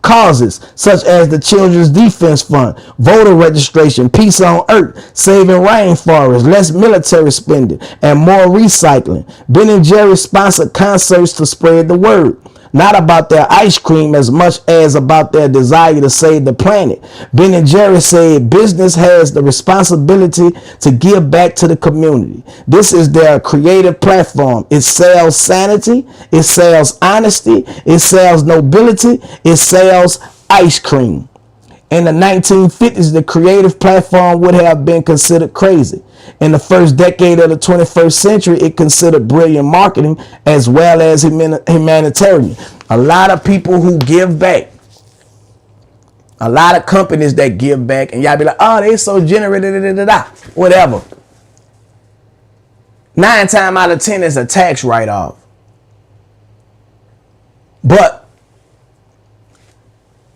causes such as the Children's Defense Fund, voter registration, peace on earth, saving rainforests, less military spending, and more recycling. Ben & Jerry sponsored concerts to spread the word, not about their ice cream as much as about their desire to save the planet. Ben & Jerry said business has the responsibility to give back to the community. This is their creative platform. It sells sanity, it sells honesty, it sells nobility, it sells ice cream. In the 1950s, the creative platform would have been considered crazy. In the first decade of the 21st century, it considered brilliant marketing as well as humanitarian. A lot of people who give back, a lot of companies that give back, and y'all be like, oh, they so generous, whatever. 9 times out of 10 is a tax write-off. But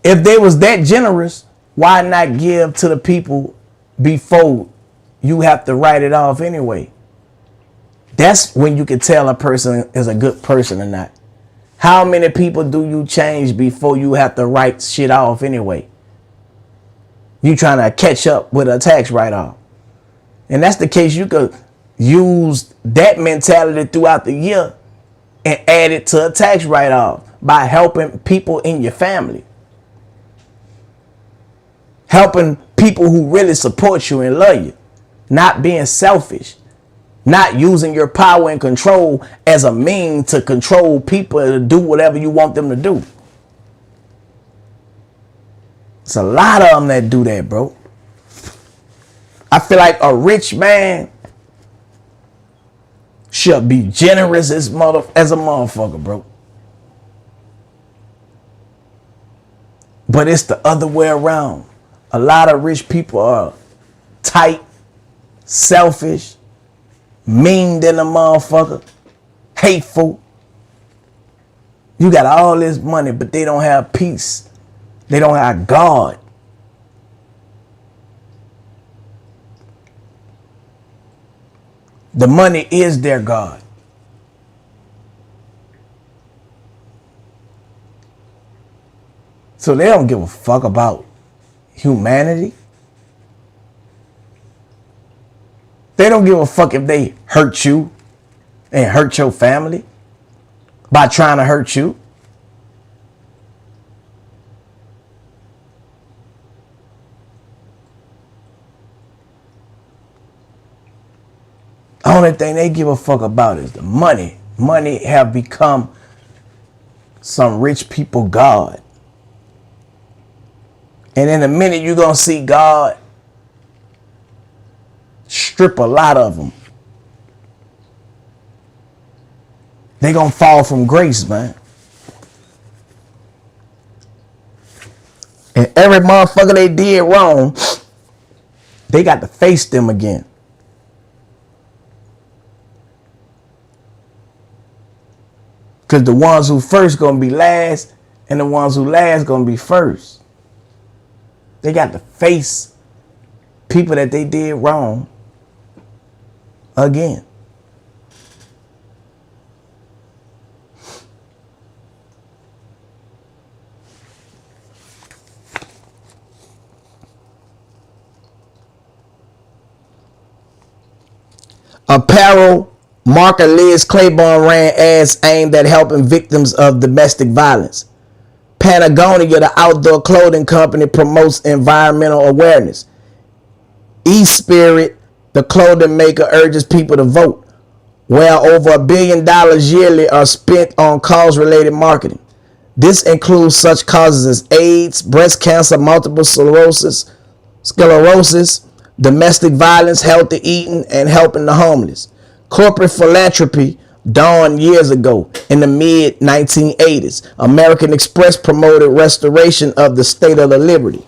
if they was that generous, why not give to the people before you have to write it off anyway? That's when you can tell a person is a good person or not. How many people do you change before you have to write shit off anyway? You trying to catch up with a tax write-off. And that's the case. You could use that mentality throughout the year and add it to a tax write-off by helping people in your family. Helping people who really support you and love you. Not being selfish. Not using your power and control as a means to control people to do whatever you want them to do. It's a lot of them that do that, bro. I feel like a rich man should be generous as a motherfucker, bro. But it's the other way around. A lot of rich people are tight, selfish, mean than a motherfucker, hateful. You got all this money, but they don't have peace. They don't have God. The money is their God. So they don't give a fuck about humanity. They don't give a fuck if they hurt you and hurt your family by trying to hurt you. Only thing they give a fuck about is the money. Money have become some rich people God. And in a minute you're going to see God strip a lot of them. They going to fall from grace, man. And every motherfucker they did wrong, they got to face them again. Because the ones who first gonna be last, and the ones who last gonna be first. They got to face people that they did wrong again. Apparel market Liz Claiborne ran ads aimed at helping victims of domestic violence. Patagonia, the outdoor clothing company, promotes environmental awareness. eSpirit, the clothing maker, urges people to vote. Well over $1 billion yearly are spent on cause-related marketing. This includes such causes as AIDS, breast cancer, multiple sclerosis, domestic violence, healthy eating, and helping the homeless. Corporate philanthropy dawned years ago in the mid-1980s. American Express promoted restoration of the State of the Liberty.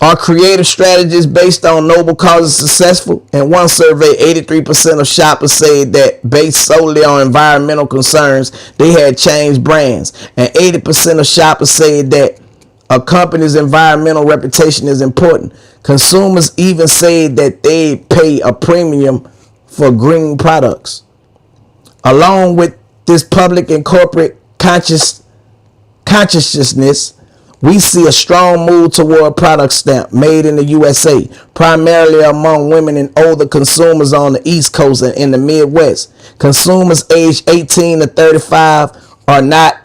Are creative strategies based on noble causes successful? In one survey, 83% of shoppers said that based solely on environmental concerns, they had changed brands. And 80% of shoppers said that a company's environmental reputation is important. Consumers even said that they pay a premium for green products. Along with this public and corporate consciousness, we see a strong move toward product stamp made in the USA, primarily among women and older consumers on the East Coast and in the Midwest. Consumers aged 18 to 35 are not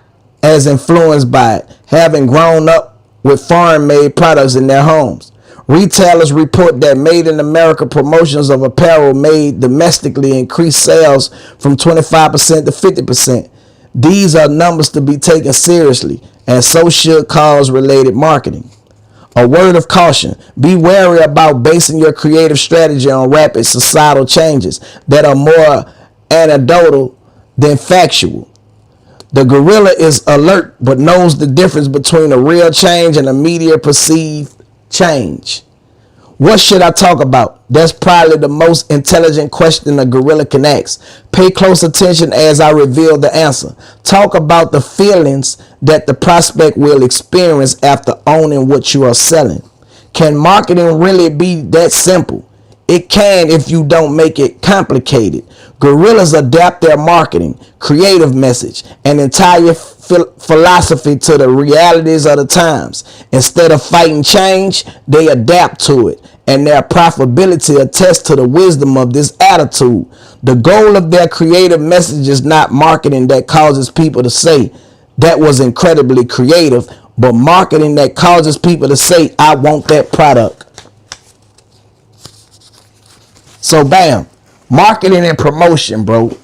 as influenced by it, having grown up with foreign-made products in their homes. Retailers report that Made in America promotions of apparel made domestically increased sales from 25% to 50%. These are numbers to be taken seriously, and so should cause-related marketing. A word of caution: be wary about basing your creative strategy on rapid societal changes that are more anecdotal than factual. The gorilla is alert but knows the difference between a real change and a media perceived change. What should I talk about? That's probably the most intelligent question a gorilla can ask. Pay close attention as I reveal the answer. Talk about the feelings that the prospect will experience after owning what you are selling. Can marketing really be that simple? It can if you don't make it complicated. Gorillas adapt their marketing, creative message, and entire philosophy to the realities of the times. Instead of fighting change, they adapt to it, and their profitability attests to the wisdom of this attitude. The goal of their creative message is not marketing that causes people to say, "That was incredibly creative," but marketing that causes people to say, "I want that product." So bam, marketing and promotion, bro.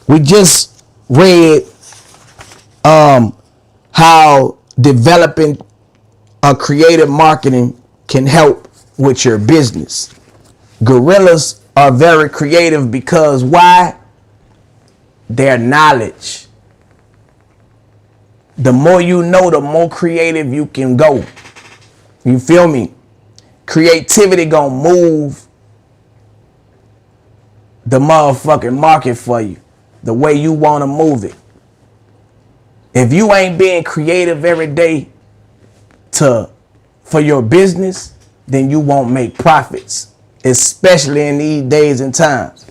We just read how developing a creative marketing can help with your business. Gorillas are very creative because why? Their knowledge. The more you know, the more creative you can go. You feel me? Creativity gonna move the motherfucking market for you the way you want to move it. If you ain't being creative every day for your business, then you won't make profits, especially in these days and times.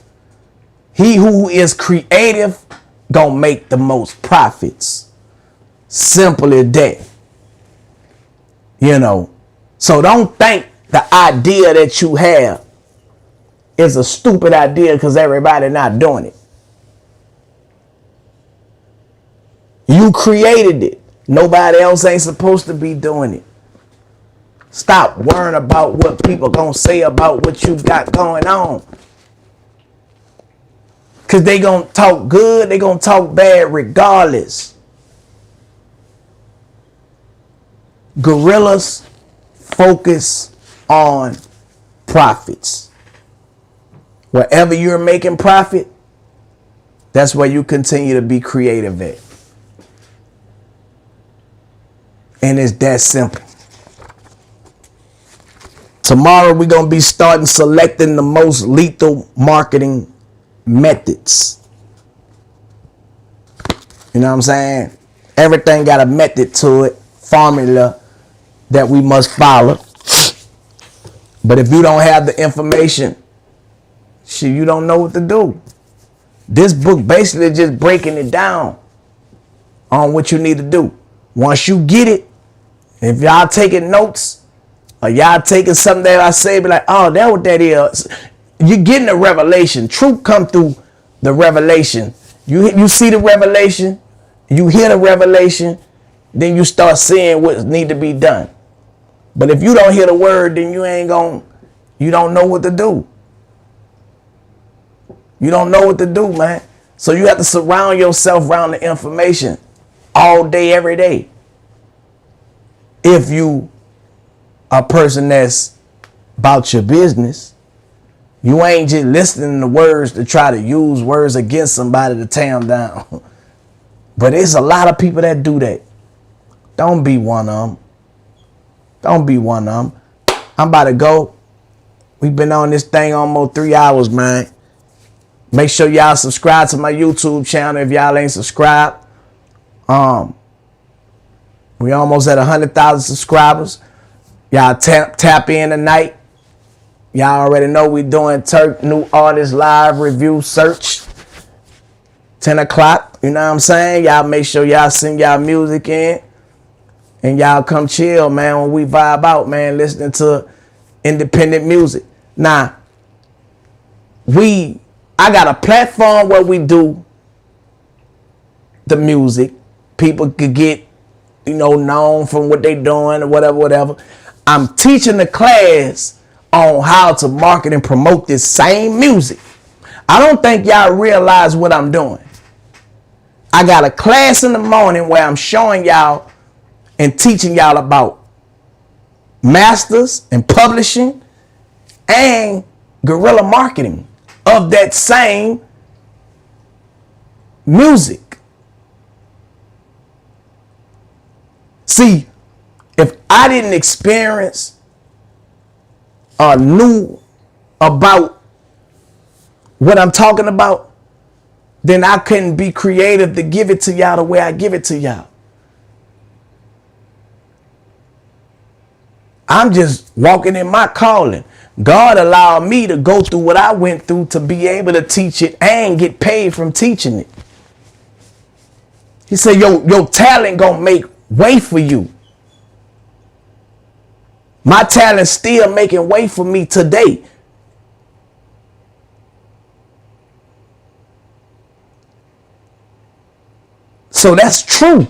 He who is creative gonna make the most profits. Simple as that. You know, so don't think the idea that you have is a stupid idea because everybody not doing it. You created it. Nobody else ain't supposed to be doing it. Stop worrying about what people gonna say about what you got going on. Because they gonna talk good, they gonna talk bad regardless. Gorillas focus on profits. Wherever you're making profit, that's where you continue to be creative at. And it's that simple. Tomorrow we're going to be starting selecting the most lethal marketing methods. You know what I'm saying? Everything got a method to it, formula that we must follow. But if you don't have the information, shit, you don't know what to do. This book basically just breaking it down on what you need to do. Once you get it, if y'all taking notes or y'all taking something that I say, be like, oh, that's what that is. You're getting a revelation. Truth come through the revelation. You see the revelation, you hear the revelation, then you start seeing what need to be done. But if you don't hear the word, then you don't know what to do. You don't know what to do, man. So you have to surround yourself around the information all day, every day. If you a person that's about your business, you ain't just listening to words to try to use words against somebody to tear them down. But there's a lot of people that do that. Don't be one of them. Don't be one of them. I'm about to go. We've been on this thing almost 3 hours, man. Make sure y'all subscribe to my YouTube channel if y'all ain't subscribed. We almost at 100,000 subscribers. Y'all tap in tonight. Y'all already know we doing Turk New Artist Live Review Search. 10 o'clock. You know what I'm saying? Y'all make sure y'all send y'all music in. And y'all come chill, man, when we vibe out, man, listening to independent music. Now, I got a platform where we do the music. People could get, known from what they doing or whatever. I'm teaching the class on how to market and promote this same music. I don't think y'all realize what I'm doing. I got a class in the morning where I'm showing y'all and teaching y'all about masters and publishing and guerrilla marketing of that same music. See, if I didn't experience or knew about what I'm talking about, then I couldn't be creative to give it to y'all the way I give it to y'all. I'm just walking in my calling. God allowed me to go through what I went through to be able to teach it and get paid from teaching it. He said, your talent gonna make way for you. My talent still making way for me today. So that's true.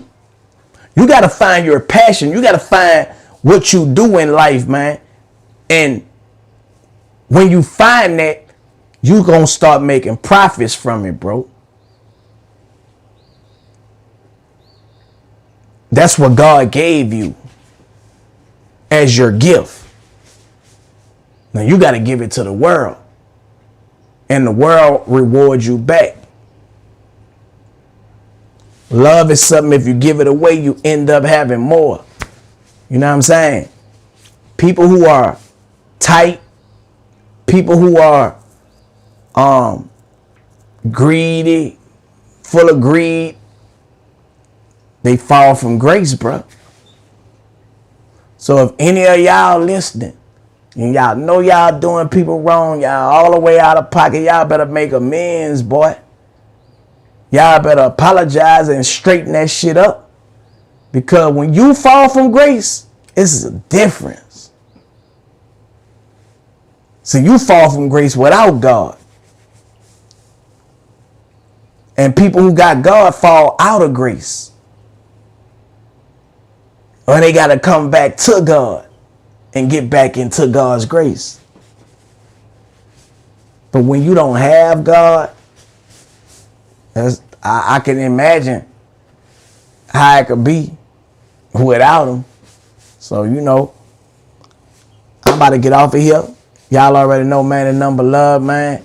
You got to find your passion. You got to find what you do in life, man. And when you find that, you going to start making profits from it, bro. That's what God gave you as your gift. Now you got to give it to the world. And the world rewards you back. Love is something, if you give it away, you end up having more. You know what I'm saying? People who are tight, people who are greedy, full of greed, they fall from grace, bro. So if any of y'all listening, and y'all know y'all doing people wrong, y'all all the way out of pocket, y'all better make amends, boy. Y'all better apologize and straighten that shit up. Because when you fall from grace, it's a difference. So you fall from grace without God. And people who got God fall out of grace. Or they got to come back to God and get back into God's grace. But when you don't have God, I can imagine how it could be without him. So, I'm about to get off of here. Y'all already know, man, the number love, man.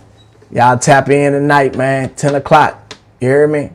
Y'all tap in tonight, man. 10 o'clock. You hear me?